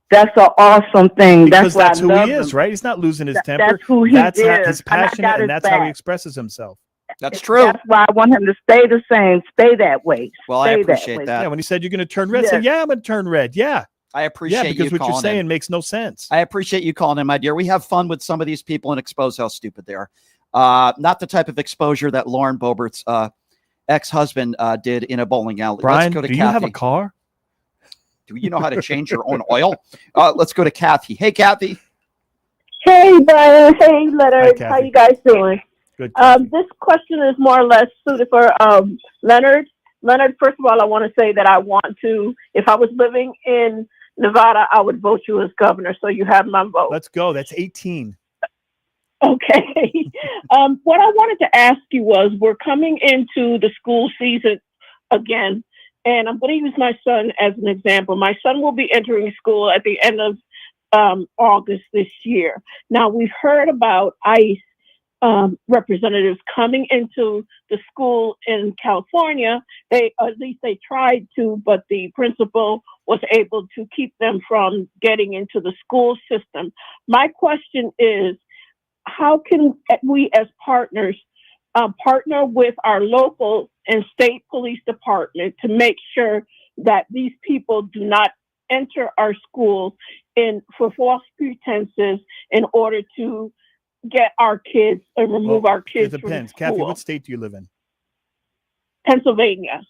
That's an awesome thing. Because that's who he is, right? He's not losing his temper. That's who he is. He's passionate, and that's how he expresses himself. That's true. That's why I want him to stay the same, stay that way. Well, I appreciate that. Yeah, when he said you're going to turn red, say, yeah, I'm going to turn red. Yeah. I appreciate because you what you're saying in. makes no sense. I appreciate you calling in, my dear. We have fun with some of these people and expose how stupid they are. Not the type of exposure that Lauren Boebert's ex-husband did in a bowling alley. Brian, let's go to do Kathy. You have a car? Do you know how to change your own oil? Let's go to Kathy. Hey, Kathy. Hey, Brian. Hey, Leonard. Hi, how you guys doing? Good. This question is more or less suited for Leonard. Leonard, first of all, I want to say that I want to, if I was living in Nevada, I would vote you as governor. So you have my vote. Let's go. That's 18. Okay. What I wanted to ask you was, we're coming into the school season again, and I'm going to use my son as an example. My son will be entering school at the end of August this year. Now, we've heard about ICE representatives coming into the school in California. At least they tried to, but the principal was able to keep them from getting into the school system. My question is, how can we as partners partner with our local and state police department to make sure that these people do not enter our schools for false pretenses in order to get our kids and remove our kids It from depends. school? Kathy, what state do you live in? Pennsylvania.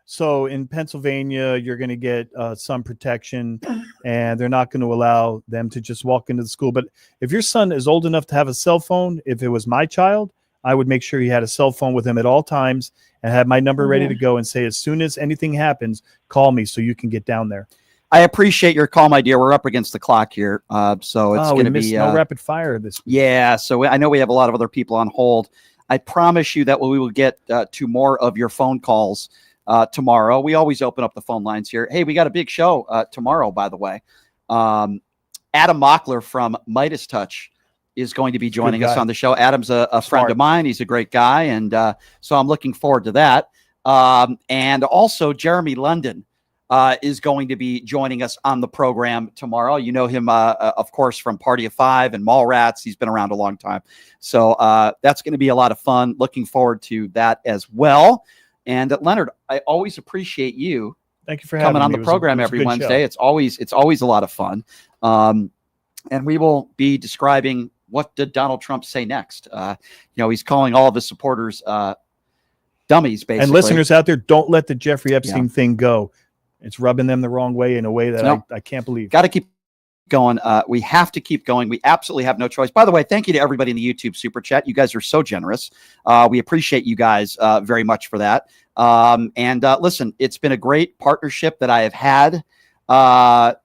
So in Pennsylvania, you're going to get some protection, and they're not going to allow them to just walk into the school. But if your son is old enough to have a cell phone, if it was my child, I would make sure he had a cell phone with him at all times and have my number ready to go and say, as soon as anything happens, call me so you can get down there. I appreciate your call, my dear. We're up against the clock here, so it's going to be no rapid fire this week. Yeah, so I know we have a lot of other people on hold. I promise you that we will get to more of your phone calls tomorrow. We always open up the phone lines here. Hey, we got a big show tomorrow, by the way. Adam Mockler from Midas Touch is going to be joining us on the show. Adam's a friend of mine. He's a great guy, and so I'm looking forward to that. And also Jeremy London is going to be joining us on the program tomorrow. You know him, of course, from Party of Five and Mallrats. He's been around a long time. So that's going to be a lot of fun. Looking forward to that as well. And Leonard, I always appreciate you. Thank you for coming having on me. the program It was a every good Wednesday. show. It's always a lot of fun. And we will be describing what did Donald Trump say next. He's calling all of his supporters dummies, basically. And listeners out there, don't let the Jeffrey Epstein thing go. It's rubbing them the wrong way in a way that I can't believe. Got to keep going. We have to keep going. We absolutely have no choice. By the way, thank you to everybody in the YouTube Super Chat. You guys are so generous. We appreciate you guys very much for that. And listen, it's been a great partnership that I have had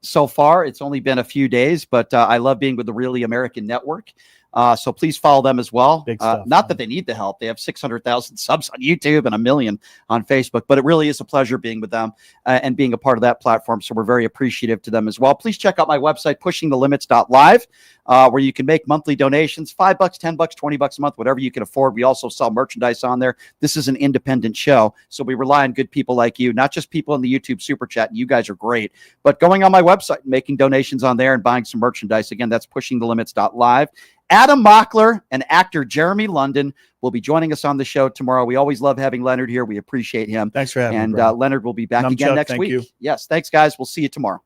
so far. It's only been a few days, but I love being with the Really American Network. So please follow them as well. Not that they need the help. They have 600,000 subs on YouTube and 1 million on Facebook, but it really is a pleasure being with them and being a part of that platform. So we're very appreciative to them as well. Please check out my website, pushingthelimits.live, where you can make monthly donations, $5, $10, $20 a month, whatever you can afford. We also sell merchandise on there. This is an independent show, so we rely on good people like you, not just people in the YouTube Super Chat. You guys are great, but going on my website, making donations on there and buying some merchandise. Again, that's pushingthelimits.live. Adam Mockler and actor Jeremy London will be joining us on the show tomorrow. We always love having Leonard here. We appreciate him. Thanks for having me. And Leonard will be back again next week. Yes, thanks, guys. We'll see you tomorrow.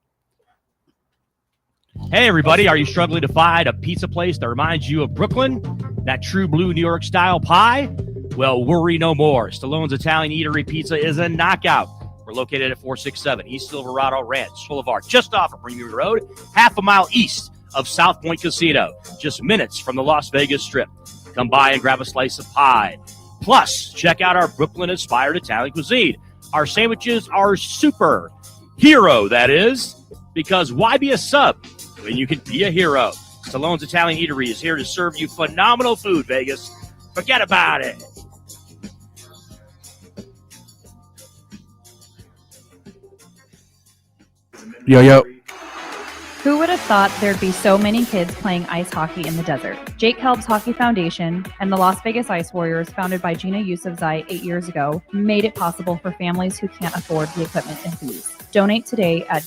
Hey, everybody. Are you struggling to find a pizza place that reminds you of Brooklyn? That true blue New York style pie? Well, worry no more. Stallone's Italian Eatery Pizza is a knockout. We're located at 467 East Silverado Ranch Boulevard, just off of Premium Road, half a mile east of South Point Casino, just minutes from the Las Vegas Strip. Come by and grab a slice of pie. Plus, check out our Brooklyn-inspired Italian cuisine. Our sandwiches are super hero, that is, because why be a sub when you can be a hero? Stallone's Italian Eatery is here to serve you phenomenal food, Vegas. Forget about it. Yo. Who would have thought there'd be so many kids playing ice hockey in the desert? Jake Helps Hockey Foundation and the Las Vegas Ice Warriors, founded by Gina Yousafzai 8 years ago, made it possible for families who can't afford the equipment and fees. Donate today at